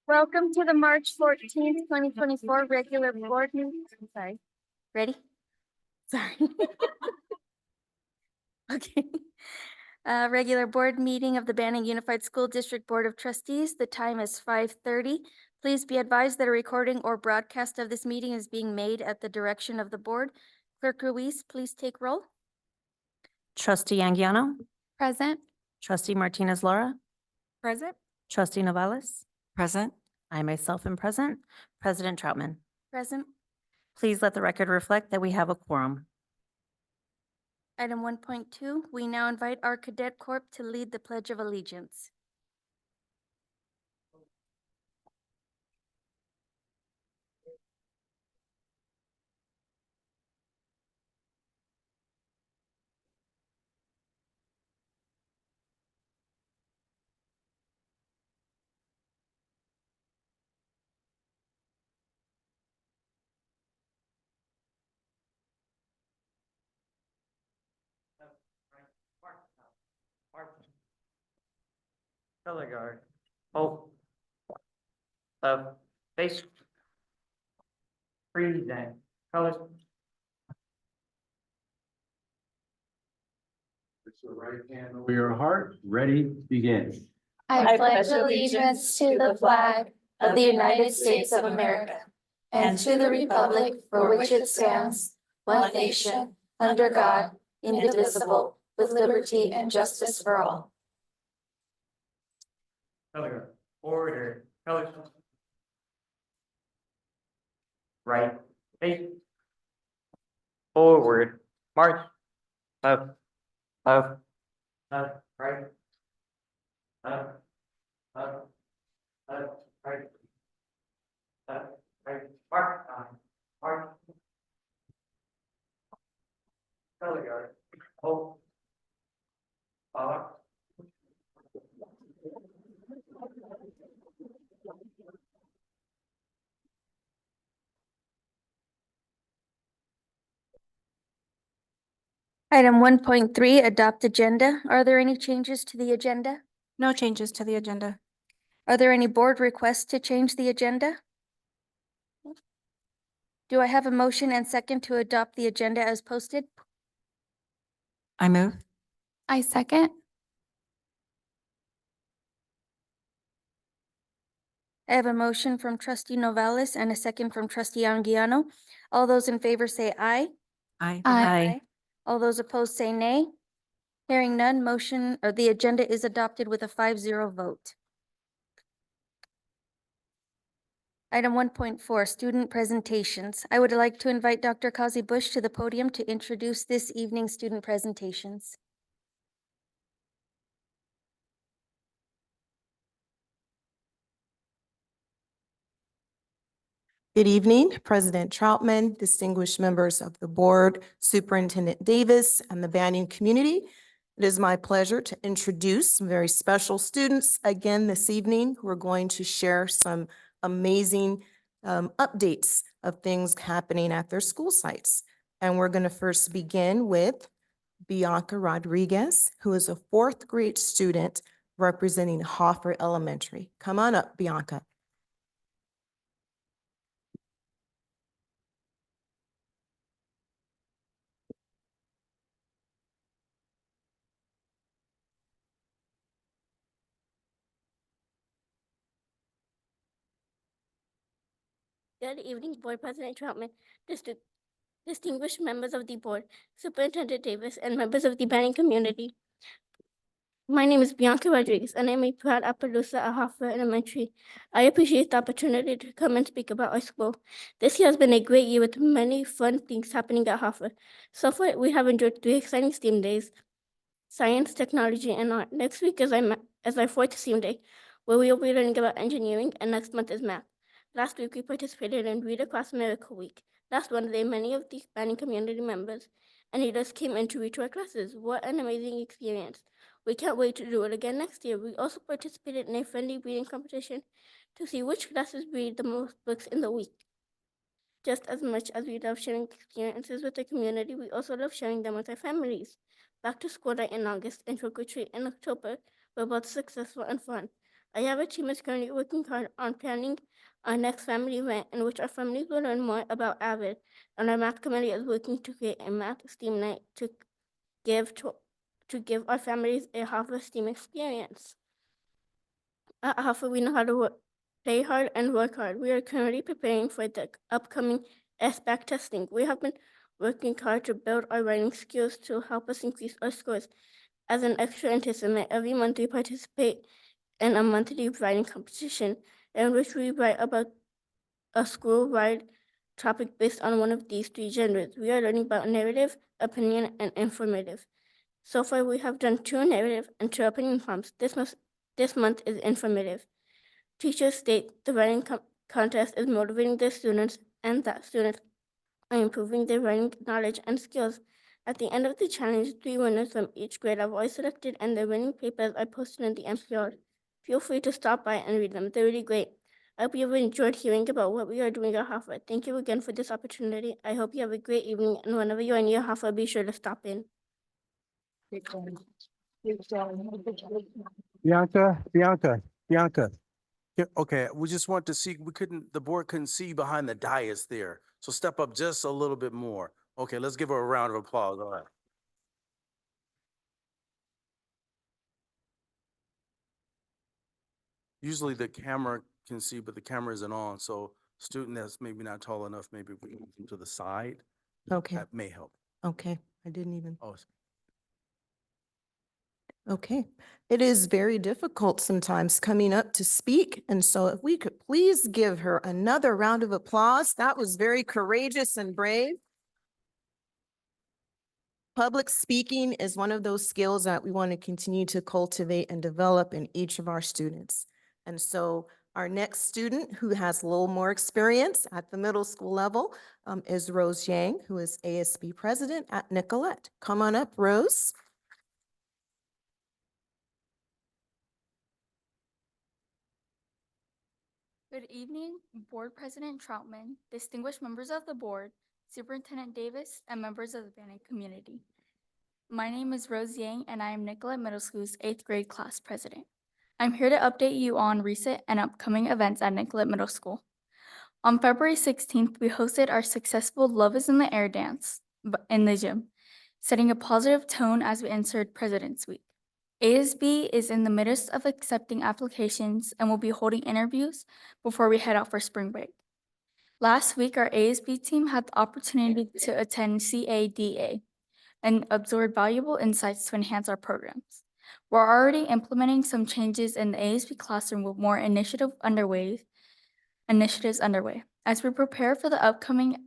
Welcome to the March 14th, 2024 regular board meeting. Sorry. Ready? Sorry. Okay. Regular board meeting of the Banning Unified School District Board of Trustees. The time is 5:30. Please be advised that a recording or broadcast of this meeting is being made at the direction of the board. Clerk Ruiz, please take roll. Trustee Anguiano, Present. Trustee Martinez Laura, Present. Trustee Novales. Present. I myself am present. President Troutman. Present. Please let the record reflect that we have a quorum. Item 1.2, we now invite our Cadet Corps to lead the Pledge of Allegiance. Color guard. Hope. Love. Face. Freeze and colors. It's the right hand over your heart. Ready, begin. I pledge allegiance to the flag of the United States of America and to the republic for which it stands, one nation, under God, indivisible, with liberty and justice for all. Color guard. Order. Colors. Right. Face. Forward. March. Up. Up. Up. Right. Up. Up. Up. Right. Up. Right. Mark. Mark. Color guard. Hope. Up. Item 1.3, adopt agenda. Are there any changes to the agenda? No changes to the agenda. Are there any board requests to change the agenda? Do I have a motion and second to adopt the agenda as posted? I move. I second. I have a motion from trustee Novales and a second from trustee Anguiano. All those in favor say aye. Aye. Aye. All those opposed say nay. Hearing none, motion or the agenda is adopted with a 5-0 vote. Item 1.4, student presentations. I would like to invite Dr. Kazi Bush to the podium to introduce this evening's student presentations. Good evening, President Troutman, distinguished members of the board, Superintendent Davis, and the Banning community. It is my pleasure to introduce some very special students again this evening who are going to share some amazing updates of things happening at their school sites. And we're going to first begin with Bianca Rodriguez, who is a fourth grade student representing Hoffer Elementary. Come on up, Bianca. Good evening, Board President Troutman, distinguished members of the board, Superintendent Davis, and members of the Banning community. My name is Bianca Rodriguez, and I'm a proud Appaloosa at Hoffer Elementary. I appreciate the opportunity to come and speak about our school. This year has been a great year with many fun things happening at Hoffer. So far, we have enjoyed 3 exciting STEAM days: science, technology, and art. Next week is our 4th STEAM day, where we will be learning about engineering, and next month is math. Last week, we participated in Read Across America Week. Last Wednesday, many of the Banning community members and leaders came in to read to our classes. What an amazing experience. We can't wait to do it again next year. We also participated in a friendly reading competition to see which classes read the most books in the week. Just as much as we love sharing experiences with the community, we also love sharing them with our families. back to school night in August, and trick or treat in October were both successful and fun. I have a team is currently working hard on planning our next family event in which our families will learn more about AVID, and our math committee is working to create a math STEAM night give to, to give our families a Hoffa STEAM experience. At Hoffa, we know how to play hard and work hard. We are currently preparing for the upcoming SBAC testing. We have been working hard to build our writing skills to help us increase our scores. As an extra enticement, every month we participate in a monthly writing competition in which we write about a school-wide topic based on one of these three genres. We are learning about narrative, opinion, and informative. So far, we have done 2 narrative and 2 opinion prompts. This month is informative. Teachers state the writing contest is motivating their students and that students are improving their writing knowledge and skills. At the end of the challenge, 3 winners from each grade are always selected and their winning papers are posted in the MPR. Feel free to stop by and read them. They're really great. I hope you have enjoyed hearing about what we are doing at Hoffa. Thank you again for this opportunity. I hope you have a great evening, and whenever you are near Hoffa, be sure to stop in. Bianca. Yeah, okay, we just want to see, the board couldn't see behind the dais there. So step up just a little bit more. Okay, let's give her a round of applause. All right. Usually the camera can see, but the camera isn't on. So student that's maybe not tall enough, maybe if we move them to the side, Okay, that may help. okay. I didn't even. Oh, Okay, it is very difficult sometimes coming up to speak, and so if we could please give her another round of applause. That was very courageous and brave. Public speaking is one of those skills that we want to continue to cultivate and develop in each of our students. And so our next student who has a little more experience at the middle school level is Rose Yang, who is ASB president at Nicollet. Come on up, Rose. Good evening, Board President Troutman, distinguished members of the board, Superintendent Davis, and members of the Banning community. My name is Rose Yang, and I am Nicollet Middle School's 8th grade class president. I'm here to update you on recent and upcoming events at Nicollet Middle School. On February 16th, we hosted our successful Love is in the Air dance in the gym, setting a positive tone as we entered President's Week. ASB is in the midst of accepting applications and will be holding interviews before we head out for spring break. Last week, our ASB team had the opportunity to attend CADA and absorb valuable insights to enhance our programs. We're already implementing some changes in the ASB classroom with more initiatives underway as we prepare for the upcoming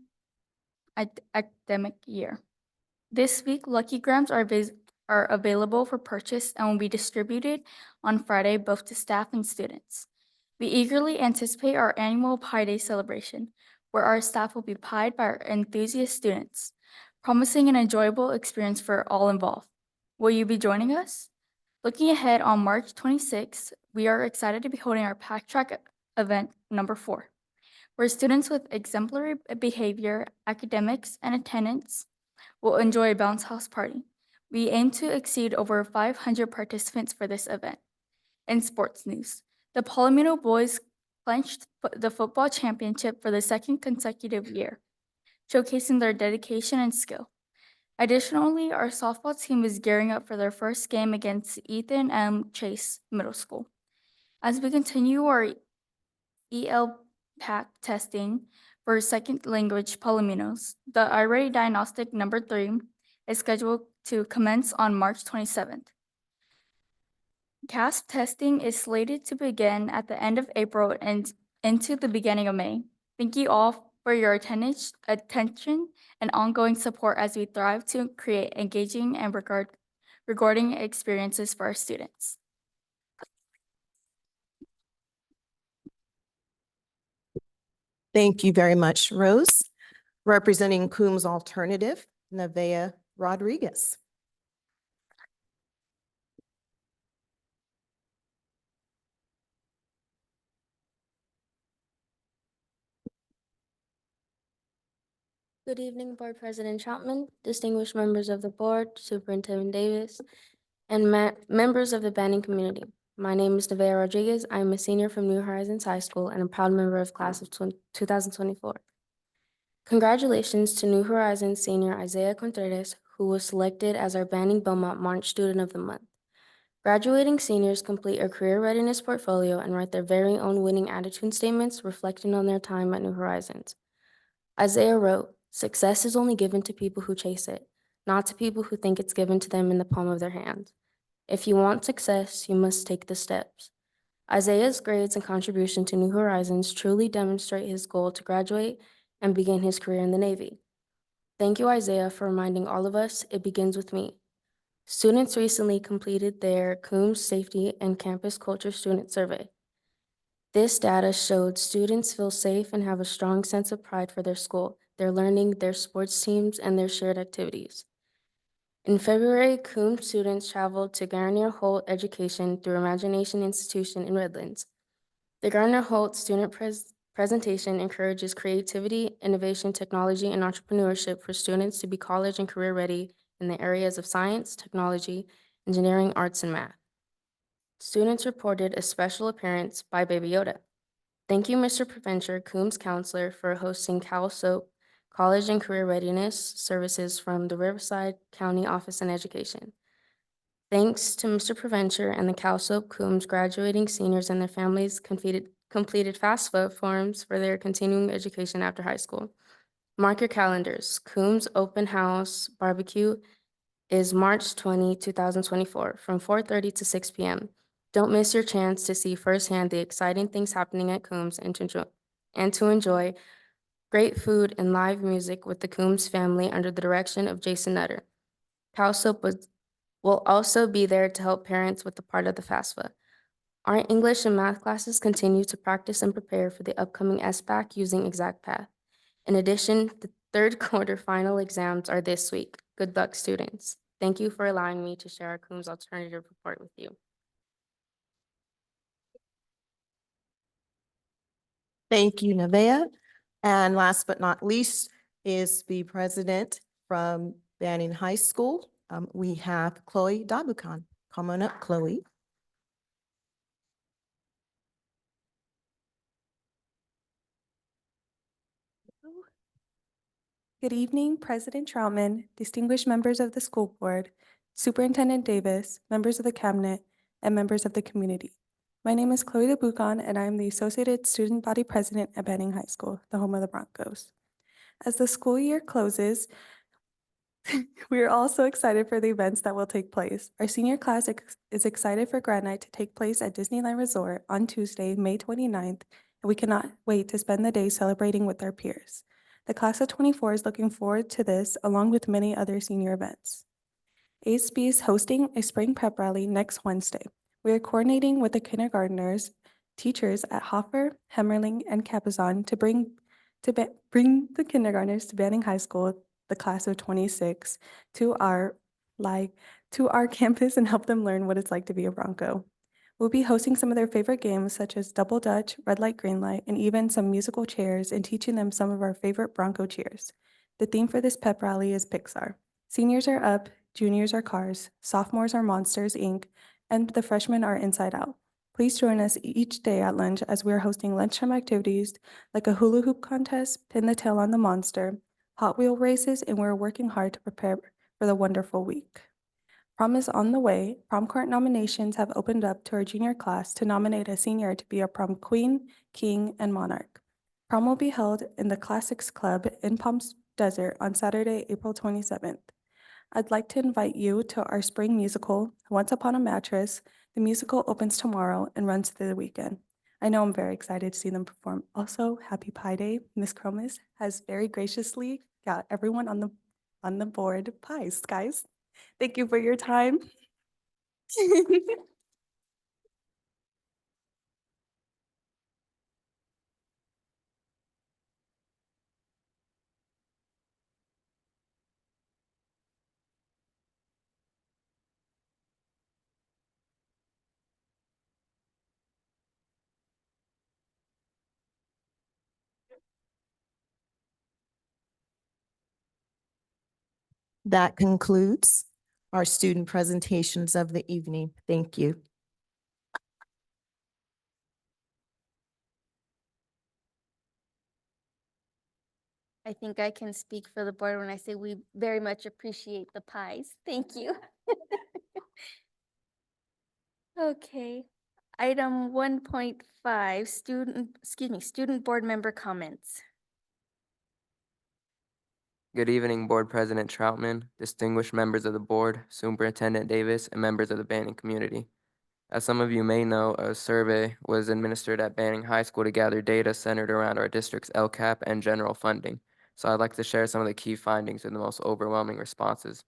academic year. This week, Lucky Grams are available for purchase and will be distributed on Friday both to staff and students. We eagerly anticipate our annual Pi Day celebration, where our staff will be pied by our enthusiast students, promising an enjoyable experience for all involved. Will you be joining us? Looking ahead on March 26th, we are excited to be holding our Pack Track event number 4, where students with exemplary behavior, academics, and attendance will enjoy a bounce house party. We aim to exceed over 500 participants for this event. In sports news, the Palomino boys clinched the football championship for the 2nd consecutive year, showcasing their dedication and skill. Additionally, our softball team is gearing up for their first game against Ethan M. Chase Middle School. As we continue our EL-PAC testing for second language Palominos, the iReady Diagnostic number 3 is scheduled to commence on March 27th. CASP testing is slated to begin at the end of April and into the beginning of May. Thank you all for your attention and ongoing support as we thrive to create engaging and rewarding experiences for our students. Thank you very much, Rose. Representing Coombs Alternative, Nevaeh Rodriguez. Good evening, Board President Troutman, distinguished members of the board, Superintendent Davis, and members of the Banning community. My name is Nevaeh Rodriguez. I am a senior from New Horizons High School and a proud member of class of 2024. Congratulations to New Horizons senior Isaiah Contreras, who was selected as our Banning Belmont March Student of the Month. Graduating seniors complete a career readiness portfolio and write their very own winning attitude statements reflecting on their time at New Horizons. Isaiah wrote, "Success is only given to people who chase it, not to people who think it's given to them in the palm of their hands. If you want success, you must take the steps." Isaiah's grades and contribution to New Horizons truly demonstrate his goal to graduate and begin his career in the Navy. Thank you, Isaiah, for reminding all of us it begins with me. Students recently completed their Coombs Safety and Campus Culture Student Survey. This data showed students feel safe and have a strong sense of pride for their school, their learning, their sports teams, and their shared activities. In February, Coombs students traveled to Garnier Holt Education through Imagination Institution in Redlands. The Garnier Holt student presentation encourages creativity, innovation, technology, and entrepreneurship for students to be college and career ready in the areas of science, technology, engineering, arts, and math. Students reported a special appearance by Baby Yoda. Thank you, Mr. Preventure, Coombs counselor, for hosting Cal Soap College and Career Readiness Services from the Riverside County Office on Education. Thanks to Mr. Preventure and the Cal Soap Coombs, graduating seniors and their families completed FAFSA forms for their continuing education after high school. Mark your calendars. Coombs Open House Barbecue is March 20, 2024, from 4:30 to 6 p.m. Don't miss your chance to see firsthand the exciting things happening at Coombs and to enjoy great food and live music with the Coombs family under the direction of Jason Nutter. Cal Soap will also be there to help parents with the part of the FAFSA. Our English and math classes continue to practice and prepare for the upcoming SBAC using ExactPath. In addition, the third quarter final exams are this week. Good luck, students. Thank you for allowing me to share our Coombs alternative report with you. Thank you, Nevaeh. And last but not least is the president from Banning High School. We have Chloe Dabukan. Come on up, Chloe. Good evening, President Troutman, distinguished members of the school board, Superintendent Davis, members of the cabinet, and members of the community. My name is Chloe DeBucon, and I am the Associated Student Body President at Banning High School, the home of the Broncos. As the school year closes, we are all so excited for the events that will take place. Our senior class is excited for Grad Night to take place at Disneyland Resort on Tuesday, May 29th, and we cannot wait to spend the day celebrating with our peers. The class of 24 is looking forward to this, along with many other senior events. ASB is hosting a spring pep rally next Wednesday. We are coordinating with the kindergartners, teachers at Hoffer, Hemmerling, and Capizon to bring the kindergartners to Banning High School, the class of 26, to our campus and help them learn what it's like to be a Bronco. We'll be hosting some of their favorite games such as Double Dutch, Red Light, Green Light, and even some musical chairs and teaching them some of our favorite Bronco cheers. The theme for this pep rally is Pixar. Seniors are up, juniors are Cars, sophomores are Monsters, Inc., and the freshmen are Inside Out. Please join us each day at lunch as we are hosting lunchtime activities like a hula hoop contest, pin the tail on the monster, Hot Wheel races, and we're working hard to prepare for the wonderful week. Prom is on the way. Prom court nominations have opened up to our junior class to nominate a senior to be a prom queen, king, and monarch. Prom will be held in the Classics Club in Palm Desert on Saturday, April 27th. I'd like to invite you to our spring musical, Once Upon a Mattress. The musical opens tomorrow and runs through the weekend. I know I'm very excited to see them perform. Also, Happy Pie Day. Miss Cromis has very graciously got everyone on the board pies, guys. Thank you for your time. That concludes our student presentations of the evening. Thank you. I think I can speak for the board when I say we very much appreciate the pies. Thank you. Okay. Item 1.5, student board member comments. Good evening, Board President Troutman, distinguished members of the board, Superintendent Davis, and members of the Banning community. As some of you may know, a survey was administered at Banning High School to gather data centered around our district's LCAP and general funding. So I'd like to share some of the key findings and the most overwhelming responses.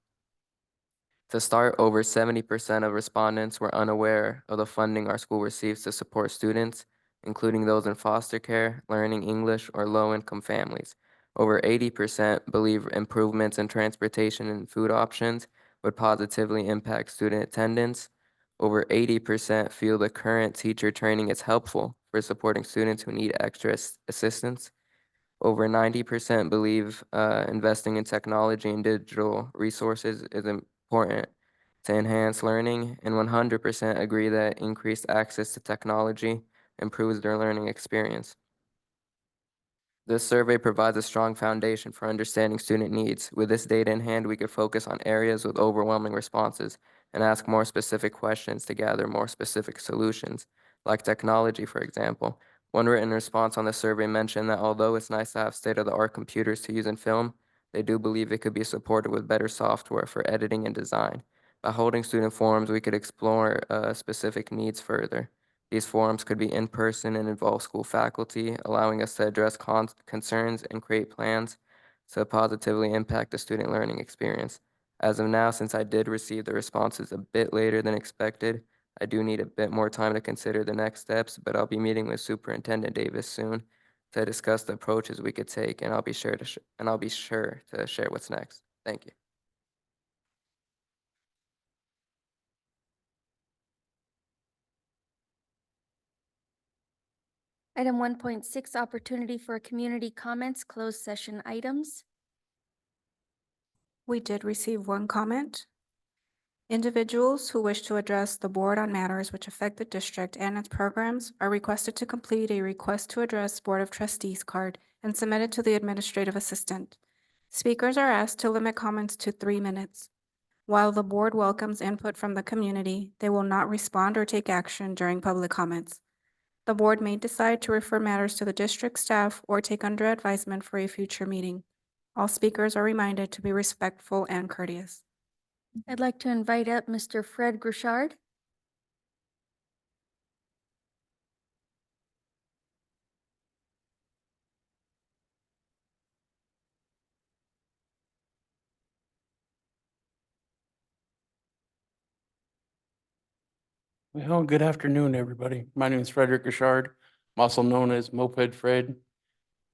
To start, over 70% of respondents were unaware of the funding our school receives to support students, including those in foster care, learning English, or low-income families. Over 80% believe improvements in transportation and food options would positively impact student attendance. Over 80% feel the current teacher training is helpful for supporting students who need extra assistance. Over 90% believe investing in technology and digital resources is important to enhance learning, and 100% agree that increased access to technology improves their learning experience. This survey provides a strong foundation for understanding student needs. With this data in hand, we could focus on areas with overwhelming responses and ask more specific questions to gather more specific solutions, like technology, for example. One written response on the survey mentioned that although it's nice to have state-of-the-art computers to use in film, they do believe it could be supported with better software for editing and design. By holding student forums, we could explore specific needs further. These forums could be in person and involve school faculty, allowing us to address concerns and create plans to positively impact the student learning experience. As of now, since I did receive the responses a bit later than expected, I do need a bit more time to consider the next steps, but I'll be meeting with Superintendent Davis soon to discuss the approaches we could take, and I'll be sure to share what's next. Thank you. Item 1.6, opportunity for community comments, closed session items. We did receive one comment. Individuals who wish to address the board on matters which affect the district and its programs are requested to complete a request to address Board of Trustees card and submit it to the administrative assistant. Speakers are asked to limit comments to 3 minutes. While the board welcomes input from the community, they will not respond or take action during public comments. The board may decide to refer matters to the district staff or take under advisement for a future meeting. All speakers are reminded to be respectful and courteous. I'd like to invite up Mr. Fred Grichard. Well, good afternoon, everybody. My name is Frederick Richard. I'm also known as Moped Fred.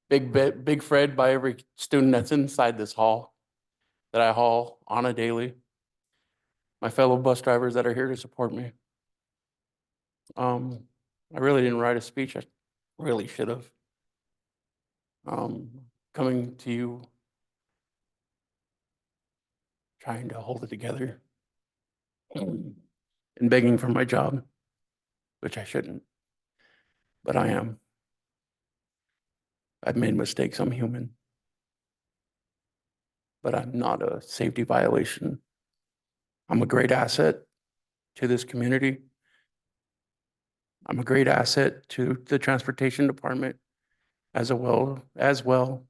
Big Fred by every student that's inside this hall that I haul on a daily. My fellow bus drivers that are here to support me. I really didn't write a speech. I really should have. Coming to you, trying to hold it together and begging for my job, which I shouldn't, but I am. I've made mistakes. I'm human, but I'm not a safety violation. I'm a great asset to this community. I'm a great asset to the transportation department as well as all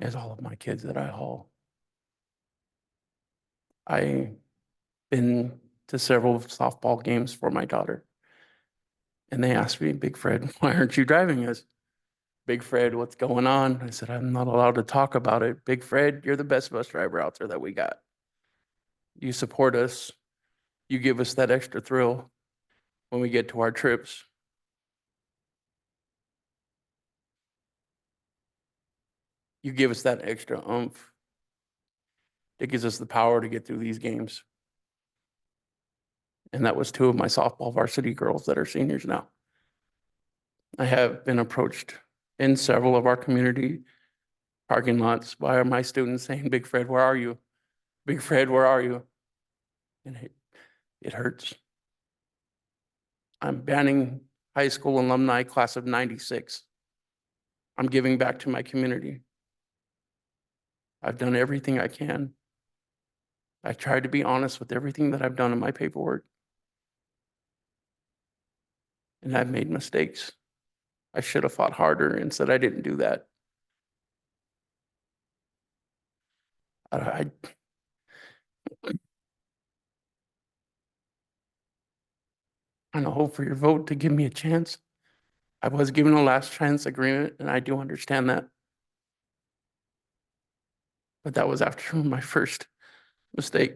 of my kids that I haul. I've been to several softball games for my daughter. And they asked me, Big Fred, why aren't you driving us? Big Fred, what's going on? I said, I'm not allowed to talk about it. Big Fred, you're the best bus driver out there that we got. You support us. You give us that extra thrill when we get to our trips. You give us that extra oomph. It gives us the power to get through these games. And that was 2 of my softball varsity girls that are seniors now. I have been approached in several of our community parking lots. Why are my students saying, Big Fred, where are you? Big Fred, where are you? And it hurts. I'm Banning High School alumni class of 96. I'm giving back to my community. I've done everything I can. I tried to be honest with everything that I've done in my paperwork. And I've made mistakes. I should have fought harder and said I didn't do that. I hope for your vote to give me a chance. I was given a last chance agreement, and I do understand that. But that was after my first mistake,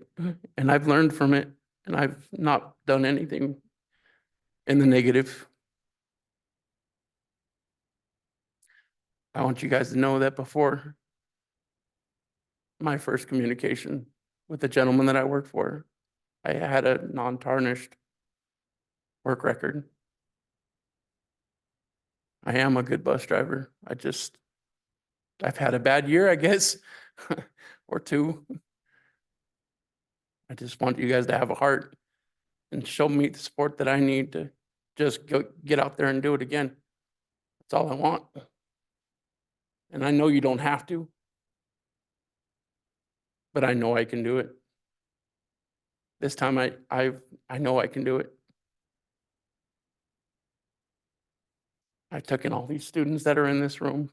and I've learned from it, and I've not done anything in the negative. I want you guys to know that before my first communication with the gentleman that I worked for, I had a non-tarnished work record. I am a good bus driver. I've had a bad year, I guess, or two. I just want you guys to have a heart and show me the support that I need to just go get out there and do it again. That's all I want. And I know you don't have to, but I know I can do it. This time I know I can do it. I took in all these students that are in this room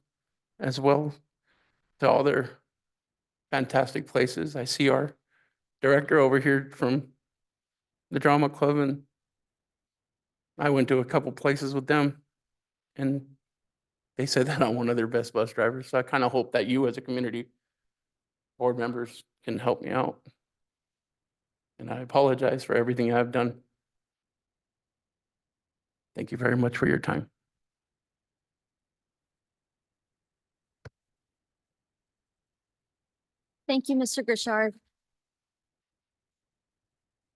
as well to all their fantastic places. I see our director over here from the drama club, and I went to a couple places with them, and they said that I'm one of their best bus drivers. So I kind of hope that you as a community board members can help me out. And I apologize for everything I've done. Thank you very much for your time. Thank you, Mr. Gershard.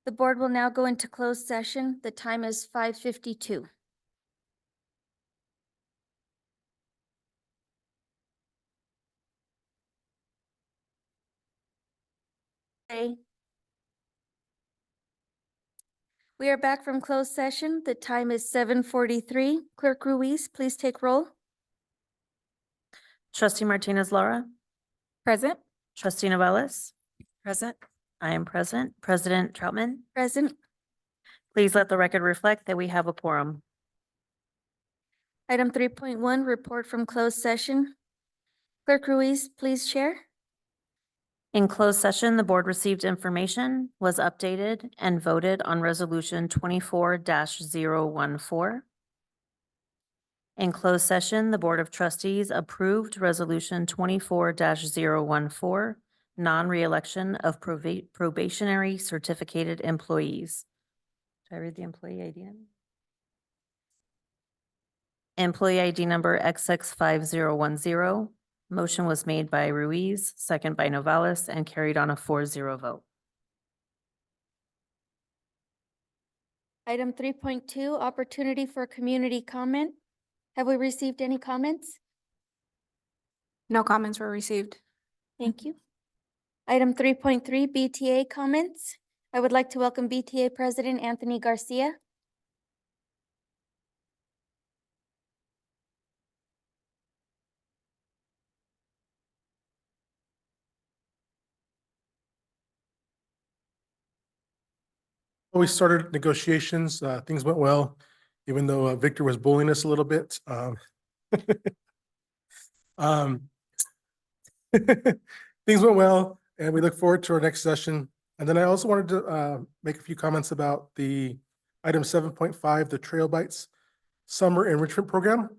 The board will now go into closed session. The time is 5:52. Okay. We are back from closed session. The time is 7:43. Clerk Ruiz, please take roll. Trustee Martinez Laura, Present? trustee Novellus, Present. I am present. President Troutman, Present. please let the record reflect that we have a quorum. Item 3.1, report from closed session. Clerk Ruiz, please share. In closed session, the board received information, was updated, and voted on Resolution 24-014. In closed session, the Board of Trustees approved Resolution 24-014, non-reelection of probationary certificated employees. Did I read the employee ID? Employee ID number XX5010. Motion was made by Ruiz, second by Novellus, and carried on a 4-0 vote. Item 3.2, opportunity for community comment. Have we received any comments? No comments were received. Thank you. Item 3.3, BTA comments. I would like to welcome BTA President Anthony Garcia. We started negotiations, things went well, even though Victor was bullying us a little bit. Things went well, and we look forward to our next session. And then I also wanted to make a few comments about the item 7.5, the Trail Bites Summer Enrichment Program.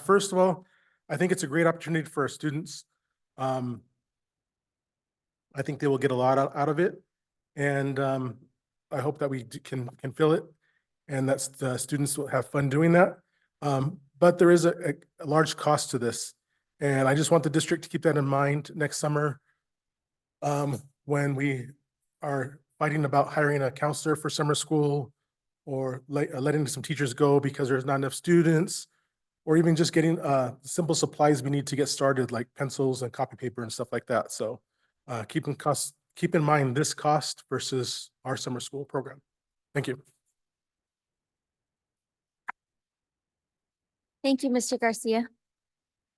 First of all, I think it's a great opportunity for our students. I think they will get a lot out of it, and I hope that we can fill it, and that the students will have fun doing that. But there is a large cost to this, and I just want the district to keep that in mind next summer when we are fighting about hiring a counselor for summer school, or letting some teachers go because there's not enough students, or even just getting simple supplies we need to get started, like pencils and copy paper and stuff like that. So keep in mind this cost versus our summer school program. Thank you. Thank you, Mr. Garcia.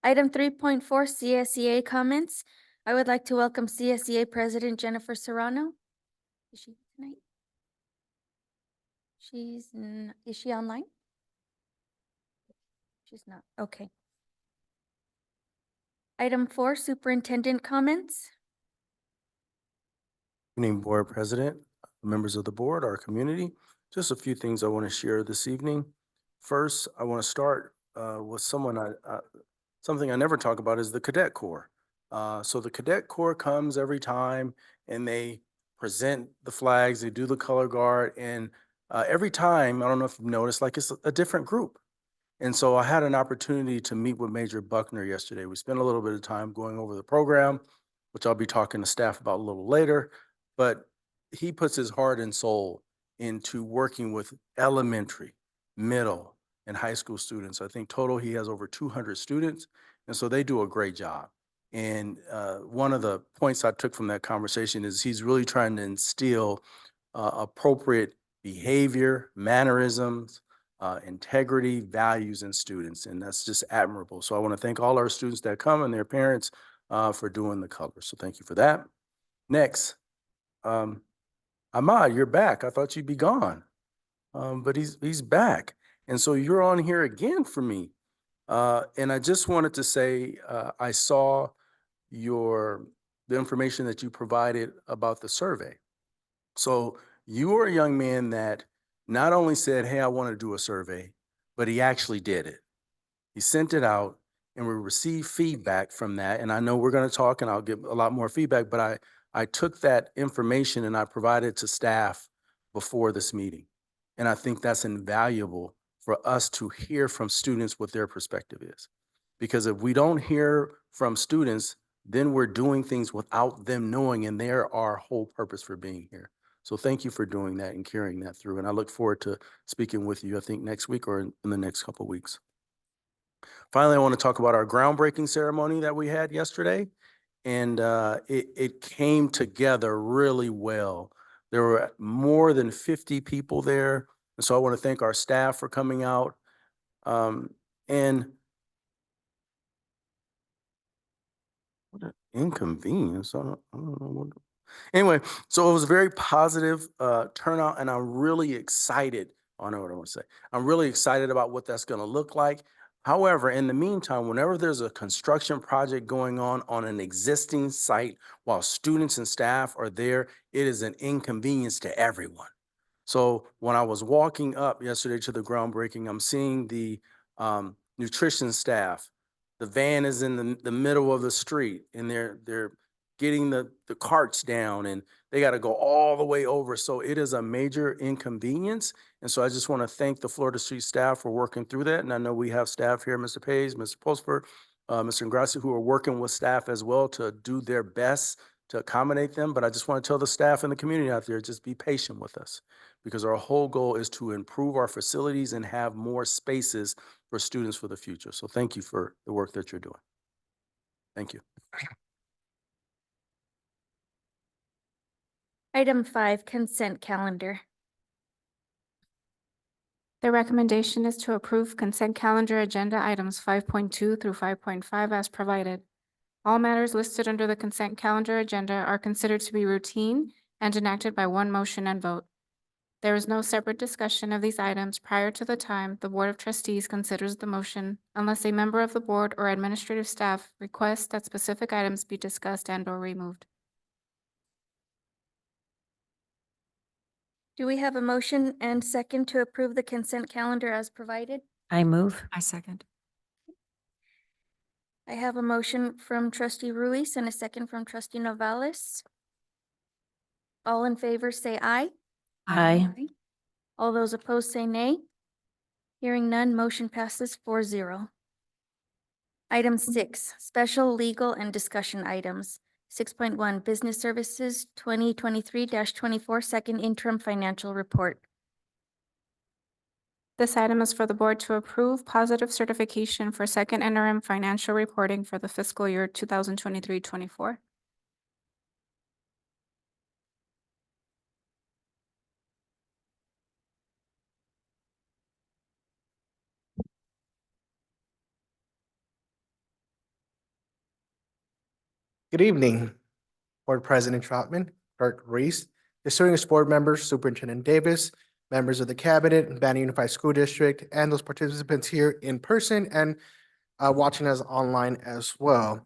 Item 3.4, CSEA comments. I would like to welcome CSEA President Jennifer Serrano. Is she tonight? Is she online? She's not. Okay. Item 4, Superintendent comments. Evening, Board President, members of the board, our community. Just a few things I want to share this evening. First, I want to start with something I never talk about is the Cadet Corps. So the Cadet Corps comes every time and they present the flags, they do the color guard, and every time, I don't know if you've noticed, like it's a different group. And so I had an opportunity to meet with Major Buckner yesterday. We spent a little bit of time going over the program, which I'll be talking to staff about a little later, but he puts his heart and soul into working with elementary, middle, and high school students. I think total he has over 200 students, and so they do a great job. And one of the points I took from that conversation is he's really trying to instill appropriate behavior, mannerisms, integrity, values in students, and that's just admirable. So I want to thank all our students that come and their parents for doing the color. So thank you for that. Next, Ahmad, you're back. I thought you'd be gone, but he's back, and so you're on here again for me. And I just wanted to say I saw the information that you provided about the survey. So you are a young man that not only said, hey, I want to do a survey, but he actually did it. He sent it out and we received feedback from that. And I know we're going to talk and I'll give a lot more feedback, but I took that information and I provided it to staff before this meeting. And I think that's invaluable for us to hear from students what their perspective is. Because if we don't hear from students, then we're doing things without them knowing, and they're our whole purpose for being here. So thank you for doing that and carrying that through. And I look forward to speaking with you, I think next week or in the next couple of weeks. Finally, I want to talk about our groundbreaking ceremony that we had yesterday. And it came together really well. There were more than 50 people there. And so I want to thank our staff for coming out. And what an inconvenience. I don't know what. Anyway, so it was a very positive turnout, and I'm really excited. I know what I want to say. I'm really excited about what that's going to look like. However, in the meantime, whenever there's a construction project going on an existing site while students and staff are there, it is an inconvenience to everyone. So when I was walking up yesterday to the groundbreaking, I'm seeing the nutrition staff. The van is in the middle of the street, and they're getting the carts down, and they got to go all the way over. So it is a major inconvenience. And so I just want to thank the Florida Street staff for working through that. And I know we have staff here, Mr. Page, Mr. Postford, Mr. Ingrassi, who are working with staff as well to do their best to accommodate them. But I just want to tell the staff and the community out there, just be patient with us, because our whole goal is to improve our facilities and have more spaces for students for the future. So thank you for the work that you're doing. Thank you. Item 5, consent calendar. The recommendation is to approve consent calendar agenda items 5.2 through 5.5 as provided. All matters listed under the consent calendar agenda are considered to be routine and enacted by one motion and vote. There is no separate discussion of these items prior to the time the Board of Trustees considers the motion unless a member of the board or administrative staff requests that specific items be discussed and/or removed. Do we have a motion and second to approve the consent calendar as provided? I move. I second. I have a motion from trustee Ruiz and a second from trustee Novales. All in favor say aye. Aye. All those opposed say nay. Hearing none, motion passes 4-0. Item 6, special legal and discussion items. 6.1, Business Services 2023-24 Second Interim Financial Report. This item is for the board to approve positive certification for second interim financial reporting for the fiscal year 2023-24. Good evening, Board President Troutman, Clerk Reese, distinguished board members, Superintendent Davis, members of the Cabinet, and Banning Unified School District, and those participants here in person and watching us online as well.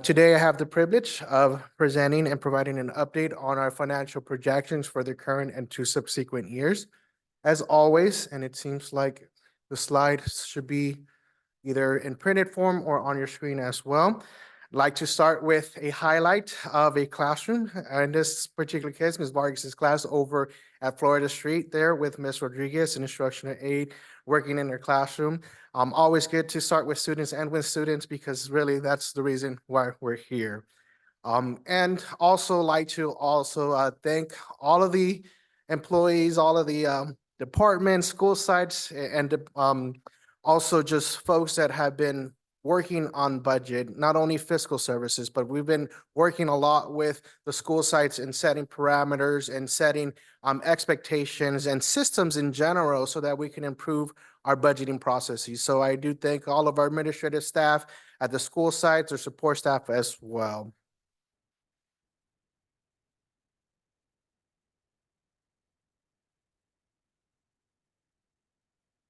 Today, I have the privilege of presenting and providing an update on our financial projections for the current and 2 subsequent years. As always, and it seems like the slide should be either in printed form or on your screen as well. I'd like to start with a highlight of a classroom. In this particular case, Ms. Vargas's class over at Florida Street there with Ms. Rodriguez, an instructional aide, working in her classroom. Always good to start with students and with students because really that's the reason why we're here. And also like to also thank all of the employees, all of the departments, school sites, and also just folks that have been working on budget, not only fiscal services, but we've been working a lot with the school sites and setting parameters and setting expectations and systems in general so that we can improve our budgeting processes. So I do thank all of our administrative staff at the school sites or support staff as well.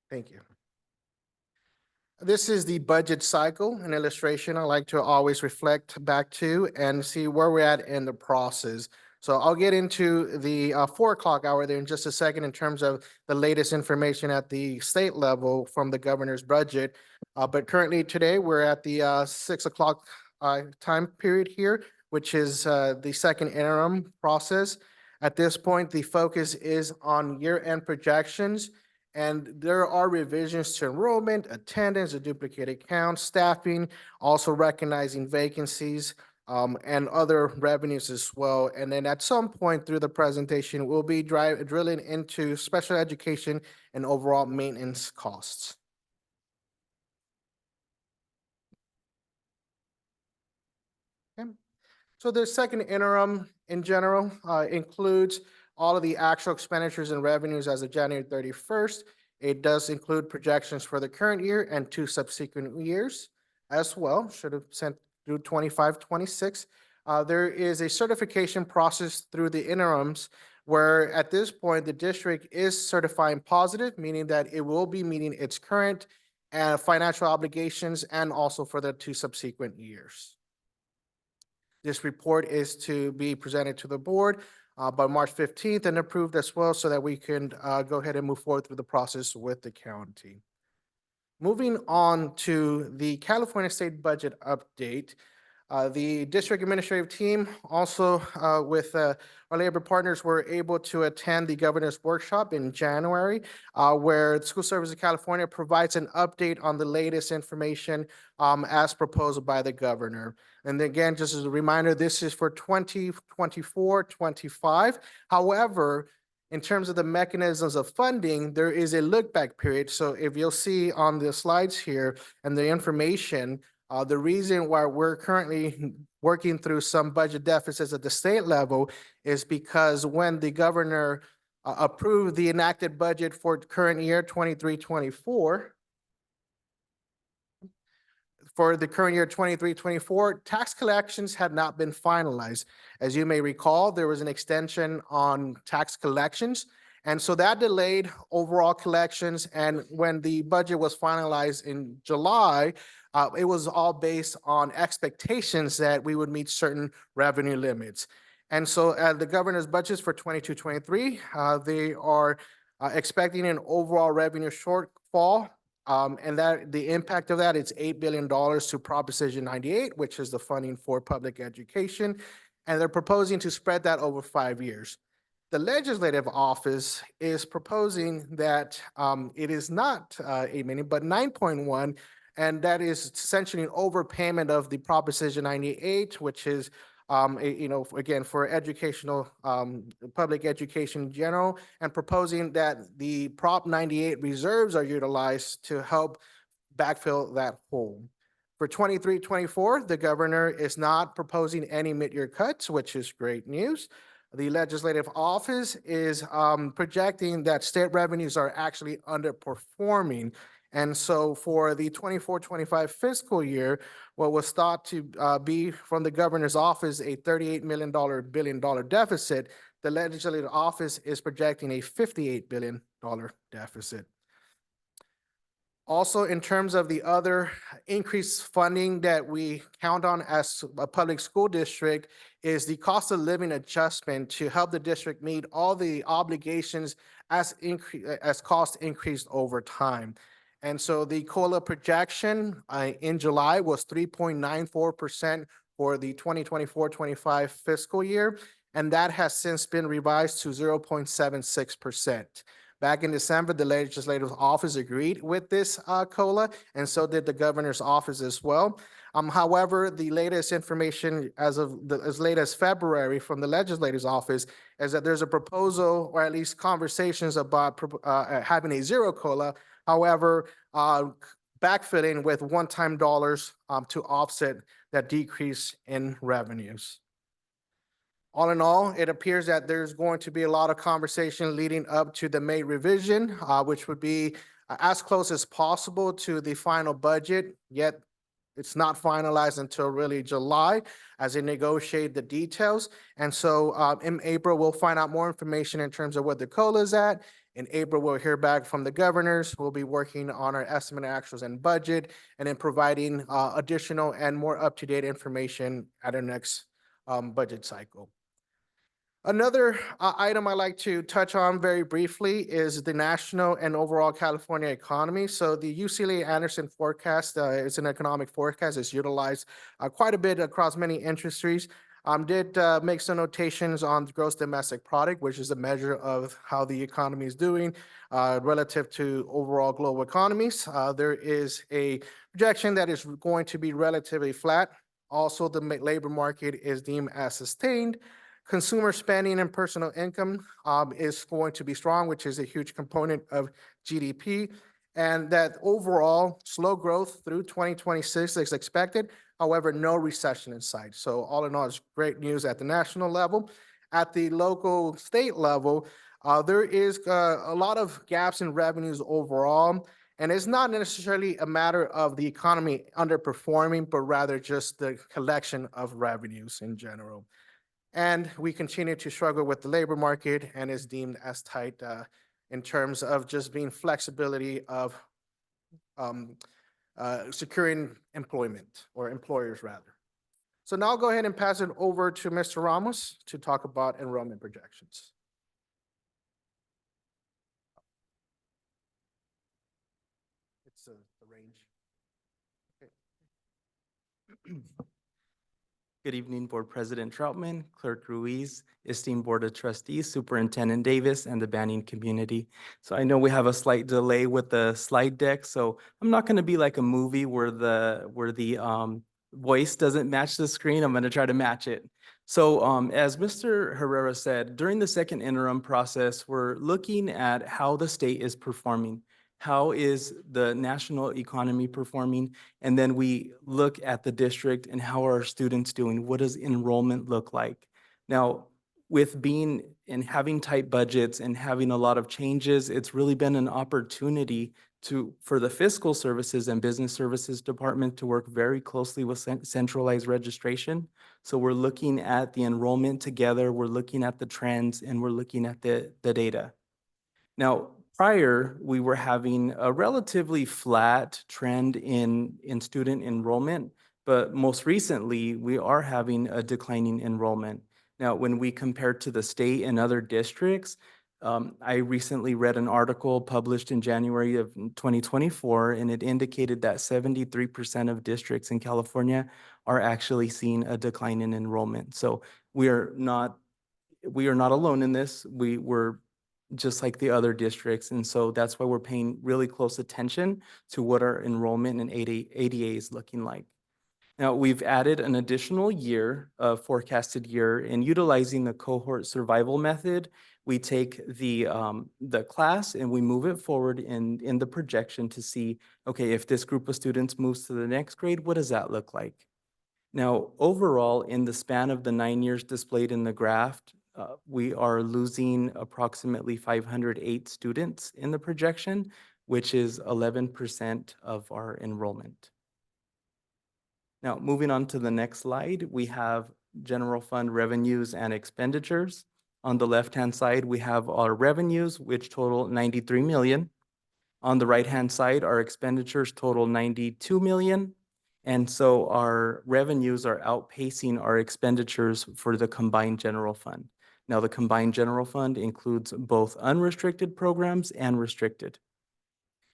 Thank you. This is the budget cycle, an illustration I like to always reflect back to and see where we're at in the process. So I'll get into the 4 o'clock hour there in just a second in terms of the latest information at the state level from the governor's budget. But currently today, we're at the 6 o'clock time period here, which is the second interim process. At this point, the focus is on year-end projections. And there are revisions to enrollment, attendance, a duplicated count, staffing, also recognizing vacancies, and other revenues as well. And then at some point through the presentation, we'll be drilling into special education and overall maintenance costs. Okay. So the second interim in general includes all of the actual expenditures and revenues as of January 31st. It does include projections for the current year and 2 subsequent years as well. Should have sent through 25, 26. There is a certification process through the interims where at this point, the district is certifying positive, meaning that it will be meeting its current financial obligations and also for the 2 subsequent years. This report is to be presented to the board by March 15th and approved as well so that we can go ahead and move forward through the process with the county. Moving on to the California State Budget Update. The district administrative team also with our labor partners were able to attend the governor's workshop in January where the School Service of California provides an update on the latest information as proposed by the governor. And again, just as a reminder, this is for 2024-25. However, in terms of the mechanisms of funding, there is a look back period. So if you'll see on the slides here and the information, the reason why we're currently working through some budget deficits at the state level is because when the governor approved the enacted budget for current year 23-24, for the current year 23-24, tax collections had not been finalized. As you may recall, there was an extension on tax collections. And so that delayed overall collections. And when the budget was finalized in July, it was all based on expectations that we would meet certain revenue limits. And so the governor's budgets for 22-23, they are expecting an overall revenue shortfall. And that the impact of that is $8 billion to Proposition 98, which is the funding for public education. And they're proposing to spread that over 5 years. The legislative office is proposing that it is not 8 million, but 9.1, and that is essentially an overpayment of the Proposition 98, which is again, for educational, public education in general, and proposing that the Prop 98 reserves are utilized to help backfill that hole. For 23-24, the governor is not proposing any mid-year cuts, which is great news. The legislative office is projecting that state revenues are actually underperforming. And so for the 24-25 fiscal year, what was thought to be from the governor's office a $38 billion deficit, the legislative office is projecting a $58 billion deficit. Also, in terms of the other increased funding that we count on as a public school district is the cost of living adjustment to help the district meet all the obligations as costs increased over time. And so the COLA projection in July was 3.94% for the 2024-25 fiscal year, and that has since been revised to 0.76%. Back in December, the legislative office agreed with this COLA, and so did the governor's office as well. However, the latest information as late as February from the legislature's office is that there's a proposal, or at least conversations about having a zero COLA. However, backfilling with one-time dollars to offset that decrease in revenues. All in all, it appears that there's going to be a lot of conversation leading up to the May revision, which would be as close as possible to the final budget, yet it's not finalized until really July as they negotiate the details. And so in April, we'll find out more information in terms of what the COLA is at. In April, we'll hear back from the governors. We'll be working on our estimate actuals and budget, and then providing additional and more up-to-date information at our next budget cycle. Another item I like to touch on very briefly is the national and overall California economy. So the UCLA Anderson forecast is an economic forecast. It's utilized quite a bit across many industries. Did make some notations on gross domestic product, which is a measure of how the economy is doing relative to overall global economies. There is a projection that is going to be relatively flat. Also, the labor market is deemed as sustained. Consumer spending and personal income is going to be strong, which is a huge component of GDP. And that overall slow growth through 2026 is expected. However, no recession in sight. So all in all, it's great news at the national level. At the local state level, there is a lot of gaps in revenues overall. And it's not necessarily a matter of the economy underperforming, but rather just the collection of revenues in general. And we continue to struggle with the labor market and is deemed as tight in terms of just being flexibility of securing employment, or employers rather. So now I'll go ahead and pass it over to Mr. Ramos to talk about enrollment projections. It's the range. Okay. Good evening, Board President Troutman, Clerk Ruiz, esteemed Board of Trustees, Superintendent Davis, and the Banning community. So I know we have a slight delay with the slide deck, so I'm not going to be like a movie where the voice doesn't match the screen. I'm going to try to match it. So as Mr. Herrera said, during the second interim process, we're looking at how the state is performing. How is the national economy performing? And then we look at the district and how are our students doing? What does enrollment look like? Now, with being and having tight budgets and having a lot of changes, it's really been an opportunity for the fiscal services and business services department to work very closely with centralized registration. So we're looking at the enrollment together, we're looking at the trends, and we're looking at the data. Now, prior, we were having a relatively flat trend in student enrollment, but most recently, we are having a declining enrollment. Now, when we compare to the state and other districts, I recently read an article published in January of 2024, and it indicated that 73% of districts in California are actually seeing a decline in enrollment. So we are not alone in this. We're just like the other districts. And so that's why we're paying really close attention to what our enrollment and ADA is looking like. Now, we've added an additional year, a forecasted year, in utilizing the cohort survival method. We take the class and we move it forward in the projection to see, okay, if this group of students moves to the next grade, what does that look like? Now, overall, in the span of the 9 years displayed in the graph, we are losing approximately 508 students in the projection, which is 11% of our enrollment. Now, moving on to the next slide, we have general fund revenues and expenditures. On the left-hand side, we have our revenues, which total 93 million. On the right-hand side, our expenditures total 92 million. And so our revenues are outpacing our expenditures for the combined general fund. Now, the combined general fund includes both unrestricted programs and restricted.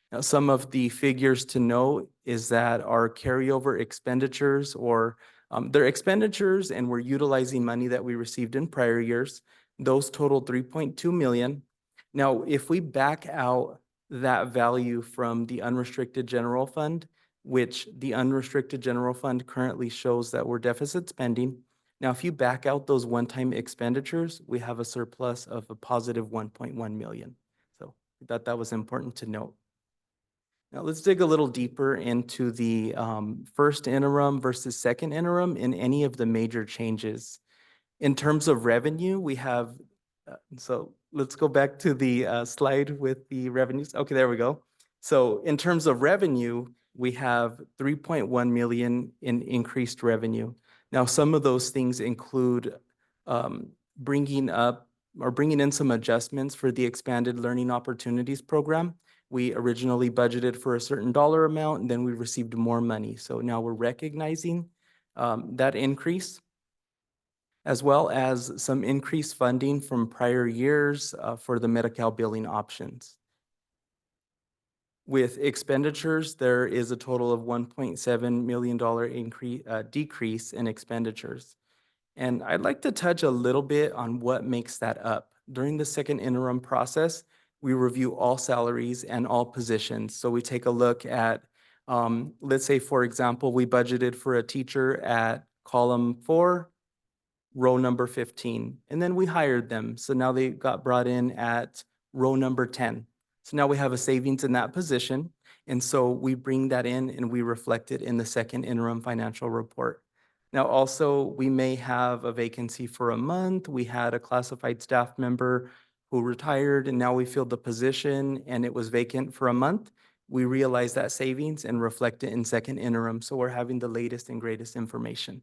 Now, some of the figures to note is that our carryover expenditures, or they're expenditures and we're utilizing money that we received in prior years, those total 3.2 million. Now, if we back out that value from the unrestricted general fund, which the unrestricted general fund currently shows that we're deficit spending. Now, if you back out those one-time expenditures, we have a surplus of a positive 1.1 million. So I thought that was important to note. Now let's dig a little deeper into the first interim versus second interim in any of the major changes. In terms of revenue, we have, so let's go back to the slide with the revenues. Okay, there we go. So in terms of revenue, we have 3.1 million in increased revenue. Now, some of those things include bringing in some adjustments for the expanded learning opportunities program. We originally budgeted for a certain dollar amount, and then we received more money. So now we're recognizing that increase, as well as some increased funding from prior years for the Medi-Cal billing options. With expenditures, there is a total of $1.7 million decrease in expenditures. And I'd like to touch a little bit on what makes that up. During the second interim process, we review all salaries and all positions. So we take a look at, let's say, for example, we budgeted for a teacher at column 4, row number 15, and then we hired them. So now they got brought in at row number 10. So now we have a savings in that position. And so we bring that in and we reflect it in the second interim financial report. Now, also, we may have a vacancy for a month. We had a classified staff member who retired, and now we filled the position and it was vacant for a month. We realize that savings and reflect it in second interim. So we're having the latest and greatest information.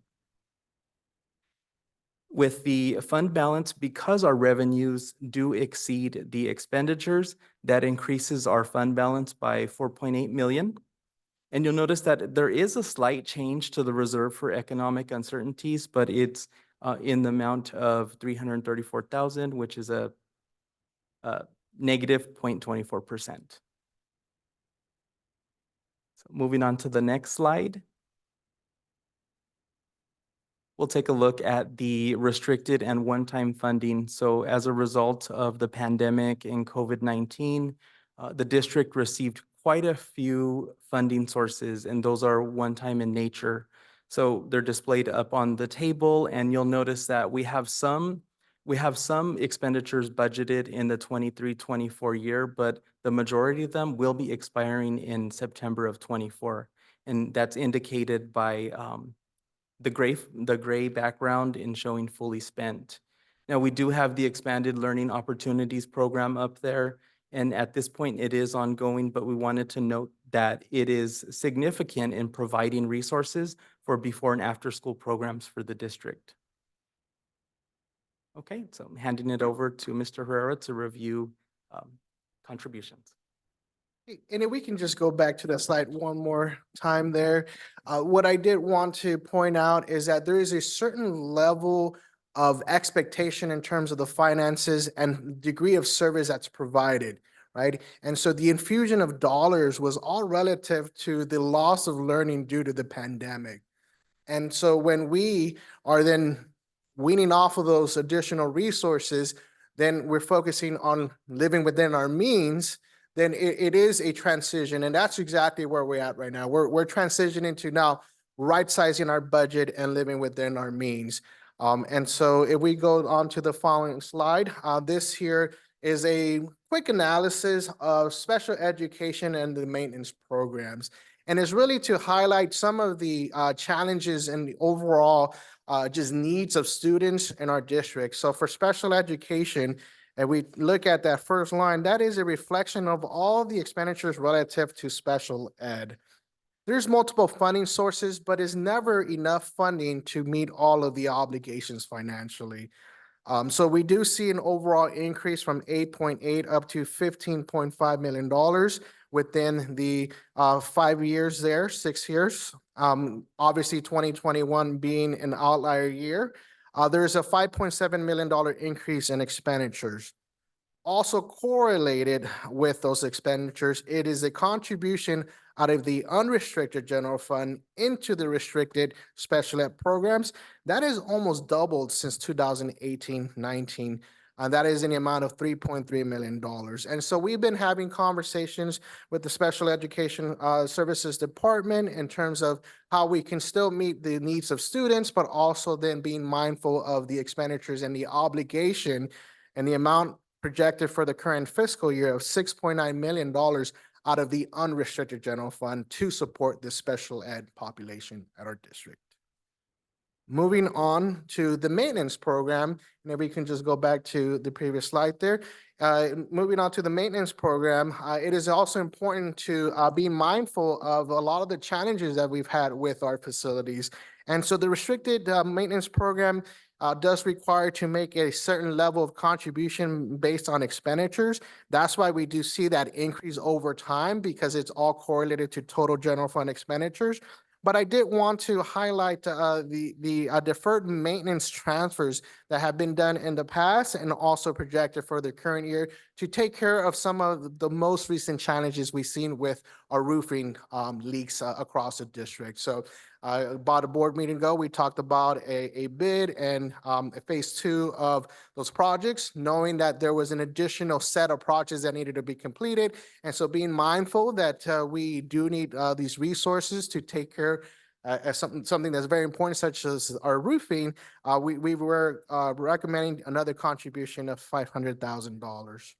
With the fund balance, because our revenues do exceed the expenditures, that increases our fund balance by 4.8 million. And you'll notice that there is a slight change to the reserve for economic uncertainties, but it's in the amount of 334,000, which is a negative 0.24%. So moving on to the next slide. We'll take a look at the restricted and one-time funding. So as a result of the pandemic and COVID-19, the district received quite a few funding sources, and those are one-time in nature. So they're displayed up on the table, and you'll notice that we have some expenditures budgeted in the 23-24 year, but the majority of them will be expiring in September of 24. And that's indicated by the gray background in showing fully spent. Now, we do have the expanded learning opportunities program up there. And at this point, it is ongoing, but we wanted to note that it is significant in providing resources for before and after school programs for the district. Okay, so I'm handing it over to Mr. Herrera to review contributions. And if we can just go back to the slide one more time there. What I did want to point out is that there is a certain level of expectation in terms of the finances and degree of service that's provided, right? And so the infusion of dollars was all relative to the loss of learning due to the pandemic. And so when we are then weaning off of those additional resources, then we're focusing on living within our means, then it is a transition. And that's exactly where we're at right now. We're transitioning to now right-sizing our budget and living within our means. And so if we go on to the following slide, this here is a quick analysis of special education and the maintenance programs. And it's really to highlight some of the challenges and the overall just needs of students in our district. So for special education, and we look at that first line, that is a reflection of all the expenditures relative to special ed. There's multiple funding sources, but it's never enough funding to meet all of the obligations financially. So we do see an overall increase from 8.8 up to $15.5 million within the 5 years there, 6 years. Obviously, 2021 being an outlier year. There's a $5.7 million increase in expenditures. Also correlated with those expenditures, it is a contribution out of the unrestricted general fund into the restricted special ed programs. That is almost doubled since 2018-19. That is in the amount of $3.3 million. And so we've been having conversations with the Special Education Services Department in terms of how we can still meet the needs of students, but also then being mindful of the expenditures and the obligation and the amount projected for the current fiscal year of $6.9 million out of the unrestricted general fund to support the special ed population at our district. Moving on to the maintenance program, and if we can just go back to the previous slide there. Moving on to the maintenance program, it is also important to be mindful of a lot of the challenges that we've had with our facilities. And so the restricted maintenance program does require to make a certain level of contribution based on expenditures. That's why we do see that increase over time, because it's all correlated to total general fund expenditures. But I did want to highlight the deferred maintenance transfers that have been done in the past and also projected for the current year to take care of some of the most recent challenges we've seen with our roofing leaks across the district. So about a board meeting ago, we talked about a bid and a phase 2 of those projects, knowing that there was an additional set of projects that needed to be completed. And so being mindful that we do need these resources to take care as something that's very important, such as our roofing, we were recommending another contribution of $500,000.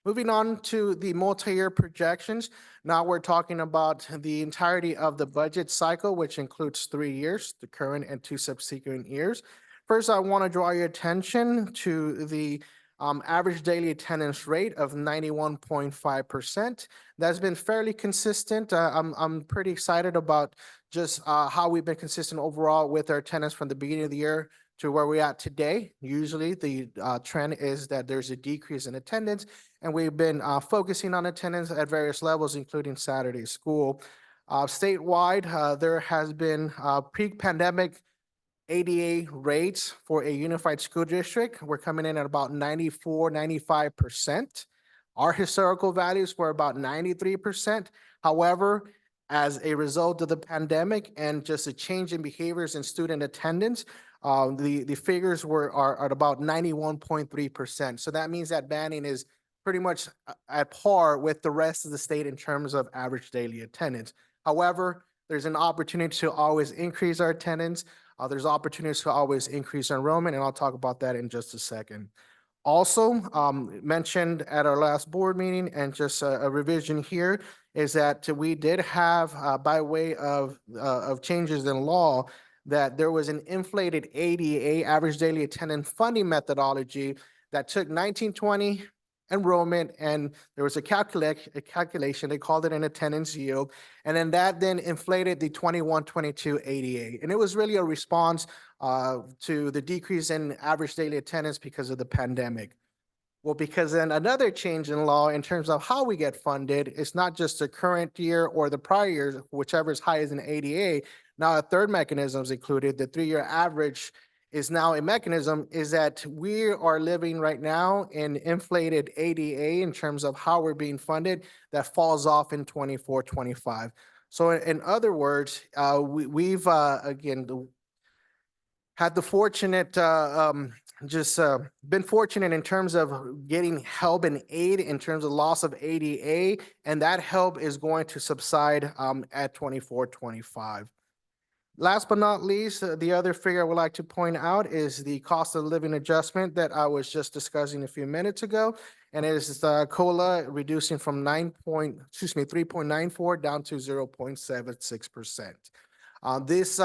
Moving on to the multi-year projections. Now we're talking about the entirety of the budget cycle, which includes 3 years, the current and 2 subsequent years. First, I want to draw your attention to the average daily attendance rate of 91.5%. That's been fairly consistent. I'm pretty excited about just how we've been consistent overall with our attendance from the beginning of the year to where we're at today. Usually the trend is that there's a decrease in attendance, and we've been focusing on attendance at various levels, including Saturday school. Statewide, there has been pre-pandemic ADA rates for a unified school district. We're coming in at about 94, 95%. Our historical values were about 93%. However, as a result of the pandemic and just a change in behaviors in student attendance, the figures are at about 91.3%. So that means that Banning is pretty much at par with the rest of the state in terms of average daily attendance. However, there's an opportunity to always increase our attendance. There's opportunities to always increase enrollment, and I'll talk about that in just a second. Also, mentioned at our last board meeting, and just a revision here, is that we did have, by way of changes in law, that there was an inflated ADA, average daily attendance funding methodology, that took 1920 enrollment, and there was a calculation, they called it an attendance yield, and then that then inflated the 21-22 ADA. And it was really a response to the decrease in average daily attendance because of the pandemic. Well, because then another change in law in terms of how we get funded, it's not just the current year or the prior years, whichever is highest in ADA. Now a third mechanism is included. The 3-year average is now a mechanism, is that we are living right now in inflated ADA in terms of how we're being funded that falls off in 24, 25. So in other words, we've again, had the fortunate, been fortunate in terms of getting help and aid in terms of loss of ADA, and that help is going to subside at 24-25. Last but not least, the other figure I would like to point out is the cost of living adjustment that I was just discussing a few minutes ago. And it is COLA reducing from 3.94 down to 0.76%. This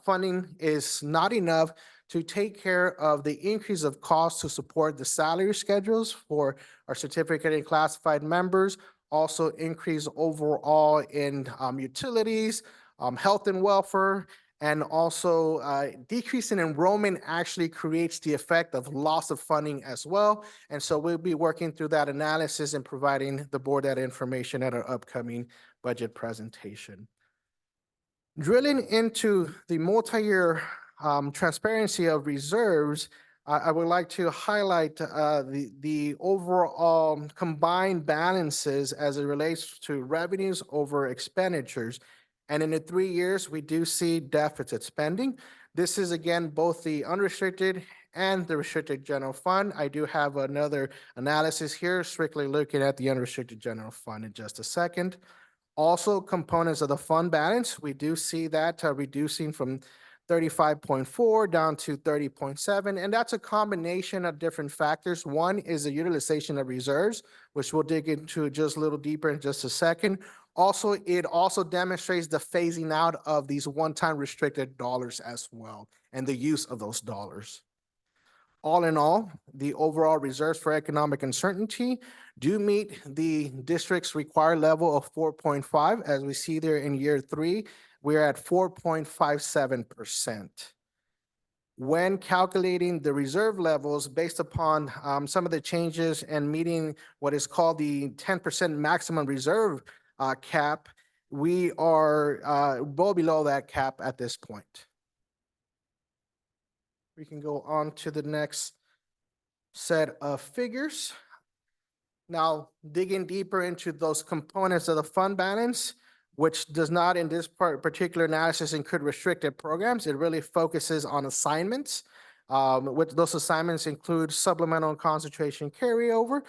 funding is not enough to take care of the increase of costs to support the salary schedules for our certificate and classified members, also increase overall in utilities, health and welfare, and also decrease in enrollment actually creates the effect of loss of funding as well. And so we'll be working through that analysis and providing the board that information at our upcoming budget presentation. Drilling into the multi-year transparency of reserves, I would like to highlight the overall combined balances as it relates to revenues over expenditures. And in the 3 years, we do see deficit spending. This is again, both the unrestricted and the restricted general fund. I do have another analysis here, strictly looking at the unrestricted general fund in just a second. Also, components of the fund balance, we do see that reducing from 35.4 down to 30.7, and that's a combination of different factors. One is the utilization of reserves, which we'll dig into just a little deeper in just a second. Also, it also demonstrates the phasing out of these one-time restricted dollars as well, and the use of those dollars. All in all, the overall reserves for economic uncertainty do meet the district's required level of 4.5. As we see there in year 3, we're at 4.57%. When calculating the reserve levels based upon some of the changes and meeting what is called the 10% maximum reserve cap, we are well below that cap at this point. We can go on to the next set of figures. Now, digging deeper into those components of the fund balance, which does not in this particular analysis include restricted programs. It really focuses on assignments. Which those assignments include supplemental and concentration carryover.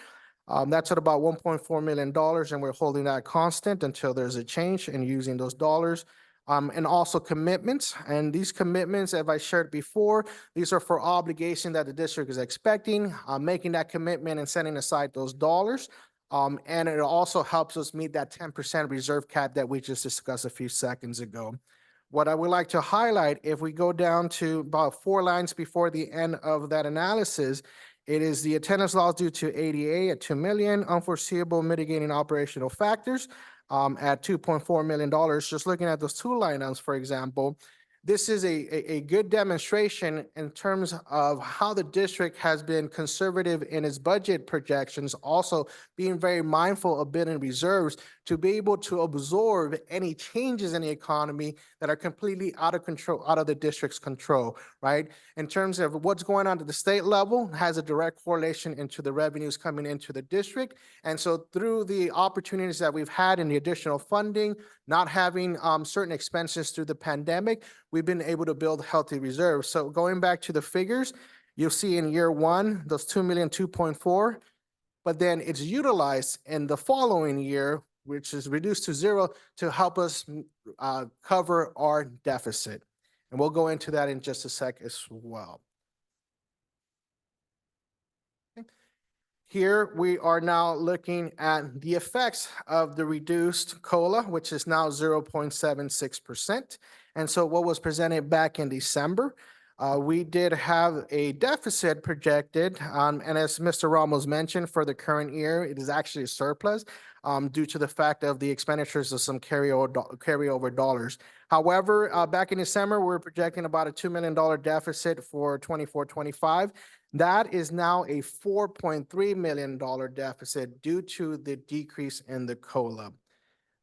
That's at about $1.4 million, and we're holding that constant until there's a change in using those dollars. And also commitments. And these commitments, as I shared before, these are for obligation that the district is expecting, making that commitment and setting aside those dollars. And it also helps us meet that 10% reserve cap that we just discussed a few seconds ago. What I would like to highlight, if we go down to about 4 lines before the end of that analysis, it is the attendance loss due to ADA at $2 million, unforeseeable mitigating operational factors at $2.4 million. Just looking at those 2 line items, for example, this is a good demonstration in terms of how the district has been conservative in its budget projections, also being very mindful of building reserves to be able to absorb any changes in the economy that are completely out of control, out of the district's control, right? In terms of what's going on at the state level has a direct correlation into the revenues coming into the district. And so through the opportunities that we've had in the additional funding, not having certain expenses through the pandemic, we've been able to build healthy reserves. So going back to the figures, you'll see in year 1, those 2 million, 2.4, but then it's utilized in the following year, which is reduced to 0 to help us cover our deficit. And we'll go into that in just a sec as well. Here we are now looking at the effects of the reduced COLA, which is now 0.76%. And so what was presented back in December, we did have a deficit projected, and as Mr. Ramos mentioned, for the current year, it is actually a surplus due to the fact of the expenditures of some carryover dollars. However, back in December, we were projecting about a $2 million deficit for 24-25. That is now a $4.3 million deficit due to the decrease in the COLA.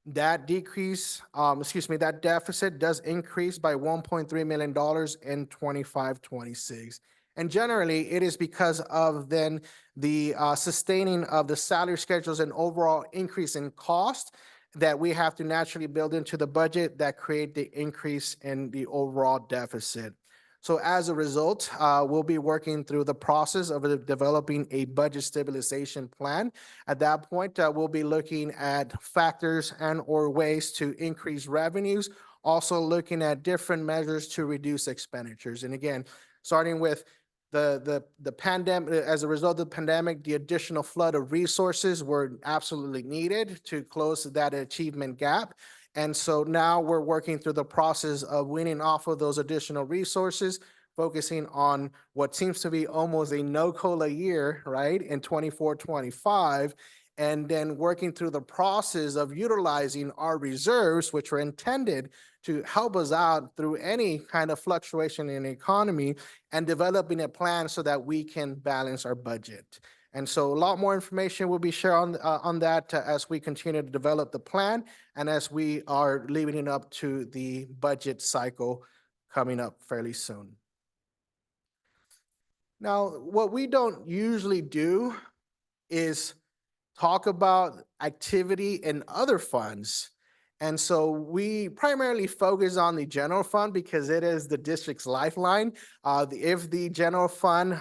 That that deficit does increase by $1.3 million in 25-26. And generally, it is because of then the sustaining of the salary schedules and overall increase in cost that we have to naturally build into the budget that create the increase in the overall deficit. So as a result, we'll be working through the process of developing a budget stabilization plan. At that point, we'll be looking at factors and or ways to increase revenues, also looking at different measures to reduce expenditures. And again, starting with the pandemic, as a result of the pandemic, the additional flood of resources were absolutely needed to close that achievement gap. And so now we're working through the process of weaning off of those additional resources, focusing on what seems to be almost a no COLA year, right, in 24-25, and then working through the process of utilizing our reserves, which were intended to help us out through any kind of fluctuation in the economy, and developing a plan so that we can balance our budget. And so a lot more information will be shared on that as we continue to develop the plan and as we are leading up to the budget cycle coming up fairly soon. Now, what we don't usually do is talk about activity in other funds. And so we primarily focus on the general fund because it is the district's lifeline. If the general fund,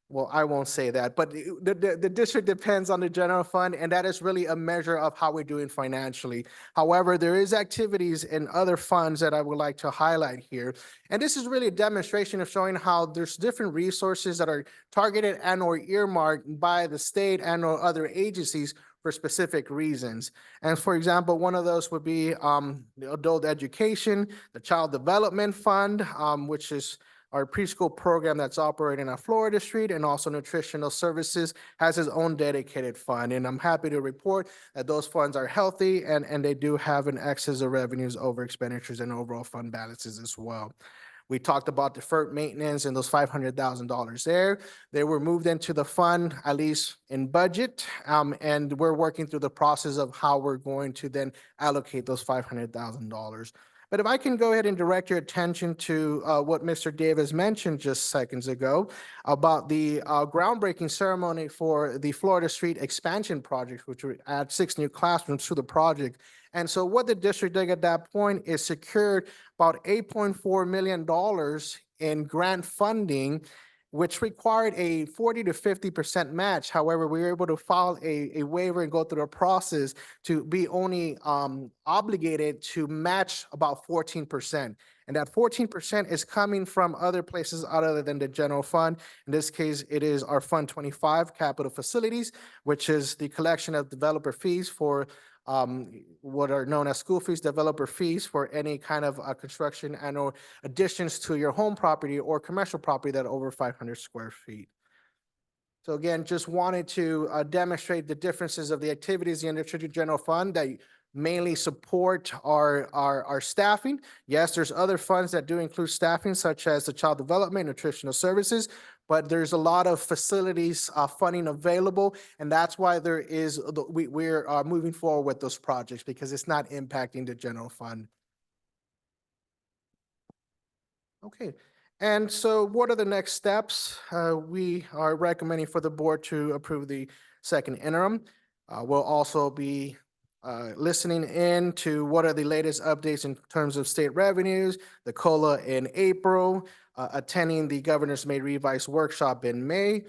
well, I won't say that, but the district depends on the general fund, and that is really a measure of how we're doing financially. However, there is activities in other funds that I would like to highlight here. And this is really a demonstration of showing how there's different resources that are targeted and or earmarked by the state and or other agencies for specific reasons. And for example, one of those would be the adult education, the child development fund, which is our preschool program that's operating on Florida Street, and also nutritional services has its own dedicated fund. And I'm happy to report that those funds are healthy and they do have an excess of revenues over expenditures and overall fund balances as well. We talked about deferred maintenance and those $500,000 there. They were moved into the fund, at least in budget, and we're working through the process of how we're going to then allocate those $500,000. But if I can go ahead and direct your attention to what Mr. Davis mentioned just seconds ago about the groundbreaking ceremony for the Florida Street expansion project, which would add 6 new classrooms to the project. And so what the district did at that point is secured about $8.4 million in grant funding, which required a 40 to 50% match. However, we were able to file a waiver and go through a process to be only obligated to match about 14%. And that 14% is coming from other places other than the general fund. In this case, it is our Fund 25 capital facilities, which is the collection of developer fees for what are known as school fees, developer fees for any kind of construction and or additions to your home property or commercial property that are over 500 square feet. So again, just wanted to demonstrate the differences of the activities in the District General Fund that mainly support our staffing. Yes, there's other funds that do include staffing, such as the child development, nutritional services, but there's a lot of facilities funding available, and that's why there is we're moving forward with those projects because it's not impacting the general fund. Okay. And so what are the next steps? We are recommending for the board to approve the second interim. We'll also be listening in to what are the latest updates in terms of state revenues, the COLA in April, attending the Governor's May Revise workshop in May.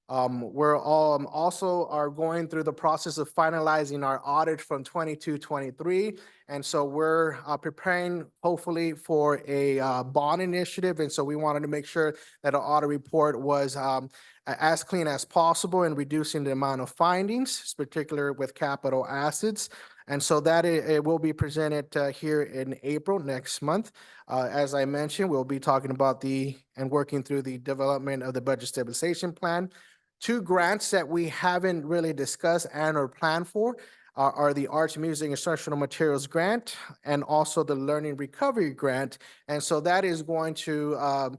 We're all also are going through the process of finalizing our audit from 22-23. And so we're preparing hopefully for a bond initiative. And so we wanted to make sure that our audit report was as clean as possible and reducing the amount of findings, particularly with capital assets. And so that it will be presented here in April next month. As I mentioned, we'll be talking about and working through the development of the budget stabilization plan. 2 grants that we haven't really discussed and or planned for are the Arts, Music, Instructional Materials Grant and also the Learning Recovery Grant. And so that is going to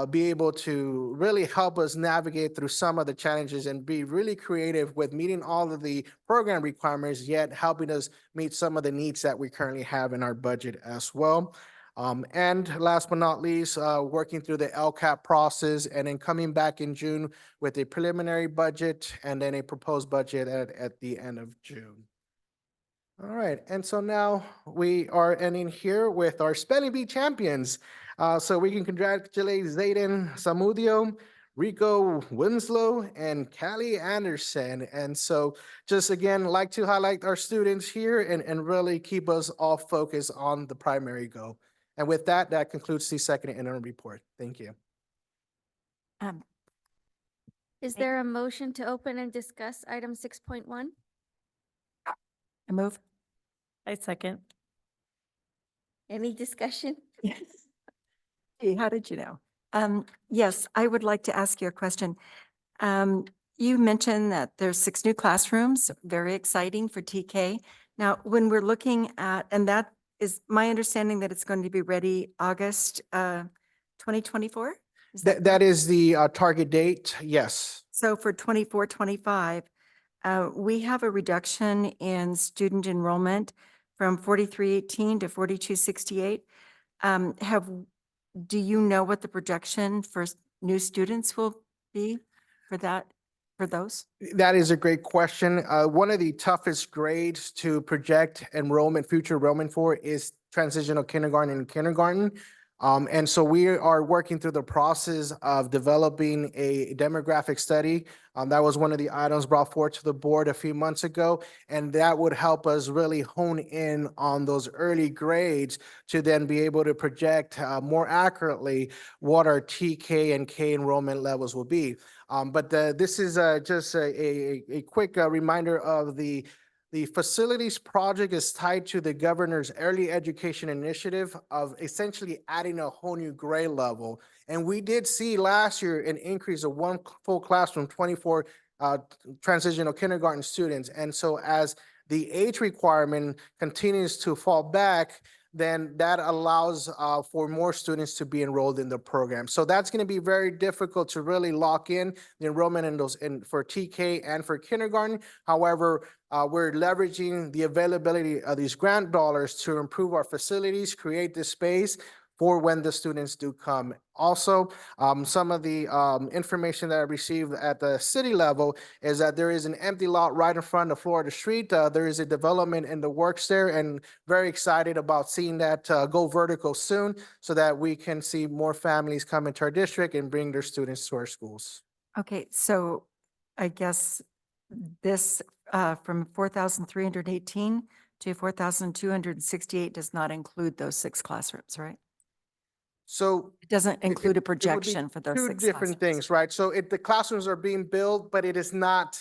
be able to really help us navigate through some of the challenges and be really creative with meeting all of the program requirements, yet helping us meet some of the needs that we currently have in our budget as well. And last but not least, working through the LCAP process and then coming back in June with a preliminary budget and then a proposed budget at the end of June. All right, and so now we are ending here with our spelling bee champions. So we can congratulate Zayden Samudio, Rico Winslow, and Callie Anderson. And so just again, like to highlight our students here and really keep us all focused on the primary goal. And with that, that concludes the second interim report. Thank you. Is there a motion to open and discuss item 6.1? I move. I second. Any discussion? Yes. Hey, how did you know? Yes, I would like to ask you a question. You mentioned that there's 6 new classrooms, very exciting for TK. Now, when we're looking at, and that is my understanding that it's going to be ready August 2024? That is the target date, yes. So for 24, 25, we have a reduction in student enrollment from 4318 to 4268. Do you know what the projection for new students will be for that, for those? That is a great question. One of the toughest grades to project enrollment, future enrollment for is transitional kindergarten and kindergarten. And so we are working through the process of developing a demographic study. That was one of the items brought forward to the board a few months ago, and that would help us really hone in on those early grades to then be able to project more accurately what our TK and K enrollment levels will be. But this is just a quick reminder of the facilities project is tied to the governor's early education initiative of essentially adding a whole new grade level. And we did see last year an increase of 1 full class from 24 transitional kindergarten students. And so as the age requirement continues to fall back, then that allows for more students to be enrolled in the program. So that's going to be very difficult to really lock in the enrollment in those for TK and for kindergarten. However, we're leveraging the availability of these grant dollars to improve our facilities, create the space for when the students do come. Also, some of the information that I received at the city level is that there is an empty lot right in front of Florida Street. There is a development in the works there, and very excited about seeing that go vertical soon so that we can see more families come into our district and bring their students to our schools. Okay, so I guess this from 4,318 to 4,268 does not include those 6 classrooms, right? So It doesn't include a it would be projection for those two 6 different classrooms. things, right? So the classrooms are being built, but it is not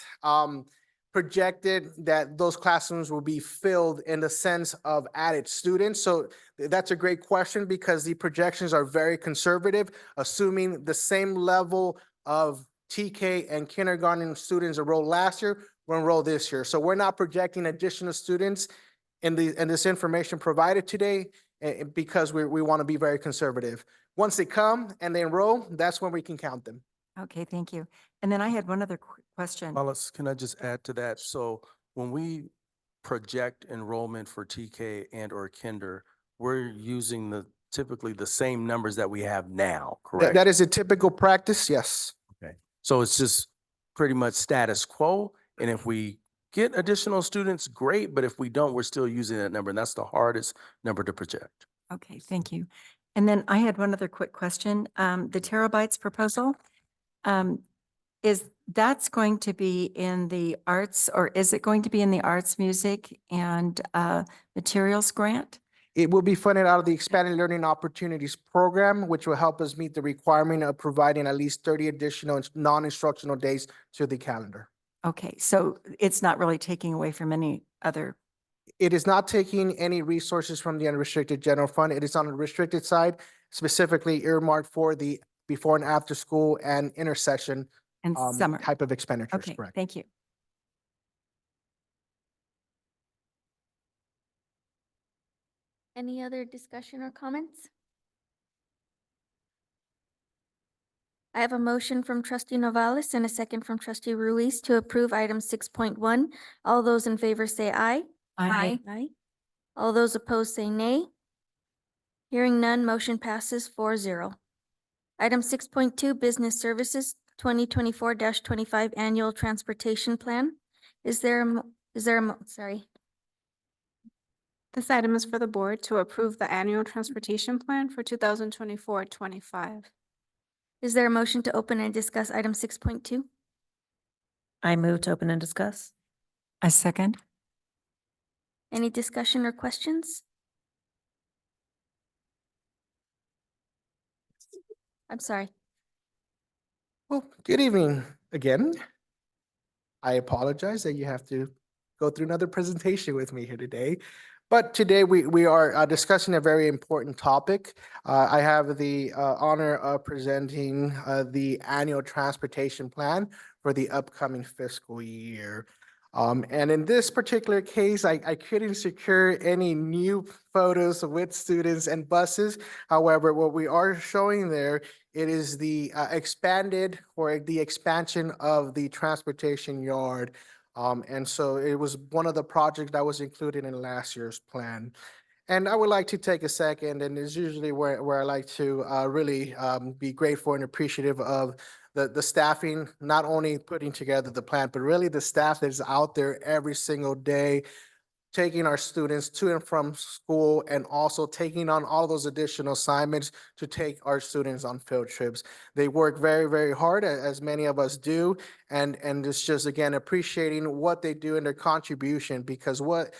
projected that those classrooms will be filled in the sense of added students. So that's a great question because the projections are very conservative, assuming the same level of TK and kindergarten students enrolled last year will enroll this year. So we're not projecting additional students in this information provided today because we want to be very conservative. Once they come and they enroll, that's when we can count them. Okay, thank you. And then I had one other question. Alice, can I just add to that? So when we project enrollment for TK and or kinder, we're using typically the same numbers that we have now, correct? That is a typical practice, yes. Okay. So it's just pretty much status quo. And if we get additional students, great. But if we don't, we're still using that number. And that's the hardest number to project. Okay, thank you. And then I had one other quick question. The terabytes proposal, that's going to be in the arts, or is it going to be in the arts, music, and materials grant? It will be funded out of the Expanded Learning Opportunities Program, which will help us meet the requirement of providing at least 30 additional non-instructional days to the calendar. Okay, so it's not really taking away from any other. It is not taking any resources from the unrestricted general fund. It is on the restricted side, specifically earmarked for the before and after school and intersection And summer. type of expenditures, Okay, correct? thank you. Any other discussion or comments? I have a motion from trustee Novales and a second from trustee Ruiz to approve item 6.1. All those in favor say aye. Aye. Aye. All those opposed say nay. Hearing none, motion passes 4-0. Item 6.2, Business Services 2024-25 Annual Transportation Plan. Sorry. This item is for the board to approve the annual transportation plan for 2024-25. Is there a motion to open and discuss item 6.2? I move to open and discuss. I second. Any discussion or questions? I'm sorry. Well, good evening again. I apologize that you have to go through another presentation with me here today. But today we are discussing a very important topic. I have the honor of presenting the annual transportation plan for the upcoming fiscal year. And in this particular case, I couldn't secure any new photos with students and buses. However, what we are showing there, it is the expanded or the expansion of the transportation yard. And so it was one of the projects that was included in last year's plan. And I would like to take a second, and it's usually where I like to really be grateful and appreciative of the staffing, not only putting together the plan, but really the staff that is out there every single day, taking our students to and from school, and also taking on all those additional assignments to take our students on field trips. They work very, very hard, as many of us do, and it's just, again, appreciating what they do and their contribution, because what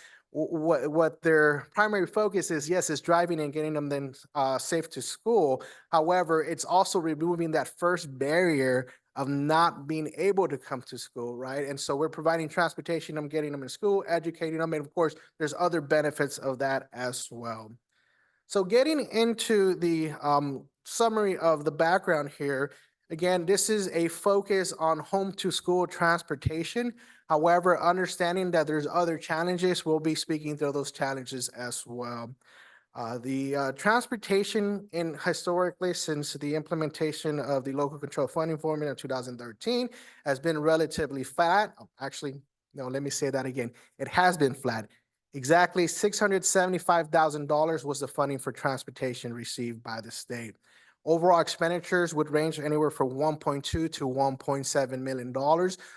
their primary focus is, yes, is driving and getting them then safe to school. However, it's also removing that first barrier of not being able to come to school, right? And so we're providing transportation, them getting them in school, educating them, and of course, there's other benefits of that as well. So getting into the summary of the background here, again, this is a focus on home to school transportation. However, understanding that there's other challenges, we'll be speaking through those challenges as well. The transportation in historically since the implementation of the local control funding formula in 2013 has been relatively flat. Actually, no, let me say that again. It has been flat. Exactly $675,000 was the funding for transportation received by the state. Overall expenditures would range anywhere from 1.2 to $1.7 million.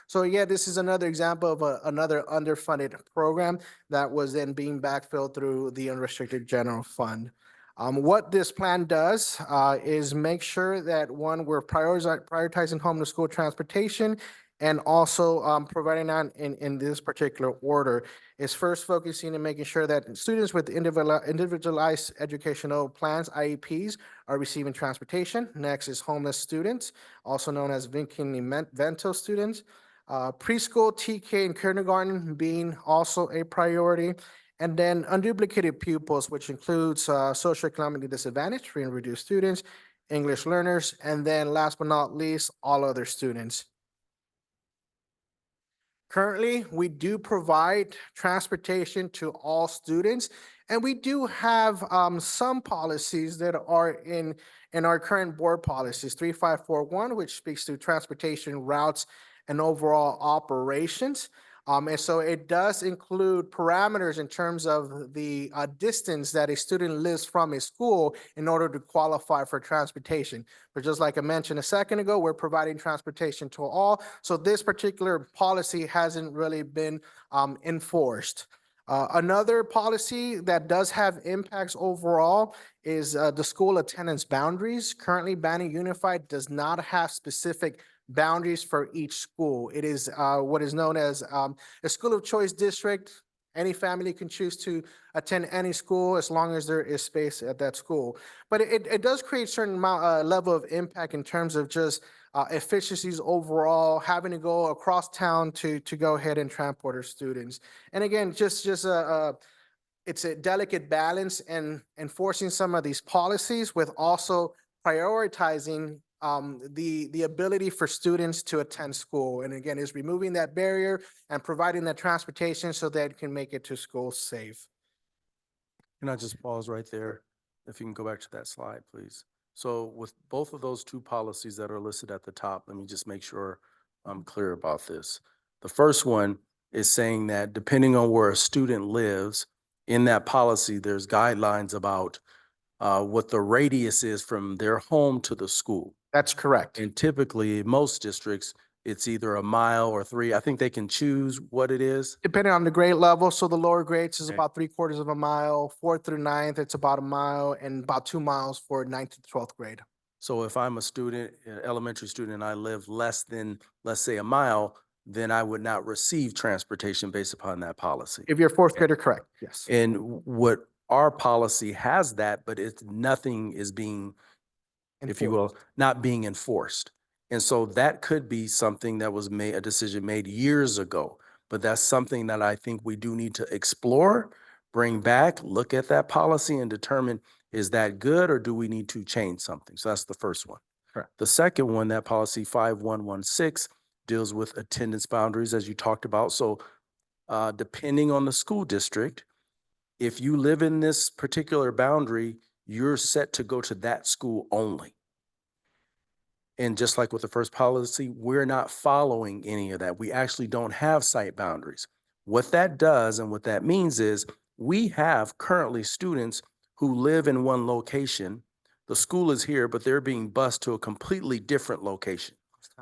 So yeah, this is another example of another underfunded program that was then being backfilled through the unrestricted general fund. What this plan does is make sure that, one, we're prioritizing home to school transportation, and also providing that in this particular order. Is first focusing and making sure that students with individualized educational plans, IEPs, are receiving transportation. Next is homeless students, also known as Vento students. Preschool, TK, and kindergarten being also a priority. And then unduplicated pupils, which includes socioeconomically disadvantaged, free and reduced students, English learners, and then last but not least, all other students. Currently, we do provide transportation to all students, and we do have some policies that are in our current board policies, 3541, which speaks to transportation routes and overall operations. And so it does include parameters in terms of the distance that a student lives from a school in order to qualify for transportation. But just like I mentioned a second ago, we're providing transportation to all. So this particular policy hasn't really been enforced. Another policy that does have impacts overall is the school attendance boundaries. Currently, Banning Unified does not have specific boundaries for each school. It is what is known as a school of choice district. Any family can choose to attend any school as long as there is space at that school. But it does create certain amount, level of impact in terms of just efficiencies overall, having to go across town to go ahead and transport our students. And again, it's a delicate balance in enforcing some of these policies with also prioritizing the ability for students to attend school. And again, is removing that barrier and providing that transportation so that it can make it to school safe. Can I just pause right there? If you can go back to that slide, please. So with both of those two policies that are listed at the top, let me just make sure I'm clear about this. The first one is saying that depending on where a student lives, in that policy, there's guidelines about what the radius is from their home to the school. That's correct. And typically, most districts, it's either a mile or 3. I think they can choose what it is. Depending on the grade level, so the lower grades is Okay. about 3/4 of a mile, 4th through 9th, it's about a mile, and about 2 miles for 9th to 12th grade. So if I'm a student, an elementary student, and I live less than, let's say, a mile, then I would not receive transportation based upon that policy. If you're a 4th Okay. grader, correct, yes. And what our policy has that, but it's nothing is being, if you will, not being enforced. And so that could be something that was made, a decision made years ago. But that's something that I think we do need to explore, bring back, look at that policy and determine, is that good or do we need to change something? So that's the first one. Correct. The second one, that policy 5116 deals with attendance boundaries, as you talked about. So depending on the school district, if you live in this particular boundary, you're set to go to that school only. And just like with the first policy, we're not following any of that. We actually don't have site boundaries. What that does and what that means is we have currently students who live in one location. The school is here, but they're being bused to a completely different location.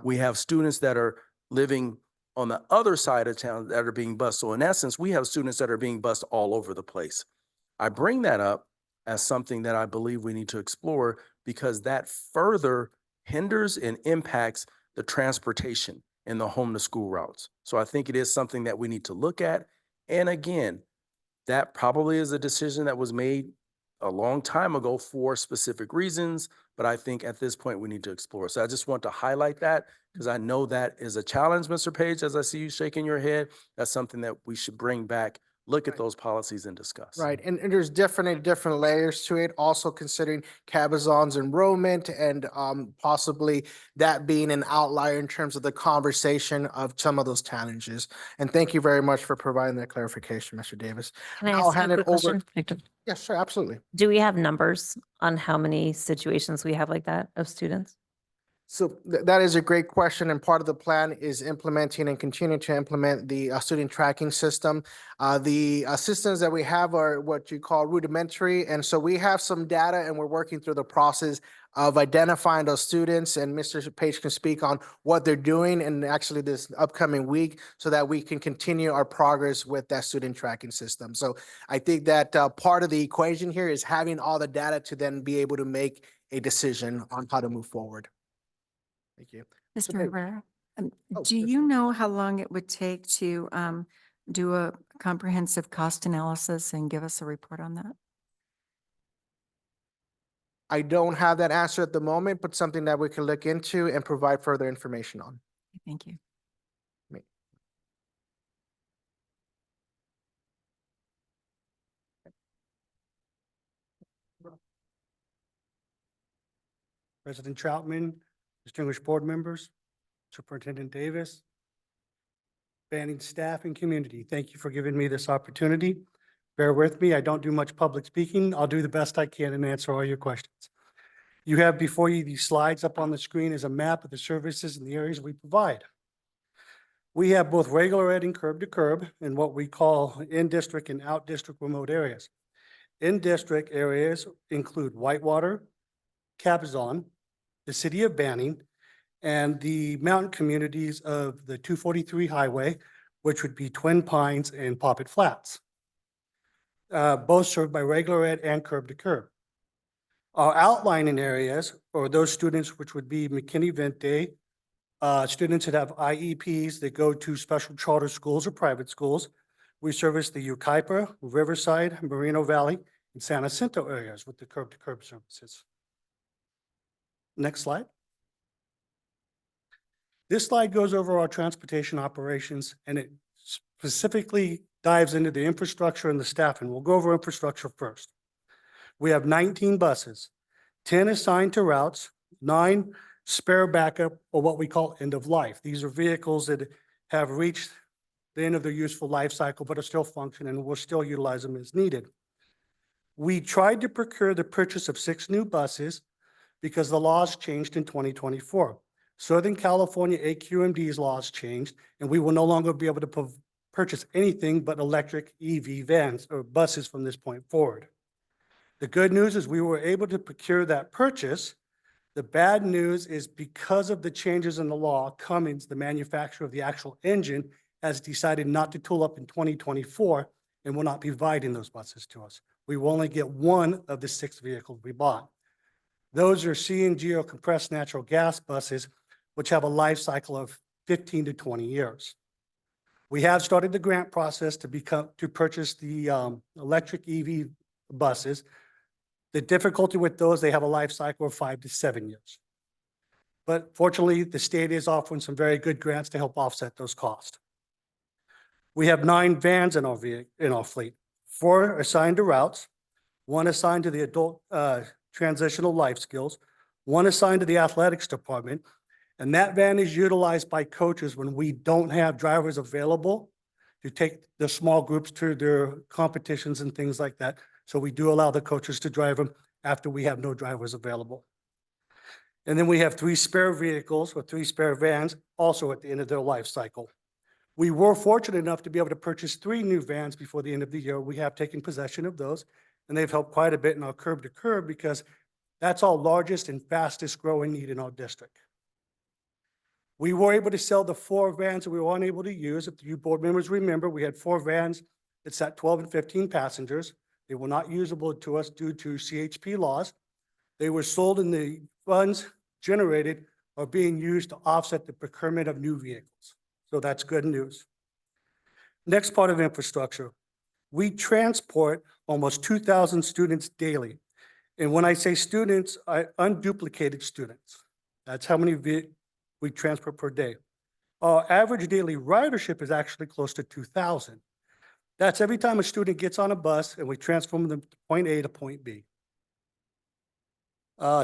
We have students that are living on the other side of town that are being bused. So in essence, we have students that are being bused all over the place. I bring that up as something that I believe we need to explore because that further hinders and impacts the transportation and the home to school routes. So I think it is something that we need to look at. And again, that probably is a decision that was made a long time ago for specific reasons, but I think at this point we need to explore. So I just want to highlight that because I know that is a challenge, Mr. Page, as I see you shaking your head. That's something that we should bring back, look at those policies and discuss. Right, and there's different layers to it, also considering Cabazon's enrollment and possibly that being an outlier in terms of the conversation of some of those challenges. And thank you very much for providing that clarification, Mr. Davis. Can I I'll ask you hand a it quick over. question? Victor? Yes, sure, absolutely. Do we have numbers on how many situations we have like that of students? So that is a great question, and part of the plan is implementing and continuing to implement the student tracking system. The systems that we have are what you call rudimentary, and so we have some data, and we're working through the process of identifying those students, and Mr. Page can speak on what they're doing and actually this upcoming week so that we can continue our progress with that student tracking system. So I think that part of the equation here is having all the data to then be able to make a decision on how to move forward. Thank you. Mr. Page. Herrera, Oh, do yes, you ma'am. know how long it would take to do a comprehensive cost analysis and give us a report on that? I don't have that answer at the moment, but something that we can look into and provide further information on. Thank you. President Troutman, distinguished board members, Superintendent Davis, Banning staff and community, thank you for giving me this opportunity. Bear with me, I don't do much public speaking. I'll do the best I can and answer all your questions. You have before you these slides up on the screen is a map of the services and the areas we provide. We have both regular ed and curb to curb in what we call in-district and out-district remote areas. In-district areas include Whitewater, Cabazon, the city of Banning, and the mountain communities of the 243 highway, which would be Twin Pines and Poppet Flats. Both served by regular ed and curb to curb. Our outlining areas, or those students which would be McKinney-Vente, students that have IEPs that go to special charter schools or private schools. We service the Yucaipa, Riverside, Moreno Valley, and San Jacinto areas with the curb to curb services. Next slide. This slide goes over our transportation operations and it specifically dives into the infrastructure and the staffing. We'll go over infrastructure first. We have 19 buses, 10 assigned to routes, 9 spare backup, or what we call end of life. These are vehicles that have reached the end of their useful life cycle, but are still functioning and we'll still utilize them as needed. We tried to procure the purchase of 6 new buses because the laws changed in 2024. Southern California AQMD's laws changed, and we will no longer be able to purchase anything but electric EV vans or buses from this point forward. The good news is we were able to procure that purchase The bad news is because of the changes in the law, Cummins, the manufacturer of the actual engine, has decided not to tool up in 2024 and will not be providing those buses to us. We will only get one of the 6 vehicles we bought. Those are CNG or compressed natural gas buses, which have a life cycle of 15 to 20 years. We have started the grant process to purchase the electric EV buses. The difficulty with those, they have a life cycle of 5 to 7 years. But fortunately, the state is offering some very good grants to help offset those costs. We have 9 vans in our fleet, 4 assigned to routes, 1 assigned to the adult transitional life skills, 1 assigned to the athletics department, and that van is utilized by coaches when we don't have drivers available to take the small groups to their competitions and things like that. So we do allow the coaches to drive them after we have no drivers available. And then we have 3 spare vehicles or 3 spare vans also at the end of their life cycle. We were fortunate enough to be able to purchase 3 new vans before the end of the year. We have taken possession of those, and they've helped quite a bit in our curb to curb because that's our largest and fastest growing need in our district. We were able to sell the 4 vans that we were unable to use. If you board members remember, we had 4 vans that sat 12 and 15 passengers. They were not usable to us due to CHP laws. They were sold, and the funds generated are being used to offset the procurement of new vehicles. So that's good news. Next part of infrastructure. We transport almost 2,000 students daily. And when I say students, unduplicated students. That's how many we transport per day. Our average daily ridership is actually close to 2,000. That's every time a student gets on a bus and we transform them to point A to point B.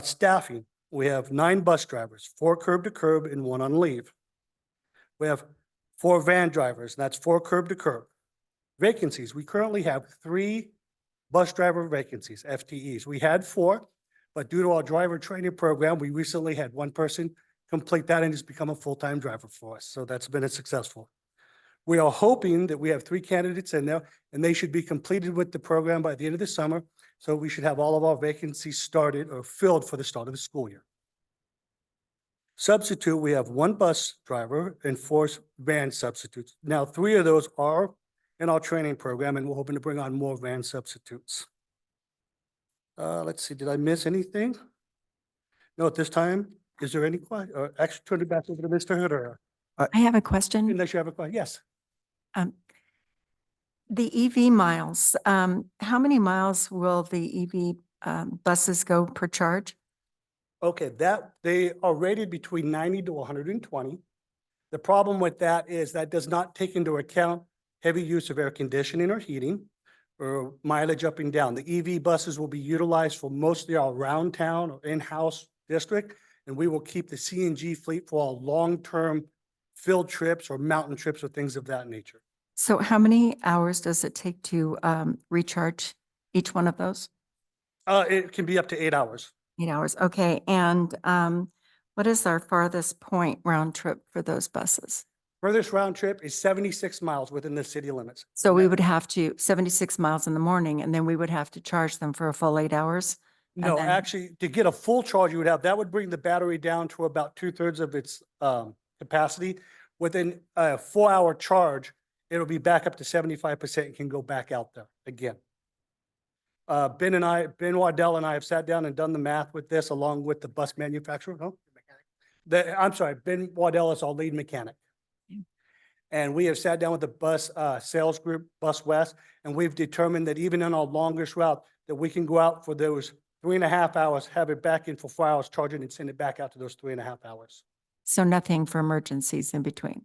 Staffing, we have 9 bus drivers, 4 curb to curb and 1 on leave. We have 4 van drivers, and that's 4 curb to curb. Vacancies, we currently have 3 bus driver vacancies, FTEs. We had 4, but due to our driver training program, we recently had 1 person complete that and has become a full-time driver for us. So that's been successful. We are hoping that we have 3 candidates in there, and they should be completed with the program by the end of the summer. So we should have all of our vacancies started or filled for the start of the school year. Substitute, we have 1 bus driver and 4 van substitutes. Now, 3 of those are in our training program, and we're hoping to bring on more van substitutes. Let's see, did I miss anything? No, at this time, is there any question? Actually, turn it back over to Mr. Hooder. I have a question. Unless you have a question, yes. The EV miles, how many miles will the EV buses go per charge? Okay, they are rated between 90 to 120. The problem with that is that does not take into account heavy use of air conditioning or heating or mileage up and down. The EV buses will be utilized for mostly our around town or in-house district, and we will keep the CNG fleet for our long-term field trips or mountain trips or things of that nature. So how many hours does it take to recharge each one of those? It can be up to 8 hours. 8 hours, okay. And what is our farthest point round trip for those buses? Furthest round trip is 76 miles within the city limits. So we would have to, 76 miles in the morning, and then we would have to charge them for a full 8 hours? And No, then- actually, to get a full charge, that would bring the battery down to about 2/3 of its capacity. Within a 4-hour charge, it'll be back up to 75% and can go back out there again. Ben Waddell and I have sat down and done the math with this along with the bus manufacturer. No? I'm sorry, Ben Waddell is our lead mechanic. And we have sat down with the bus sales group, Bus West, and we've determined that even in our longest route, that we can go out for those 3.5 hours, have it back in for 4 hours, charge it, and send it back out to those 3.5 hours. So nothing for emergencies in between?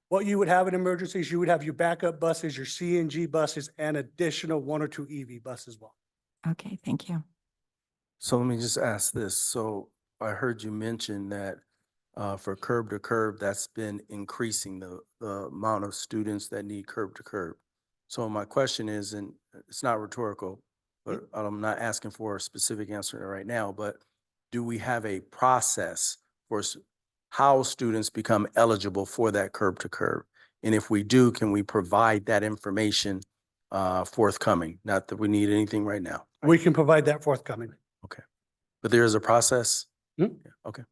What you would have in emergencies, you would have your backup buses, your CNG buses, and additional 1 or 2 EV buses as well. Okay, thank you. So let me just ask this. So I heard you mention that for curb to curb, that's been increasing the amount of students that need curb to curb. So my question is, and it's not rhetorical, but I'm not asking for a specific answer right now, but do we have a process for how students become eligible for that curb to curb? And if we do, can we provide that information forthcoming? Not that we need anything right now. We can provide that forthcoming. Okay. But there is a process? Hmm? Yeah, okay.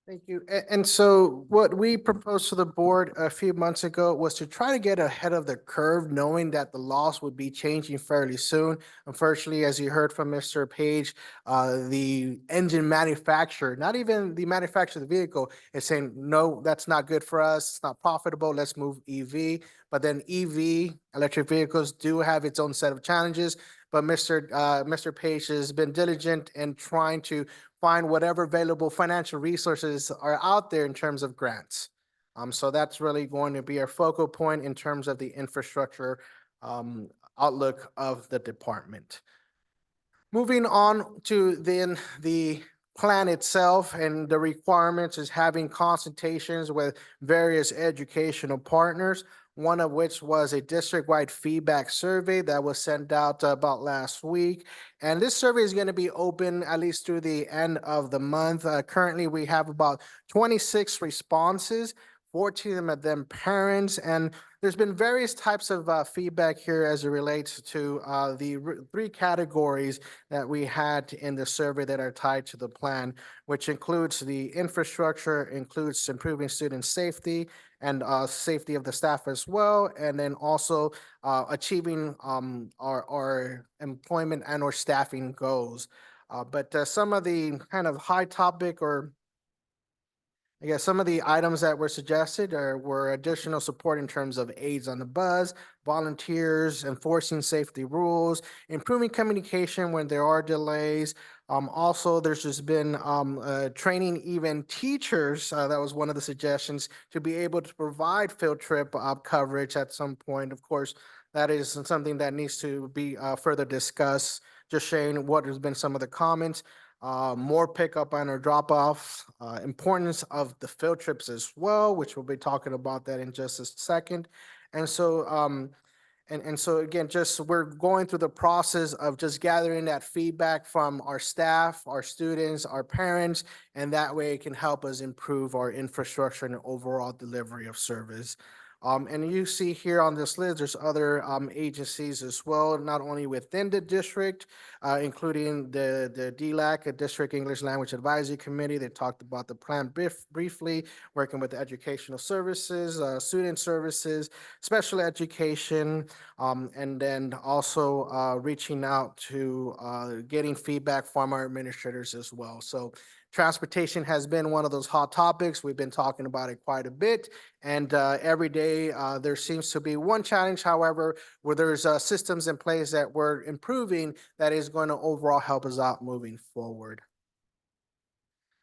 Thank you. And so what we proposed to the board a few months ago was to try to get ahead of the curve, knowing that the laws would be changing fairly soon. Unfortunately, as you heard from Mr. Page, the engine manufacturer, not even the manufacturer of the vehicle, is saying, no, that's not good for us. It's not profitable. Let's move EV. But then EV, electric vehicles, do have its own set of challenges. But Mr. Page has been diligent in trying to find whatever available financial resources are out there in terms of grants. So that's really going to be our focal point in terms of the infrastructure outlook of the department. Moving on to then the plan itself and the requirements is having consultations with various educational partners, one of which was a district-wide feedback survey that was sent out about last week. And this survey is going to be open at least through the end of the month. Currently, we have about 26 responses, 14 of them parents, and there's been various types of feedback here as it relates to the three categories that we had in the survey that are tied to the plan, which includes the infrastructure, includes improving student safety and safety of the staff as well, and then also achieving our employment and or staffing goals. But some of the kind of high topic or I guess some of the items that were suggested were additional support in terms of aids on the bus, volunteers, enforcing safety rules, improving communication when there are delays. Also, there's just been training even teachers. That was one of the suggestions to be able to provide field trip coverage at some point. Of course, that is something that needs to be further discussed. Just sharing what has been some of the comments, more pickup and or drop off, importance of the field trips as well, which we'll be talking about that in just a second. And so, and so again, just we're going through the process of just gathering that feedback from our staff, our students, our parents, and that way it can help us improve our infrastructure and overall delivery of service. And you see here on this list, there's other agencies as well, not only within the district, including the DLAC, a District English Language Advisory Committee. They talked about the plan briefly, working with the educational services, student services, special education, and then also reaching out to getting feedback from our administrators as well. So transportation has been one of those hot topics. We've been talking about it quite a bit. And every day there seems to be one challenge, however, where there's systems in place that we're improving that is going to overall help us out moving forward.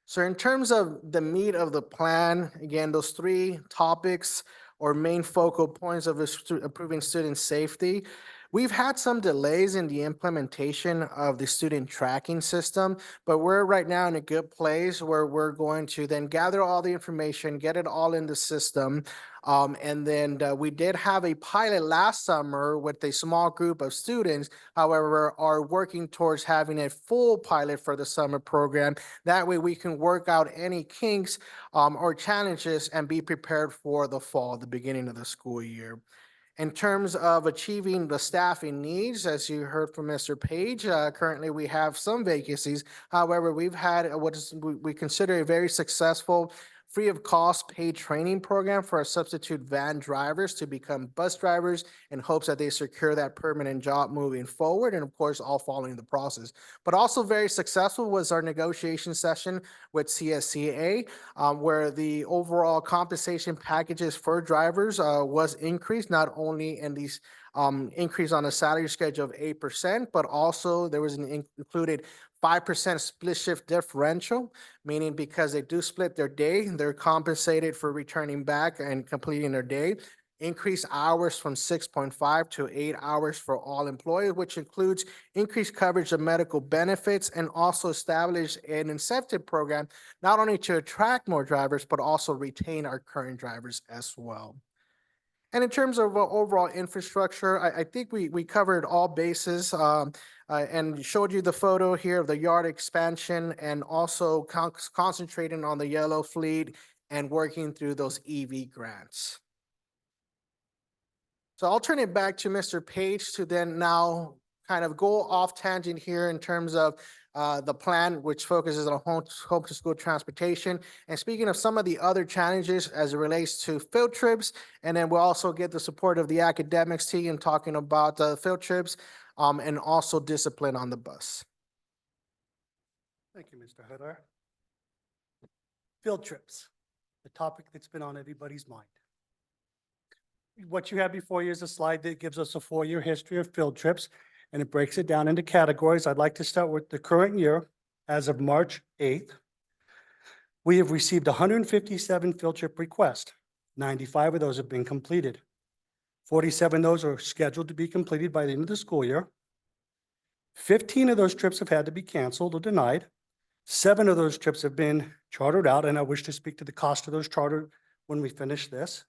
So in terms of the meat of the plan, again, those three topics or main focal points of improving student safety. We've had some delays in the implementation of the student tracking system, but we're right now in a good place where we're going to then gather all the information, get it all in the system. And then we did have a pilot last summer with a small group of students, however, are working towards having a full pilot for the summer program. That way we can work out any kinks or challenges and be prepared for the fall, the beginning of the school year. In terms of achieving the staffing needs, as you heard from Mr. Page, currently we have some vacancies. However, we've had what is we consider a very successful free of cost paid training program for our substitute van drivers to become bus drivers in hopes that they secure that permanent job moving forward, and of course, all following the process. But also very successful was our negotiation session with CSCA, where the overall compensation packages for drivers was increased, not only in these increase on a salary schedule of 8%, but also there was an included 5% split shift differential, meaning because they do split their day, they're compensated for returning back and completing their day. Increased hours from 6.5 to 8 hours for all employees, which includes increased coverage of medical benefits, and also establish an incentive program not only to attract more drivers, but also retain our current drivers as well. And in terms of overall infrastructure, I think we covered all bases and showed you the photo here of the yard expansion and also concentrating on the yellow fleet and working through those EV grants. So I'll turn it back to Mr. Page to then now kind of go off tangent here in terms of the plan, which focuses on home to school transportation. And speaking of some of the other challenges as it relates to field trips, and then we'll also get the support of the academics team talking about the field trips and also discipline on the bus. Thank you, Mr. Hutter. Field trips, the topic that's been on everybody's mind. What you have before you is a slide that gives us a 4-year history of field trips, and it breaks it down into categories. I'd like to start with the current year. As of March 8th, we have received 157 field trip requests. 95 of those have been completed. 47 of those are scheduled to be completed by the end of the school year. 15 of those trips have had to be canceled or denied. 7 of those trips have been chartered out, and I wish to speak to the cost of those chartered when we finish this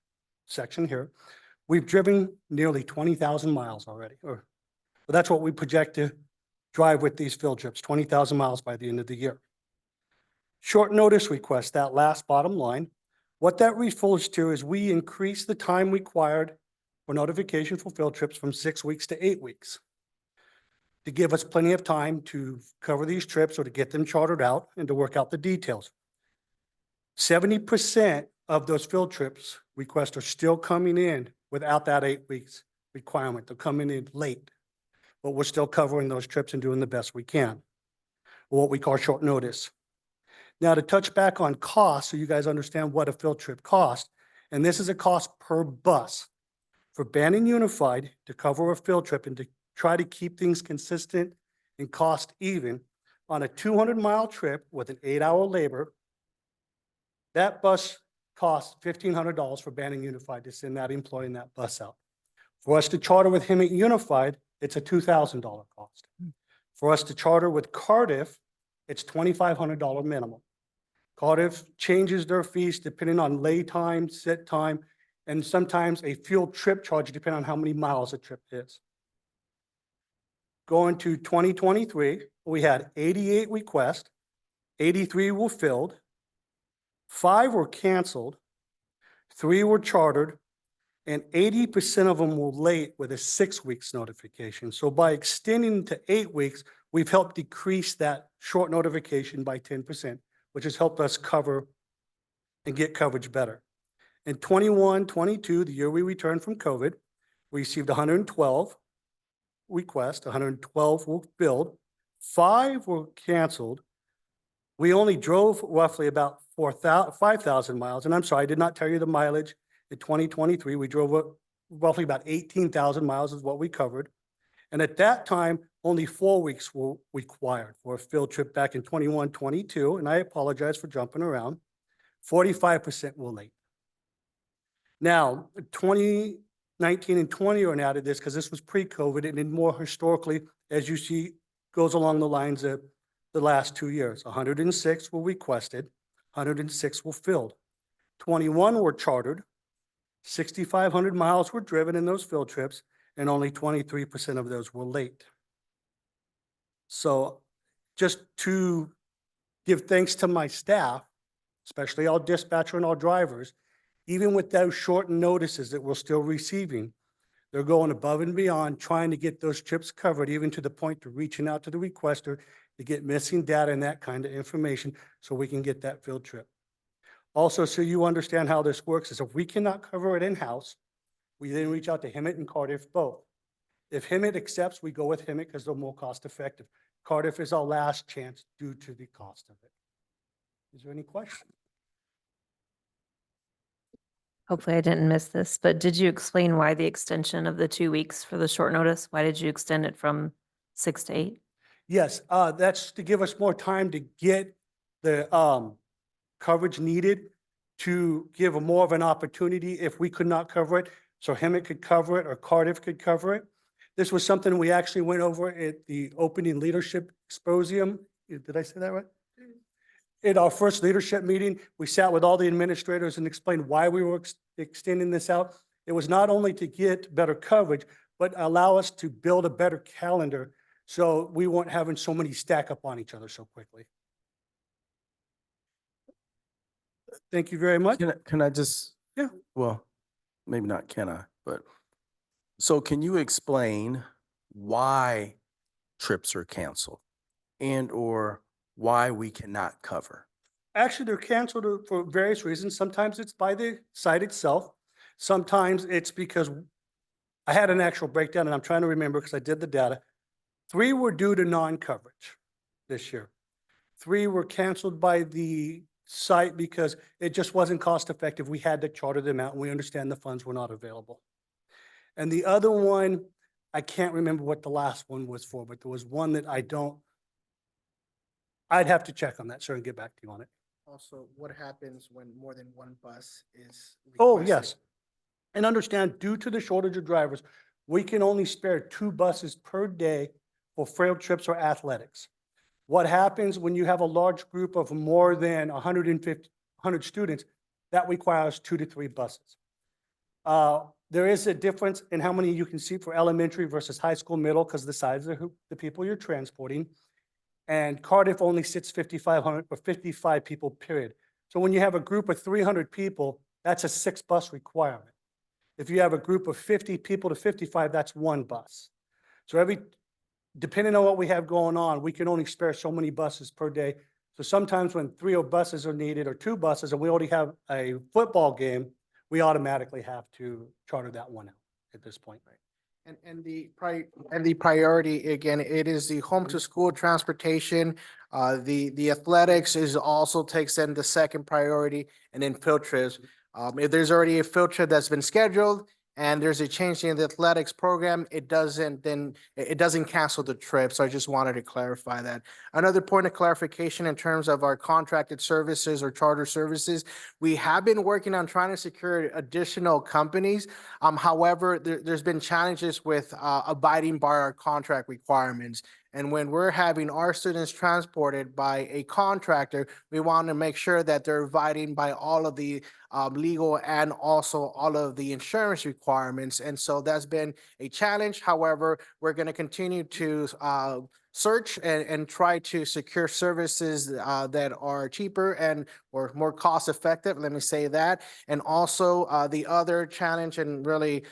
section here. We've driven nearly 20,000 miles already, or that's what we project to drive with these field trips, 20,000 miles by the end of the year. Short notice request, that last bottom line, what that refers to is we increase the time required for notification for field trips from 6 weeks to 8 weeks to give us plenty of time to cover these trips or to get them chartered out and to work out the details. 70% of those field trips requests are still coming in without that 8 weeks requirement. They're coming in late, but we're still covering those trips and doing the best we can, what we call short notice. Now, to touch back on cost, so you guys understand what a field trip costs, and this is a cost per bus. For Banning Unified to cover a field trip and to try to keep things consistent and cost even, on a 200-mile trip with an 8-hour labor, that bus costs $1,500 for Banning Unified to send that employee in that bus out. For us to charter with him at Unified, it's a $2,000 cost. For us to charter with Cardiff, it's $2,500 minimum. Cardiff changes their fees depending on lay time, sit time, and sometimes a fuel trip charge depending on how many miles a trip is. Going to 2023, we had 88 requests, 83 were filled, 5 were canceled, 3 were chartered, and 80% of them were late with a 6 weeks notification. So by extending to 8 weeks, we've helped decrease that short notification by 10%, which has helped us cover and get coverage better. In 21-22, the year we returned from COVID, we received 112 requests, 112 were filled, 5 were canceled. We only drove roughly about 5,000 miles, and I'm sorry, I did not tell you the mileage. In 2023, we drove roughly about 18,000 miles is what we covered. And at that time, only 4 weeks were required for a field trip back in 21-22, and I apologize for jumping around. 45% were late. Now, 2019 and 20 are added this because this was pre-COVID, and then more historically, as you see, goes along the lines of the last 2 years. 106 were requested, 106 were filled. 21 were chartered, 6,500 miles were driven in those field trips, and only 23% of those were late. So just to give thanks to my staff, especially our dispatcher and our drivers, even with those shortened notices that we're still receiving, they're going above and beyond trying to get those trips covered, even to the point to reaching out to the requester to get missing data and that kind of information so we can get that field trip. Also, so you understand how this works, is if we cannot cover it in-house, we then reach out to Hemet and Cardiff both. If Hemet accepts, we go with Hemet because they're more cost effective. Cardiff is our last chance due to the cost of it. Is there any question? Hopefully I didn't miss this, but did you explain why the extension of the 2 weeks for the short notice? Why did you extend it from 6 to 8? Yes, that's to give us more time to get the coverage needed to give a more of an opportunity if we could not cover it, so Hemet could cover it or Cardiff could cover it. This was something we actually went over at the opening leadership symposium. Did I say that right? At our first leadership meeting, we sat with all the administrators and explained why we were extending this out. It was not only to get better coverage, but allow us to build a better calendar so we weren't having so many stack up on each other so quickly. Thank you very much. Can I just? Yeah. Well, maybe not can I, but so can you explain why trips are canceled and or why we cannot cover? Actually, they're canceled for various reasons. Sometimes it's by the site itself. Sometimes it's because I had an actual breakdown and I'm trying to remember because I did the data. 3 were due to non-coverage this year. 3 were canceled by the site because it just wasn't cost effective. We had to charter them out and we understand the funds were not available. And the other one, I can't remember what the last one was for, but there was one that I'd have to check on that, sir, and get back to you on it. Also, what happens when more than one bus is Oh, requested? yes. And understand, due to the shortage of drivers, we can only spare 2 buses per day for field trips or athletics. What happens when you have a large group of more than 100 students, that requires 2 to 3 buses. There is a difference in how many you can seat for elementary versus high school, middle, because the size of the people you're transporting. And Cardiff only sits 5,500 or 55 people, period. So when you have a group of 300 people, that's a 6 bus requirement. If you have a group of 50 people to 55, that's 1 bus. So depending on what we have going on, we can only spare so many buses per day. So sometimes when 3 buses are needed or 2 buses and we already have a football game, we automatically have to charter that one out at this point. And the priority, again, it is the home to school transportation. The athletics is also takes in the second priority, and then field trips. If there's already a field trip that's been scheduled and there's a change in the athletics program, it doesn't cancel the trip. So I just wanted to clarify that. Another point of clarification in terms of our contracted services or charter services, we have been working on trying to secure additional companies. However, there's been challenges with abiding by our contract requirements. And when we're having our students transported by a contractor, we want to make sure that they're abiding by all of the legal and also all of the insurance requirements. And so that's been a challenge. However, we're going to continue to search and try to secure services that are cheaper and or more cost effective. Let me say that. And also the other challenge and really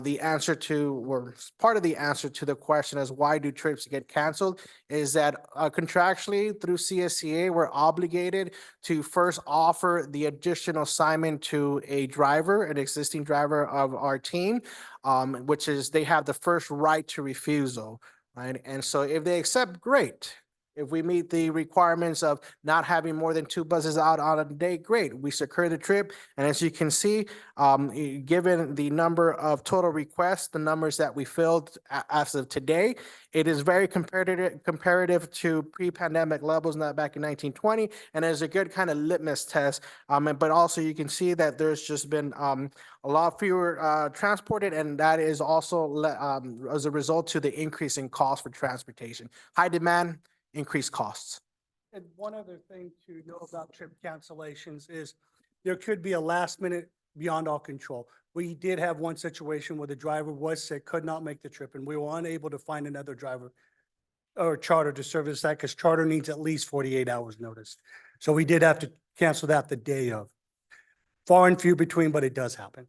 the answer to, or part of the answer to the question is why do trips get canceled is that contractually through CSCA, we're obligated to first offer the additional assignment to a driver, an existing driver of our team, which is they have the first right to refusal, right? And so if they accept, great. If we meet the requirements of not having more than 2 buses out on a day, great. We secure the trip. And as you can see, given the number of total requests, the numbers that we filled as of today, it is very comparative to pre-pandemic levels, not back in 1920, and is a good kind of litmus test. But also you can see that there's just been a lot fewer transported, and that is also as a result to the increase in cost for transportation. High demand, increased costs. And one other thing to know about trip cancellations is there could be a last minute beyond our control. We did have one situation where the driver was sick, could not make the trip, and we were unable to find another driver or charter to service that because charter needs at least 48 hours notice. So we did have to cancel that the day of. Far and few between, but it does happen.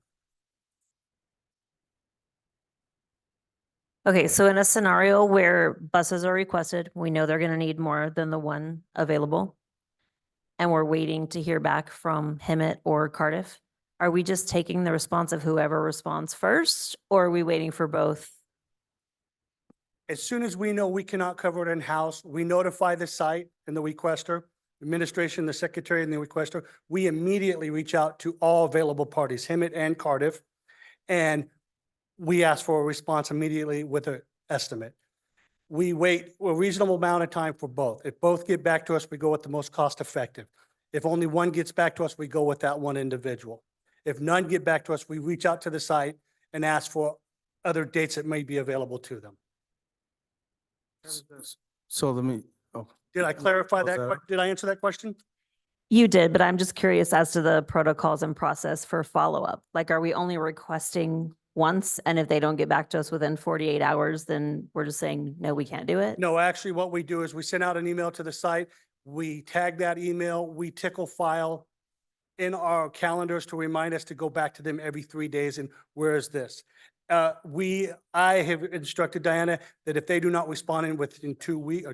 Okay, so in a scenario where buses are requested, we know they're going to need more than the one available, and we're waiting to hear back from Hemet or Cardiff, are we just taking the response of whoever responds first, or are we waiting for both? As soon as we know we cannot cover it in-house, we notify the site and the requester, administration, the secretary and the requester. We immediately reach out to all available parties, Hemet and Cardiff, and we ask for a response immediately with an estimate. We wait a reasonable amount of time for both. If both get back to us, we go with the most cost effective. If only one gets back to us, we go with that one individual. If none get back to us, we reach out to the site and ask for other dates that may be available to them. So let me, oh. Did I clarify Was that? Did I answer that question? You did, but I'm just curious as to the protocols and process for follow-up. Like, are we only requesting once, and if they don't get back to us within 48 hours, then we're just saying, no, we can't do it? No, actually what we do is we send out an email to the site. We tag that email, we tickle file in our calendars to remind us to go back to them every 3 days and where is this? I have instructed Diana that if they do not respond within 2 weeks,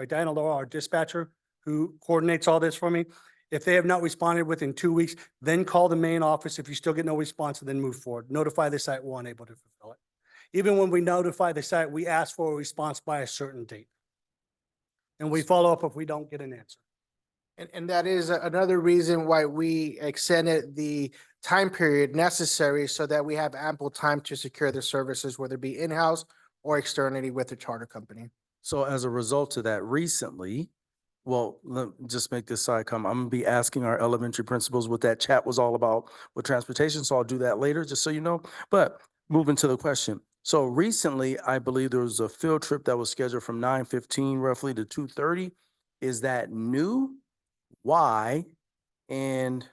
Diana Laura, our dispatcher, who coordinates all this for me, if they have not responded within 2 weeks, then call the main office. If you still get no response, then move forward. Notify the site we're unable to fulfill it. Even when we notify the site, we ask for a response by a certain date. And we follow up if we don't get an answer. And that is another reason why we extended the time period necessary so that we have ample time to secure the services, whether it be in-house or externally with the charter company. So as a result of that recently, well, let me just make this side come. I'm gonna be asking our elementary principals what that chat was all about with transportation, so I'll do that later, just so you know. But moving to the question. So recently, I believe there was a field trip that was scheduled from 9:15 roughly to 2:30. Is that new? Why? And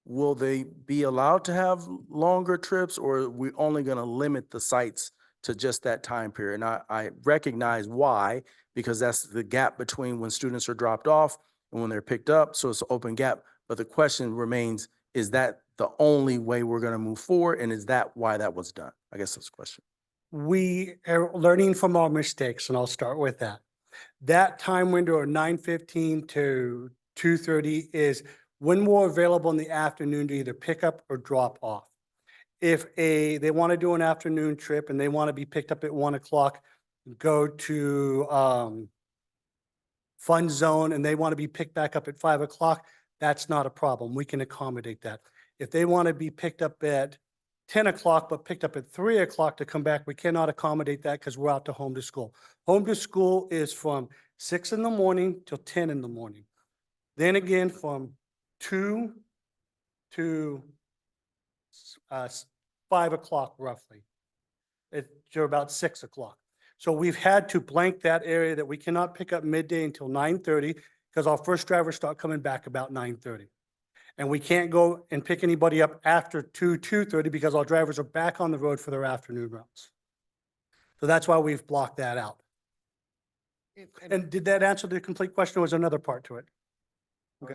will they be allowed to have longer trips, or are we only gonna limit the sites to just that time period? And I recognize why, because that's the gap between when students are dropped off and when they're picked up, so it's an open gap. But the question remains, is that the only way we're gonna move forward, and is that why that was done? I guess that's the question. We are learning from our mistakes, and I'll start with that. That time window of 9:15 to 2:30 is when we're available in the afternoon to either pick up or drop off. If they want to do an afternoon trip and they want to be picked up at 1 o'clock, go to Fun Zone, and they want to be picked back up at 5 o'clock, that's not a problem. We can accommodate that. If they want to be picked up at 10 o'clock, but picked up at 3 o'clock to come back, we cannot accommodate that because we're out to home to school. Home to school is from 6 in the morning till 10 in the morning. Then again, from 2 to 5 o'clock roughly. It's about 6 o'clock. So we've had to blank that area that we cannot pick up midday until 9:30 because our first drivers start coming back about 9:30. And we can't go and pick anybody up after 2:30 because our drivers are back on the road for their afternoon routes. So that's why we've blocked that out. And did that answer the complete question, or was there another part to it? Okay.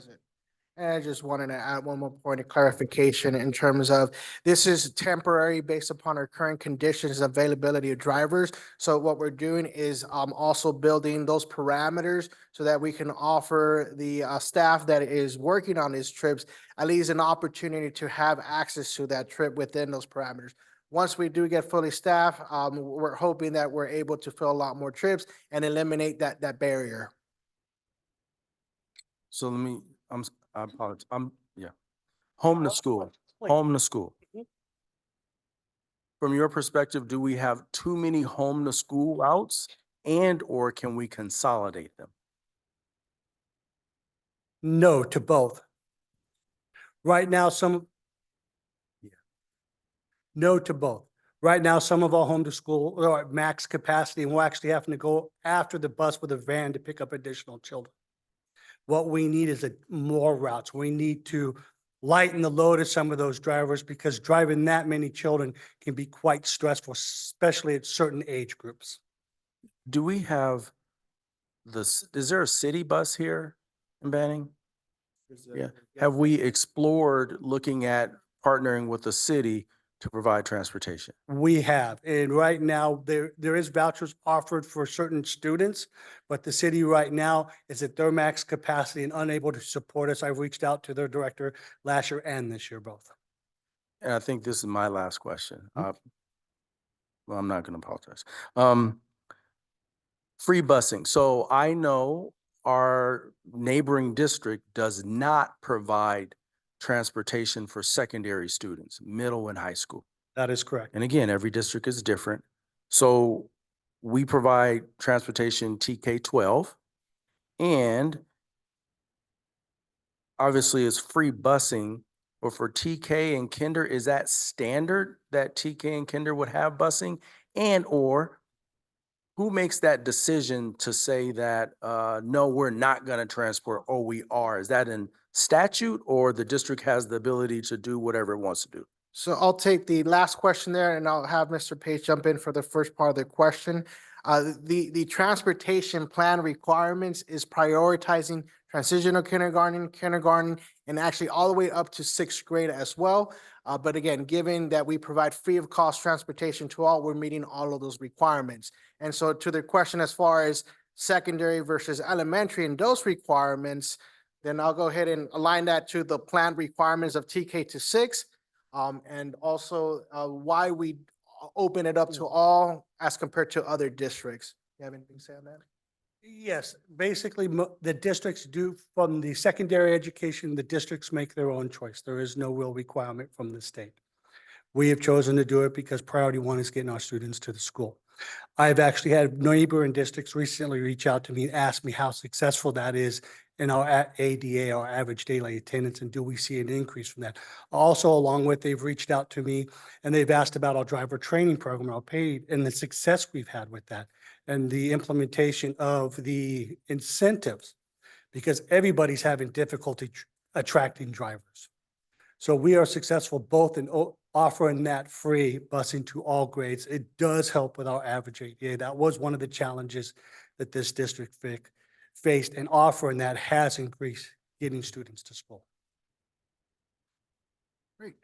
And I just wanted to add one more point of clarification in terms of this is temporary based upon our current conditions and availability of drivers. So what we're doing is also building those parameters so that we can offer the staff that is working on these trips at least an opportunity to have access to that trip within those parameters. Once we do get fully staffed, we're hoping that we're able to fill a lot more trips and eliminate that barrier. So I apologize. Home to school, home to school. From your perspective, do we have too many home to school routes, and or can we consolidate them? No to both. Right now, no to both. Right now, some of our home to school are at max capacity, and we're actually having to go after the bus with a van to pick up additional children. What we need is more routes. We need to lighten the load of some of those drivers because driving that many children can be quite stressful, especially at certain age groups. Do we have is there a city bus here in Banning? Yeah. Have we explored looking at partnering with the city to provide transportation? We have, and right now there is vouchers offered for certain students, but the city right now is at their max capacity and unable to support us. I've reached out to their director last year and this year both. And I think this is my last question. Well, I'm not gonna apologize. Free busing. So I know our neighboring district does not provide transportation for secondary students, middle and high school. That is correct. And again, every district is different. So we provide transportation TK-12, and obviously it's free busing, but for TK and kinder, is that standard that TK and kinder would have busing? And or who makes that decision to say that, no, we're not gonna transport, or we are? Is that in statute, or the district has the ability to do whatever it wants to do? So I'll take the last question there and I'll have Mr. Page jump in for the first part of the question. The transportation plan requirements is prioritizing transitional kindergarten, and actually all the way up to sixth grade as well. But again, given that we provide free of cost transportation to all, we're meeting all of those requirements. And so to the question as far as secondary versus elementary and those requirements, then I'll go ahead and align that to the planned requirements of TK to 6, and also why we open it up to all as compared to other districts. You have anything to say on that? Yes, basically, the districts do, from the secondary education, the districts make their own choice. There is no real requirement from the state. We have chosen to do it because priority one is getting our students to the school. I've actually had neighboring districts recently reach out to me and ask me how successful that is in our ADA, our average daily attendance, and do we see an increase from that? Also, along with, they've reached out to me and they've asked about our driver training program, our paid, and the success we've had with that, and the implementation of the incentives, because everybody's having difficulty attracting drivers. So we are successful both in offering that free busing to all grades. It does help with our average ADA. That was one of the challenges that this district faced, and offering that has increased getting students to school. Great.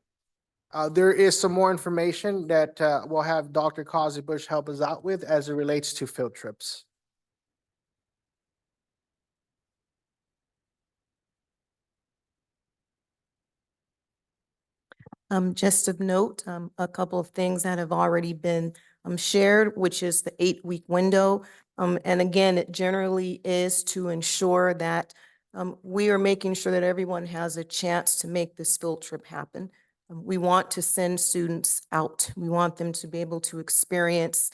There is some more information that we'll have Dr. Causey Bush help us out with as it relates to field trips. Just of note, a couple of things that have already been shared, which is the 8-week window. And again, it generally is to ensure that we are making sure that everyone has a chance to make this field trip happen. We want to send students out. We want them to be able to experience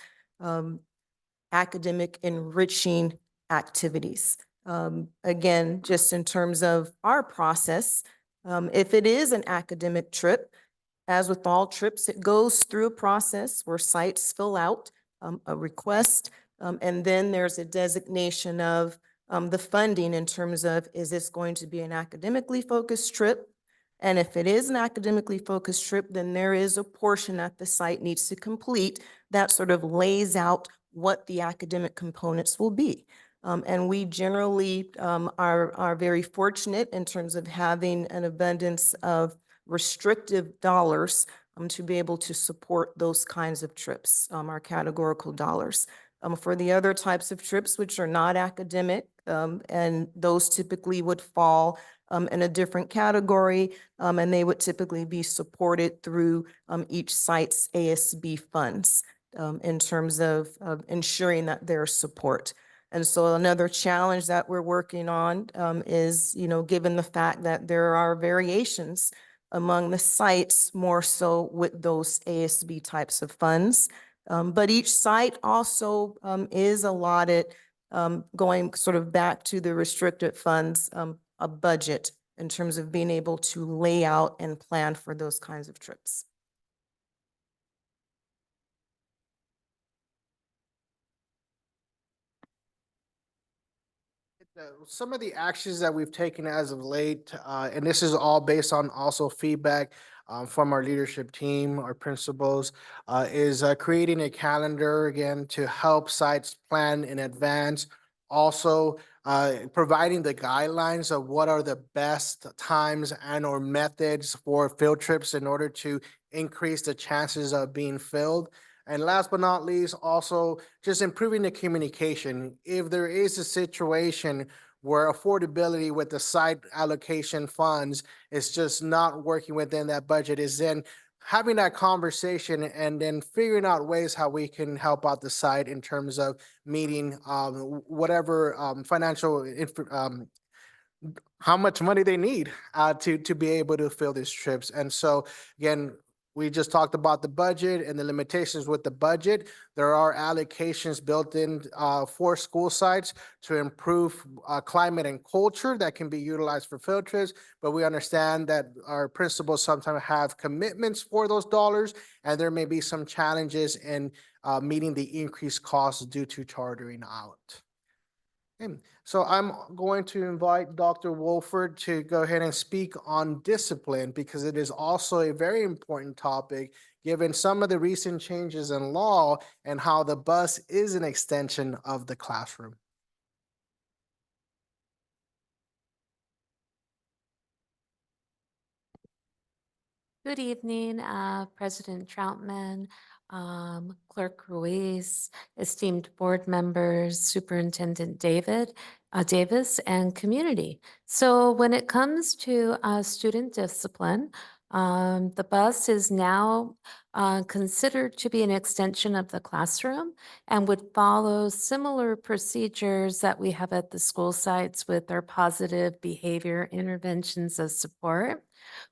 academic enriching activities. Again, just in terms of our process, if it is an academic trip, as with all trips, it goes through a process where sites fill out a request, and then there's a designation of the funding in terms of, is this going to be an academically focused trip? And if it is an academically focused trip, then there is a portion that the site needs to complete that sort of lays out what the academic components will be. And we generally are very fortunate in terms of having an abundance of restrictive dollars to be able to support those kinds of trips, our categorical dollars. For the other types of trips which are not academic, and those typically would fall in a different category, and they would typically be supported through each site's ASB funds in terms of ensuring that there's support. And so another challenge that we're working on is, given the fact that there are variations among the sites, more so with those ASB types of funds. But each site also is allotted, going sort of back to the restricted funds, a budget in terms of being able to lay out and plan for those kinds of trips. Some of the actions that we've taken as of late, and this is all based on also feedback from our leadership team, our principals, is creating a calendar again to help sites plan in advance. Also, providing the guidelines of what are the best times and or methods for field trips in order to increase the chances of being filled. And last but not least, also just improving the communication. If there is a situation where affordability with the site allocation funds is just not working within that budget, is then having that conversation and then figuring out ways how we can help out the site in terms of meeting whatever financial how much money they need to be able to fill these trips. And so again, we just talked about the budget and the limitations with the budget. There are allocations built in for school sites to improve climate and culture that can be utilized for field trips. But we understand that our principals sometimes have commitments for those dollars, and there may be some challenges in meeting the increased costs due to chartering out. Okay, so I'm going to invite Dr. Wolford to go ahead and speak on discipline because it is also a very important topic given some of the recent changes in law and how the bus is an extension of the classroom. Good evening, President Troutman, Clerk Ruiz, esteemed board members, Superintendent Davis, and community. So when it comes to student discipline, the bus is now considered to be an extension of the classroom and would follow similar procedures that we have at the school sites with our positive behavior interventions of support,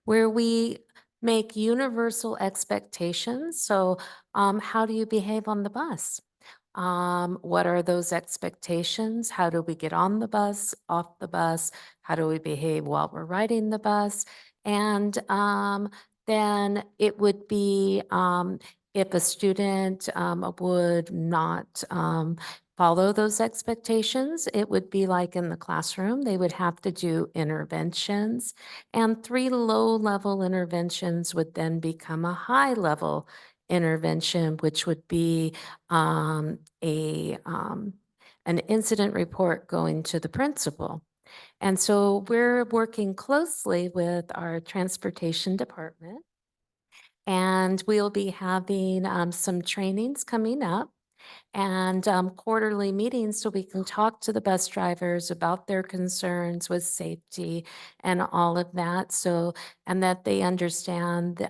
where we make universal expectations. So, how do you behave on the bus? What are those expectations? How do we get on the bus, off the bus? How do we behave while we're riding the bus? And then it would be if a student would not follow those expectations, it would be like in the classroom, they would have to do interventions. And 3 low-level interventions would then become a high-level intervention, which would be an incident report going to the principal. And so we're working closely with our transportation department, and we'll be having some trainings coming up and quarterly meetings so we can talk to the bus drivers about their concerns with safety and all of that. So, and that they understand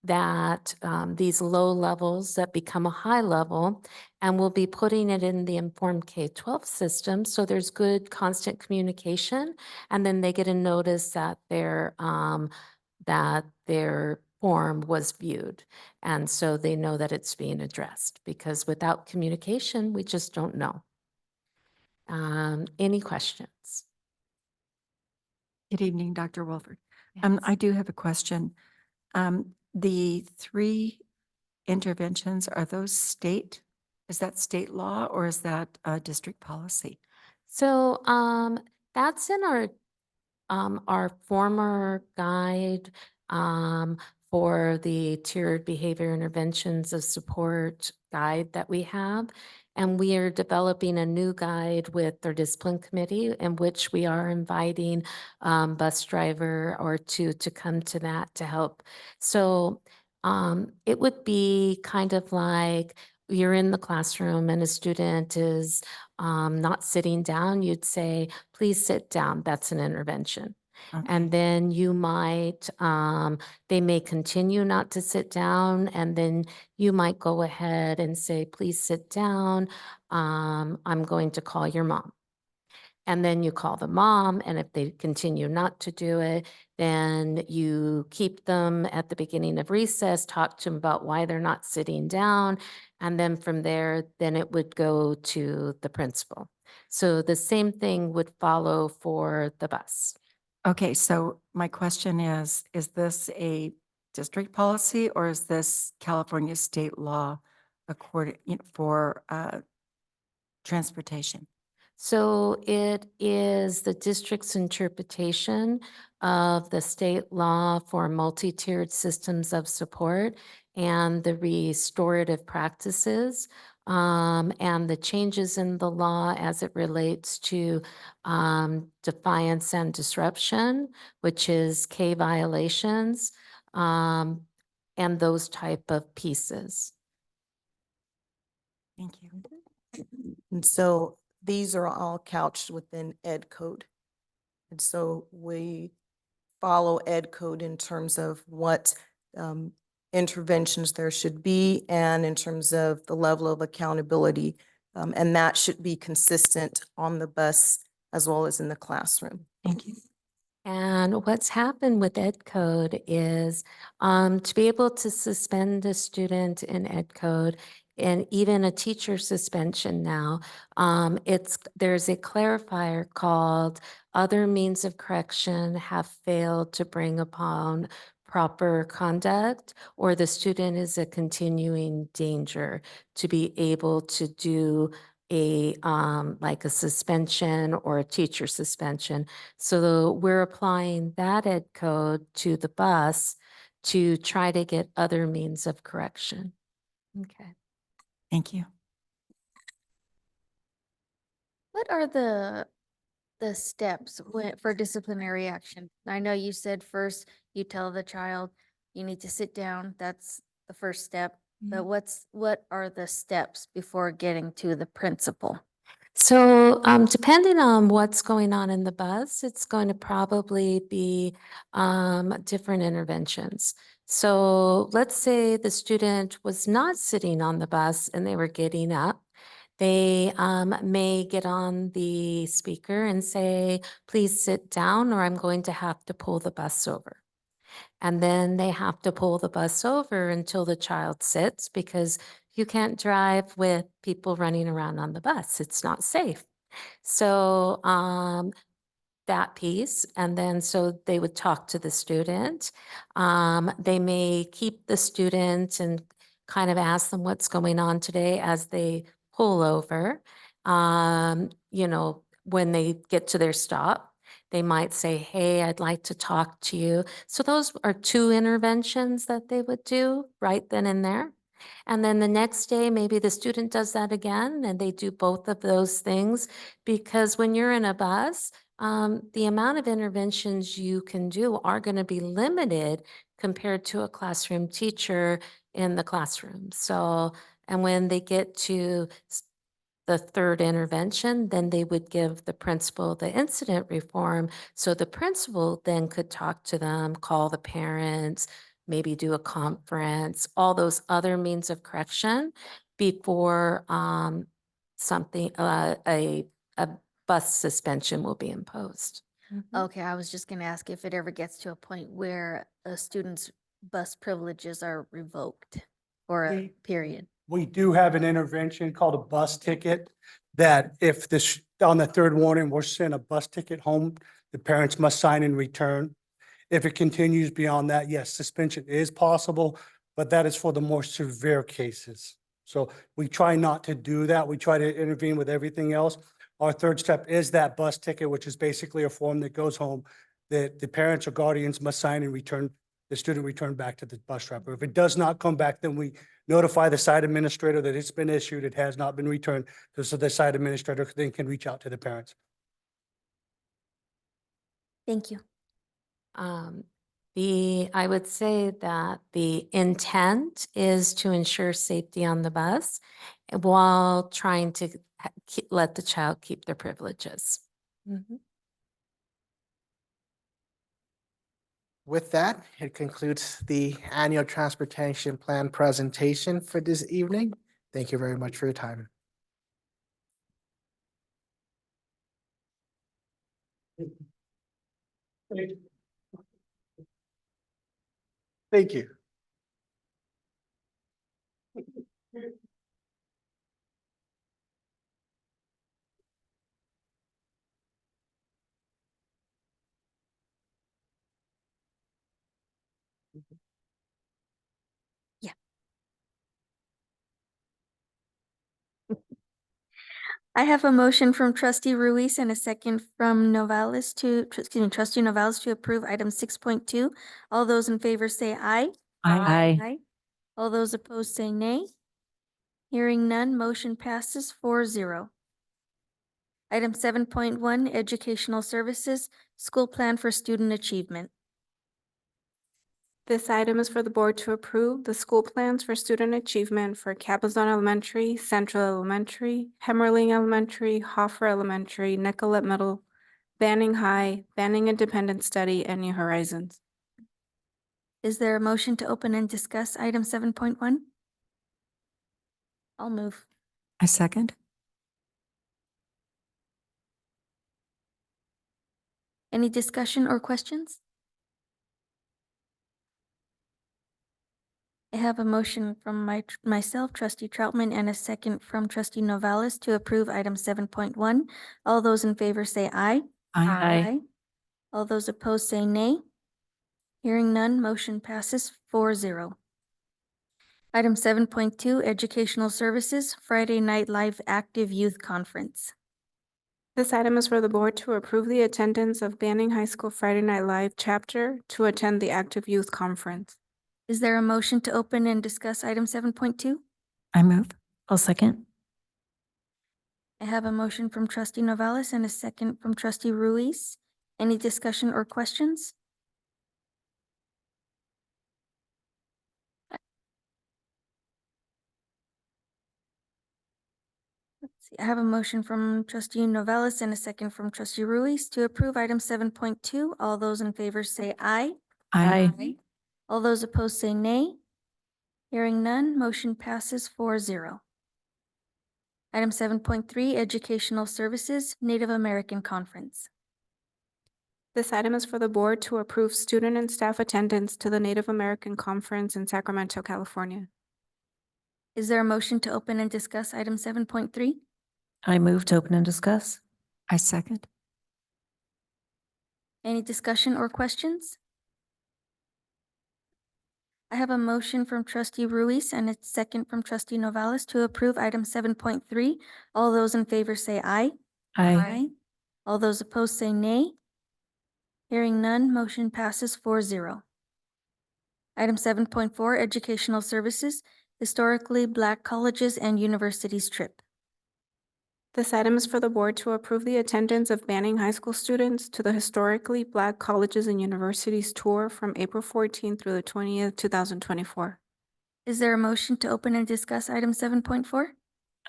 that these low levels that become a high level, and we'll be putting it in the Informed K-12 system. So there's good constant communication, and then they get a notice that their form was viewed. And so they know that it's being addressed, because without communication, we just don't know. Any questions? Good evening, Dr. Wolford. Yes. I do have a question. The 3 interventions, are those state? Is that state law or is that district policy? So that's in our former guide for the tiered behavior interventions of support guide that we have. And we are developing a new guide with our discipline committee, in which we are inviting bus driver or two to come to that to help. So it would be kind of like you're in the classroom and a student is not sitting down, you'd say, please sit down. That's an intervention. And then you might, they may continue not to sit down, and then you might go ahead and say, please sit down. I'm going to call your mom. And then you call the mom, and if they continue not to do it, then you keep them at the beginning of recess, talk to them about why they're not sitting down. And then from there, then it would go to the principal. So the same thing would follow for the bus. Okay, so my question is this a district policy or is this California state law for transportation? So it is the district's interpretation of the state law for multi-tiered systems of support and the restorative practices, and the changes in the law as it relates to defiance and disruption, which is K violations, and those type of pieces. Thank you. And so these are all couched within Ed Code. And so we follow Ed Code in terms of what interventions there should be and in terms of the level of accountability. And that should be consistent on the bus as well as in the classroom. Thank you. And what's happened with Ed Code is to be able to suspend a student in Ed Code and even a teacher suspension now, there's a clarifier called other means of correction have failed to bring upon proper conduct, or the student is a continuing danger, to be able to do like a suspension or a teacher suspension. So we're applying that ed code to the bus to try to get other means of correction. Okay. Thank you. What are the steps for disciplinary action? I know you said first you tell the child you need to sit down. That's the first step. But what are the steps before getting to the principal? So, depending on what's going on in the bus, it's going to probably be different interventions. So, let's say the student was not sitting on the bus and they were getting up. They may get on the speaker and say, please sit down, or I'm going to have to pull the bus over. And then they have to pull the bus over until the child sits, because you can't drive with people running around on the bus. It's not safe. So that piece, and then so they would talk to the student. They may keep the student and kind of ask them what's going on today as they pull over. When they get to their stop, they might say, hey, I'd like to talk to you. So those are two interventions that they would do right then and there. And then the next day, maybe the student does that again, and they do both of those things, because when you're in a bus, the amount of interventions you can do are going to be limited compared to a classroom teacher in the classroom. So, and when they get to the third intervention, then they would give the principal the incident reform. So the principal then could talk to them, call the parents, maybe do a conference, all those other means of correction before a bus suspension will be imposed. Okay, I was just gonna ask if it ever gets to a point where a student's bus privileges are revoked or a period. We do have an intervention called a bus ticket that if this, on the third warning, we're sent a bus ticket home, the parents must sign and return. If it continues beyond that, yes, suspension is possible, but that is for the more severe cases. So we try not to do that. We try to intervene with everything else. Our third step is that bus ticket, which is basically a form that goes home that the parents or guardians must sign and return, the student return back to the bus driver. If it does not come back, then we notify the site administrator that it's been issued, it has not been returned, so the site administrator then can reach out to the parents. Thank you. I would say that the intent is to ensure safety on the bus while trying to let the child keep their privileges. With that, it concludes the annual transportation plan presentation for this evening. Thank you very much for your time. Thank you. Yeah. I have a motion from trustee Ruiz and a second from Novales trustee Novales to approve item 6.2. All those in favor say aye. Aye. All those opposed say nay. Hearing none, motion passes 4-0. Item 7.1, educational services, school plan for student achievement. This item is for the board to approve the school plans for student achievement for Cabazon Elementary, Central Elementary, Hemmerling Elementary, Hoffer Elementary, Nicollet Middle, Banning High, Banning Independent Study, and New Horizons. Is there a motion to open and discuss item 7.1? I'll move. I second. Any discussion or questions? I have a motion from myself, trustee Troutman, and a second from trustee Novales to approve item 7.1. All those in favor say aye. Aye. All those opposed say nay. Hearing none, motion passes 4-0. Item 7.2, Educational Services, Friday Night Live Active Youth Conference. This item is for the board to approve the attendance of Banning High School Friday Night Live chapter to attend the Active Youth Conference. Is there a motion to open and discuss item 7.2? I move. I'll second. I have a motion from trustee Novales and a second from trustee Ruiz. Any discussion or questions? Let's see, I have a motion from trustee Novales and a second from trustee Ruiz to approve item 7.2. All those in favor say aye. Aye. All those opposed say nay. Hearing none, motion passes 4-0. Item 7.3, Educational Services, Native American Conference. This item is for the board to approve student and staff attendance to the Native American Conference in Sacramento, California. Is there a motion to open and discuss item 7.3? I move to open and discuss. I second. Any discussion or questions? I have a motion from trustee Ruiz and a second from trustee Novales to approve item 7.3. All those in favor say aye. Aye. All those opposed say nay. Hearing none, motion passes 4-0. Item 7.4, Educational Services, Historically Black Colleges and Universities Trip. This item is for the board to approve the attendance of Banning High School students to the Historically Black Colleges and Universities Tour from April 14th through the 20th, 2024. Is there a motion to open and discuss item 7.4?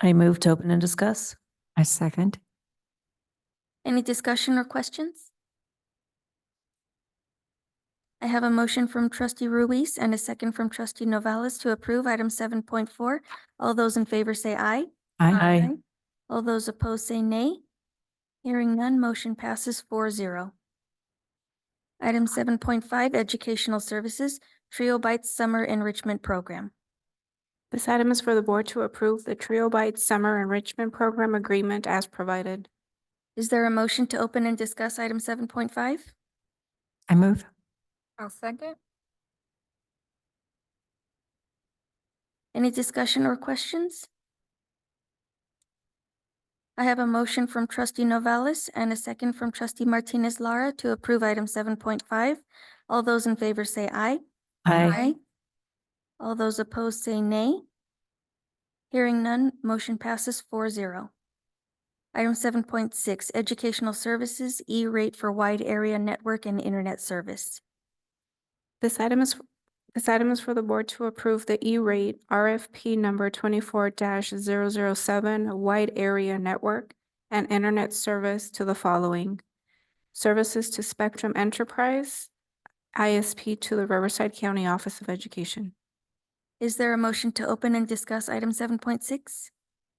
I move to open and discuss. I second. Any discussion or questions? I have a motion from trustee Ruiz and a second from trustee Novales to approve item 7.4. All those in favor say aye. Aye. All those opposed say nay. Hearing none, motion passes 4-0. Item 7.5, Educational Services, Trio Bites Summer Enrichment Program. This item is for the board to approve the Trio Bites Summer Enrichment Program Agreement as provided. Is there a motion to open and discuss item 7.5? I move. I'll second. Any discussion or questions? I have a motion from trustee Novales and a second from trustee Martinez Lara to approve item 7.5. All those in favor say aye. Aye. All those opposed say nay. Hearing none, motion passes 4-0. Item 7.6, Educational Services, E-rate for wide area network and internet service. This item is for the board to approve the E-rate RFP number 24-007 Wide Area Network and Internet Service to the following: services to Spectrum Enterprise, ISP to the Riverside County Office of Education. Is there a motion to open and discuss item 7.6?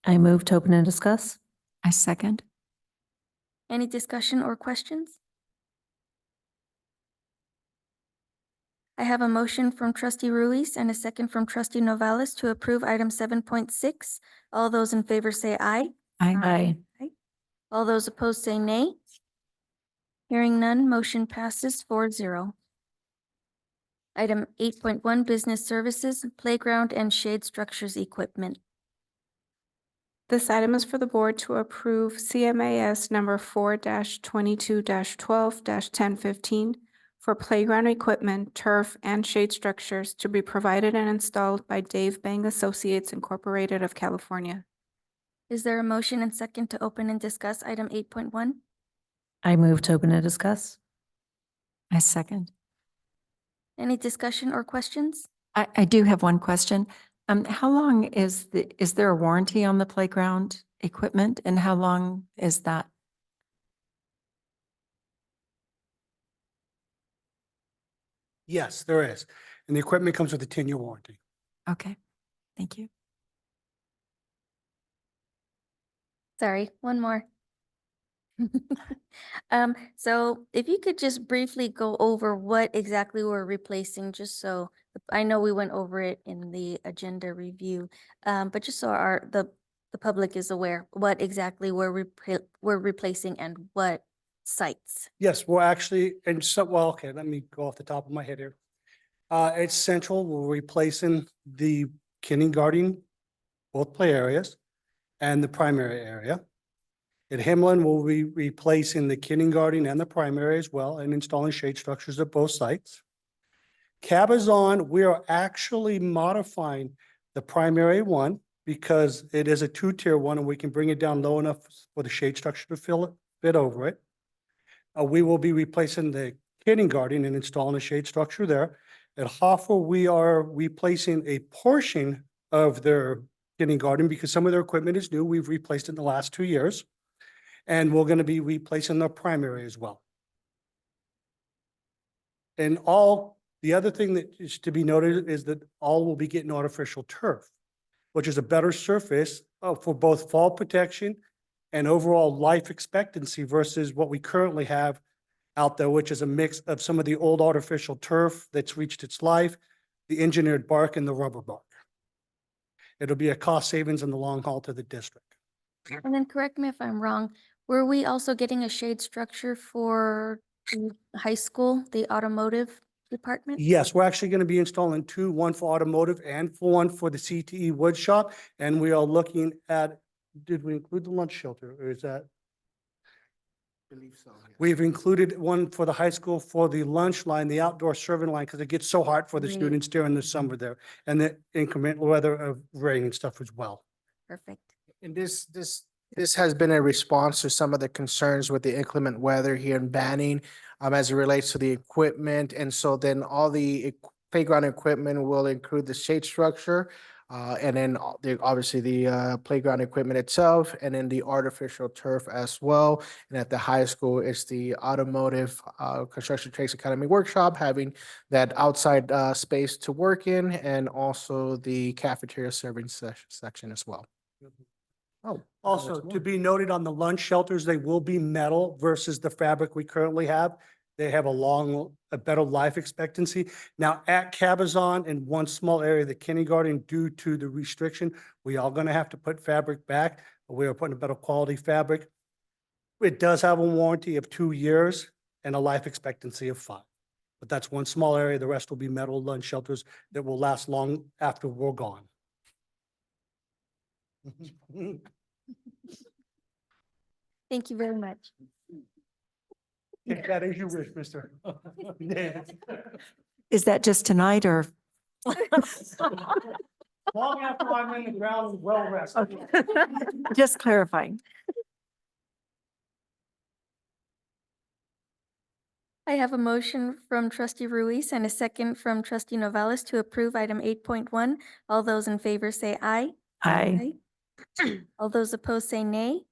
I move to open and discuss. I second. Any discussion or questions? I have a motion from trustee Ruiz and a second from trustee Novales to approve item 7.6. All those in favor say aye. Aye. All those opposed say nay. Hearing none, motion passes 4-0. Item 8.1, Business Services, Playground and Shade Structures Equipment. This item is for the board to approve CMAS number 4-22-12-1015 for playground equipment, turf, and shade structures to be provided and installed by Dave Bang Associates Incorporated of California. Is there a motion and second to open and discuss item 8.1? I move to open and discuss. I second. Any discussion or questions? I do have one question. How long is there a warranty on the playground equipment, and how long is that? Yes, there is. And the equipment comes with a 10-year warranty. Okay, thank you. Sorry, one more. So if you could just briefly go over what exactly we're replacing, just so I know we went over it in the agenda review, but just so the public is aware what exactly we're replacing and what sites. Yes, we're actually, and so, well, okay, let me go off the top of my head here. It's central. We're replacing the kindergarten, both play areas, and the primary area. At Himlin, we'll be replacing the kindergarten and the primary as well and installing shade structures at both sites. Cabazon, we are actually modifying the primary one because it is a two-tier one and we can bring it down low enough for the shade structure to fit over it. We will be replacing the kindergarten and installing a shade structure there. At Hoffer, we are replacing a portion of their kindergarten because some of their equipment is new. We've replaced it in the last 2 years. And we're going to be replacing the primary as well. And the other thing that is to be noted is that all will be getting artificial turf, which is a better surface for both fall protection and overall life expectancy versus what we currently have out there, which is a mix of some of the old artificial turf that's reached its life, the engineered bark, and the rubber bark. It'll be a cost savings in the long haul to the district. And then correct me if I'm wrong, were we also getting a shade structure for the high school, the automotive department? Yes, we're actually going to be installing two, one for automotive and one for the CTE wood shop. And we are looking at, did we include the lunch shelter or is that? I believe so. Yes. We've included one for the high school for the lunch line, the outdoor serving line, because it gets so hot for the Right. students during the summer there. And the inclement weather of rain and stuff as well. Perfect. And this has been a response to some of the concerns with the inclement weather here in Banning, as it relates to the equipment. And so then all the playground equipment will include the shade structure, and then obviously the playground equipment itself, and then the artificial turf as well. And at the high school, it's the automotive construction trades academy workshop, having that outside space to work in, and also the cafeteria serving section as well. Oh, Also, to be noted on the lunch shelters, they will be metal versus the fabric we currently have. They have a better life expectancy. Now at Cabazon, in one small area, the kindergarten, due to the restriction, we are going to have to put fabric back, but we are putting a better quality fabric. It does have a warranty of 2 years and a life expectancy of 5. But that's one small area. The rest will be metal lunch shelters that will last long after we're gone. Thank you very much. Take that as you wish, mister. Is that just tonight or? Long after I'm in the ground, well rested. Just clarifying. I have a motion from trustee Ruiz and a second from trustee Novales to approve item 8.1. All those in favor say aye. Aye. All those opposed say nay.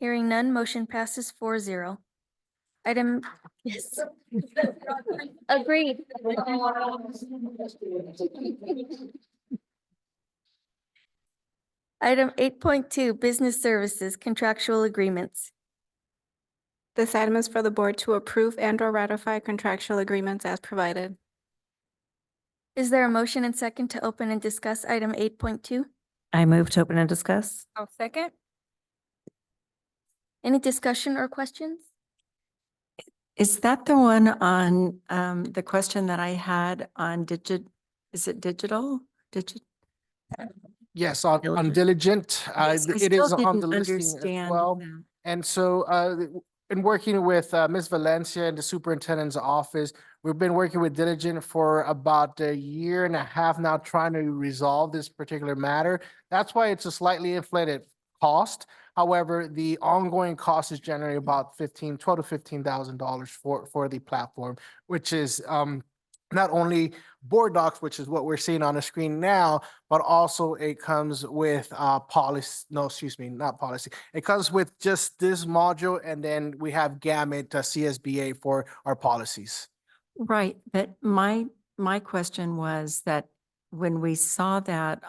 Hearing none, motion passes 4-0. Item, yes. Agreed. Item 8.2, business services, contractual agreements. This item is for the board to approve and/or ratify contractual agreements as provided. Is there a motion and second to open and discuss item 8.2? I move to open and discuss. I'll second. Any discussion or questions? Is that the one on the question that I had on is it digital? Yes, on diligent, Yes, I it is still on the didn't listing as understand well. that. And so, in working with Ms. Valencia and the superintendent's office, we've been working with Diligent for about a year and a half now, trying to resolve this particular matter. That's why it's a slightly inflated cost. However, the ongoing cost is generally about $12,000 to $15,000 for the platform, which is not only board docs, which is what we're seeing on the screen now, but also it comes with policy. No, excuse me, not policy. It comes with just this module, and then we have Gamut CSBA for our policies. Right, but my question was that when we saw that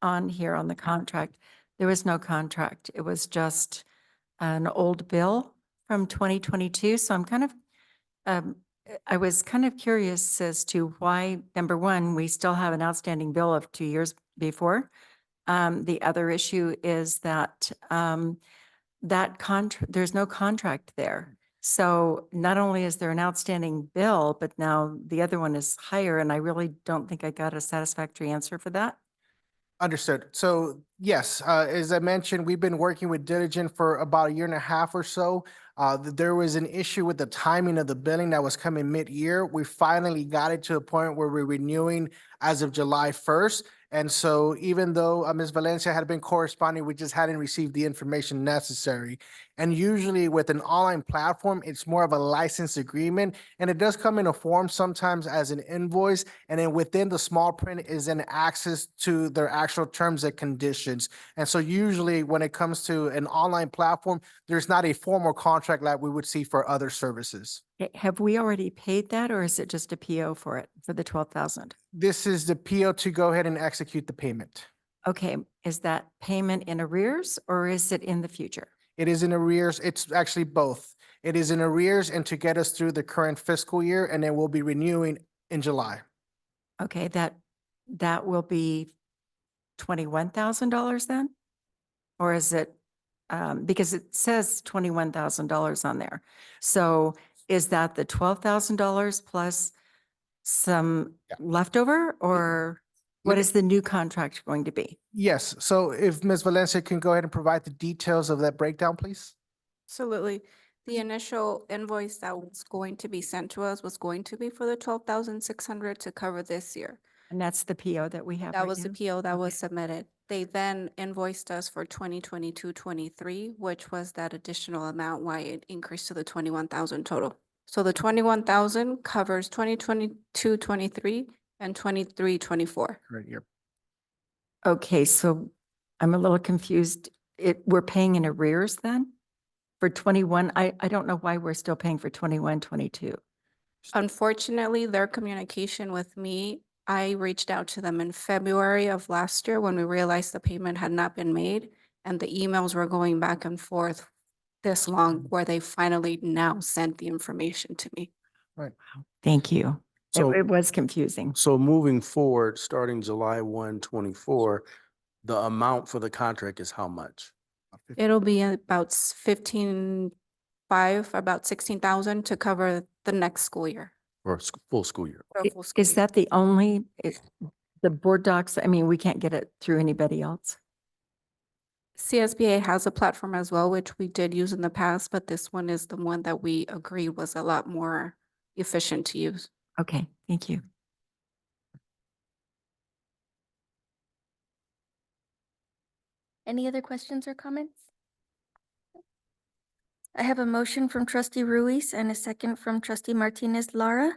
on here on the contract, there was no contract. It was just an old bill from 2022. So I'm kind of, I was kind of curious as to why, number one, we still have an outstanding bill of 2 years before. The other issue is that there's no contract there. So not only is there an outstanding bill, but now the other one is higher, and I really don't think I got a satisfactory answer for that. Understood. So yes, as I mentioned, we've been working with Diligent for about a year and a half or so. There was an issue with the timing of the billing that was coming mid-year. We finally got it to a point where we're renewing as of July 1st. And so even though Ms. Valencia had been corresponding, we just hadn't received the information necessary. And usually with an online platform, it's more of a license agreement, and it does come in a form sometimes as an invoice. And then within the small print is an access to their actual terms and conditions. And so usually when it comes to an online platform, there's not a formal contract like we would see for other services. Have we already paid that, or is it just a PO for it, for the 12,000? This is the PO to go ahead and execute the payment. Okay, is that payment in arrears or is it in the future? It is in arrears. It's actually both. It is in arrears and to get us through the current fiscal year, and then we'll be renewing in July. Okay, that will be $21,000 then? Or is it, because it says $21,000 on there. So is that the $12,000 plus some leftover, or what is the new contract going to be? Yes, so if Ms. Valencia can go ahead and provide the details of that breakdown, please. Absolutely. The initial invoice that was going to be sent to us was going to be for the 12,600 to cover this year. And that's the PO that we have That right was the now? PO that was submitted. They then invoiced us for 2022-23, which was that additional amount why it increased to the 21,000 total. So the 21,000 covers 2022-23 and 23-24. Right here. Okay, so I'm a little confused. We're paying in arrears then? For 21, I don't know why we're still paying for 21, 22. Unfortunately, their communication with me, I reached out to them in February of last year when we realized the payment had not been made, and the emails were going back and forth this long, where they finally now sent the information to me. Right. Thank you. So- It was confusing. So moving forward, starting July 1, 24, the amount for the contract is how much? It'll be about 15.5, about 16,000 to cover the next school year. Or full school year? for a full school Is year. that the only, the board docs, I mean, we can't get it through anybody else? CSBA has a platform as well, which we did use in the past, but this one is the one that we agreed was a lot more efficient to use. Okay, thank you. Any other questions or comments? I have a motion from trustee Ruiz and a second from trustee Martinez Lara.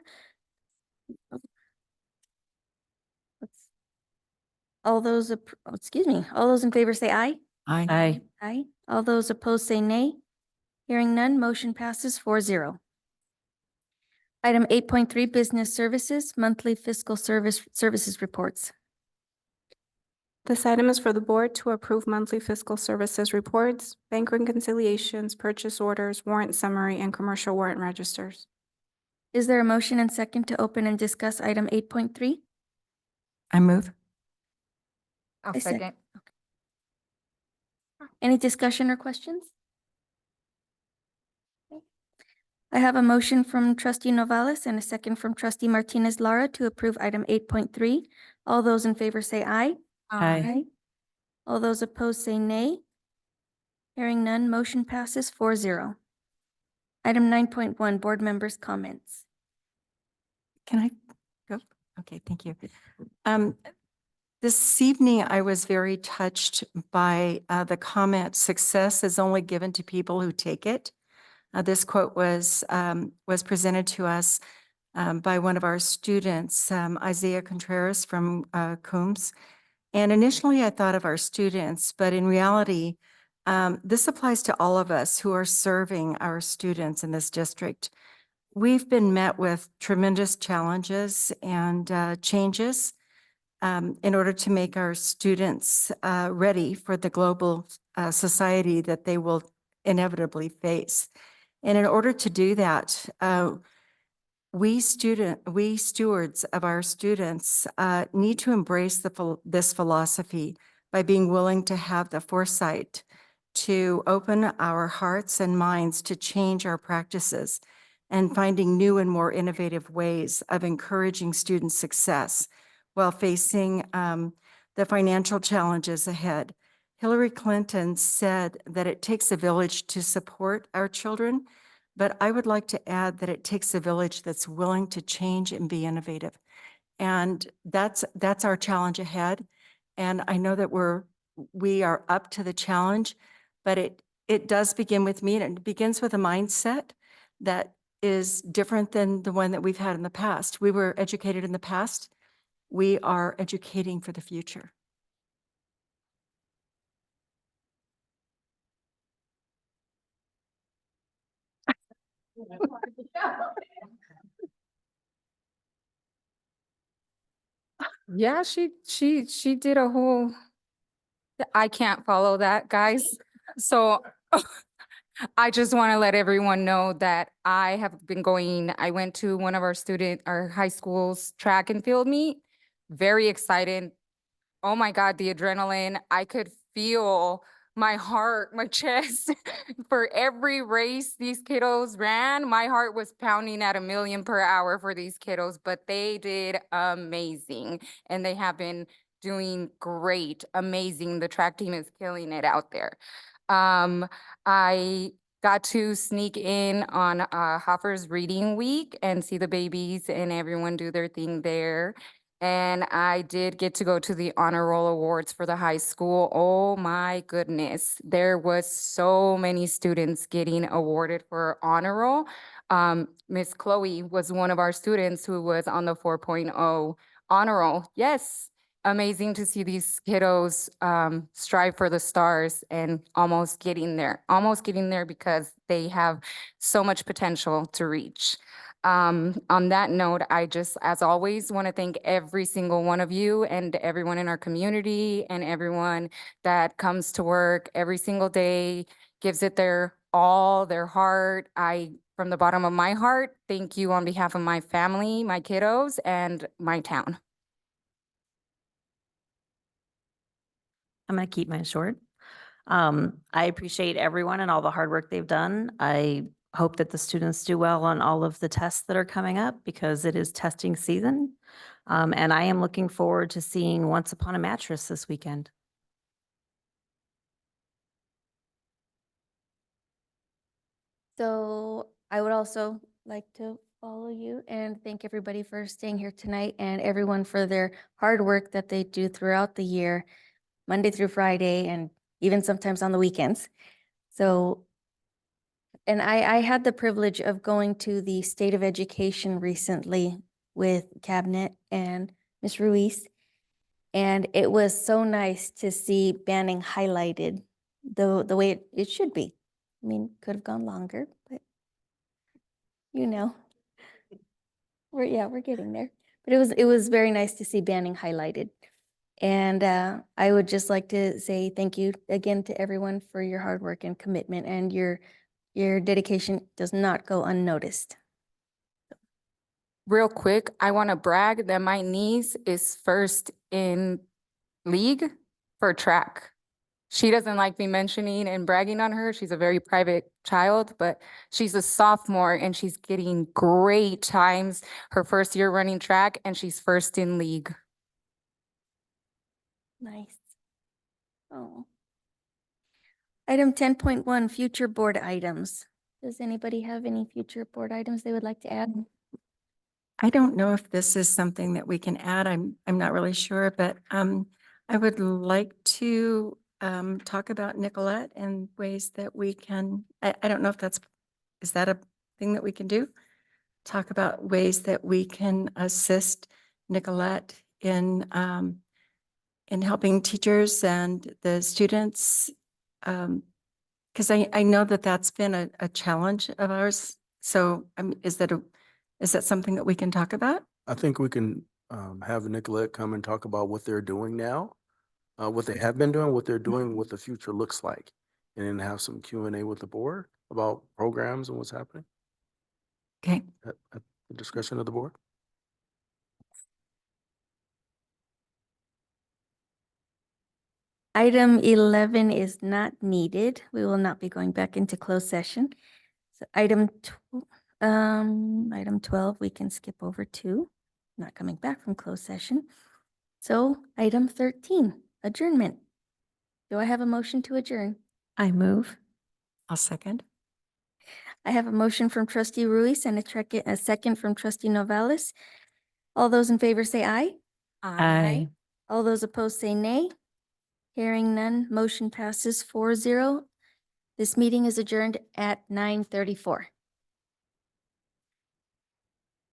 All those, all those in favor say aye. Aye. Aye. All those opposed say nay. Hearing none, motion passes 4-0. Item 8.3, business services, monthly fiscal services reports. This item is for the board to approve monthly fiscal services reports, bank reconciliations, purchase orders, warrant summary, and commercial warrant registers. Is there a motion and second to open and discuss item 8.3? I move. I second. Any discussion or questions? I have a motion from trustee Novales and a second from trustee Martinez Lara to approve item 8.3. All those in favor say aye. Aye. All those opposed say nay. Hearing none, motion passes 4-0. Item 9.1, board members' comments. Can I go? Okay, thank you. This evening, I was very touched by the comment, "Success is only given to people who take it." This quote was presented to us by one of our students, Isaiah Contreras from Coombs. And initially, I thought of our students, but in reality, this applies to all of us who are serving our students in this district. We've been met with tremendous challenges and changes in order to make our students ready for the global society that they will inevitably face. And in order to do that, we stewards of our students need to embrace this philosophy by being willing to have the foresight to open our hearts and minds to change our practices and finding new and more innovative ways of encouraging student success while facing the financial challenges ahead. Hillary Clinton said that it takes a village to support our children, but I would like to add that it takes a village that's willing to change and be innovative. And that's our challenge ahead. And I know that we are up to the challenge, but it does begin with me, and it begins with a mindset that is different than the one that we've had in the past. We were educated in the past. We are educating for the future. Yeah, she did a whole, I can't follow that, guys. So I just want to let everyone know that I have been I went to one of our high school's track and field meet. Very excited. Oh my God, the adrenaline. I could feel my heart, my chest. For every race these kiddos ran, my heart was pounding at 1,000,000 per hour for these kiddos, but they did amazing. And they have been doing great, amazing. The track team is killing it out there. I got to sneak in on Hoffer's Reading Week and see the babies and everyone do their thing there. And I did get to go to the honor roll awards for the high school. Oh my goodness. There was so many students getting awarded for honor roll. Miss Chloe was one of our students who was on the 4.0 honor roll. Yes, amazing to see these kiddos strive for the stars and almost getting there because they have so much potential to reach. On that note, I just, as always, want to thank every single one of you and everyone in our community and everyone that comes to work every single day, gives it their all, their heart. From the bottom of my heart, thank you on behalf of my family, my kiddos, and my town. I'm going to keep mine short. I appreciate everyone and all the hard work they've done. I hope that the students do well on all of the tests that are coming up because it is testing season. And I am looking forward to seeing Once Upon a Mattress this weekend. So I would also like to follow you and thank everybody for staying here tonight and everyone for their hard work that they do throughout the year, Monday through Friday, and even sometimes on the weekends. So, and I had the privilege of going to the State of Education recently with Cabinet and Ms. Ruiz. And it was so nice to see Banning highlighted the way it should be. I mean, could have gone longer, but you know, we're getting there. But it was very nice to see Banning highlighted. And I would just like to say thank you again to everyone for your hard work and commitment, and your dedication does not go unnoticed. Real quick, I want to brag that my niece is first in league for track. She doesn't like me mentioning and bragging on her. She's a very private child, but she's a sophomore and she's getting great times her first year running track, and she's first in league. Nice. Oh. Item 10.1, future board items. Does anybody have any future board items they would like to add? I don't know if this is something that we can add. I'm not really sure, but I would like to talk about Nicolette and ways that we can, I don't know if is that a thing that we can do? Talk about ways that we can assist Nicolette in helping teachers and the students. Because I know that that's been a challenge of ours. So is that something that we can talk about? I think we can have Nicolette come and talk about what they're doing now, what they have been doing, what they're doing, what the future looks like, and then have some Q&A with the board about programs and what's happening Okay. at the discretion of the board. Item 11 is not needed. We will not be going back into closed session. So item 12, we can skip over to, not coming back from closed session. So item 13, adjournment. Do I have a motion to adjourn? I move. I'll second. I have a motion from trustee Ruiz and a second from trustee Novales. All those in favor say aye. Aye. All those opposed say nay. Hearing none, motion passes 4-0. This meeting is adjourned at 9:34.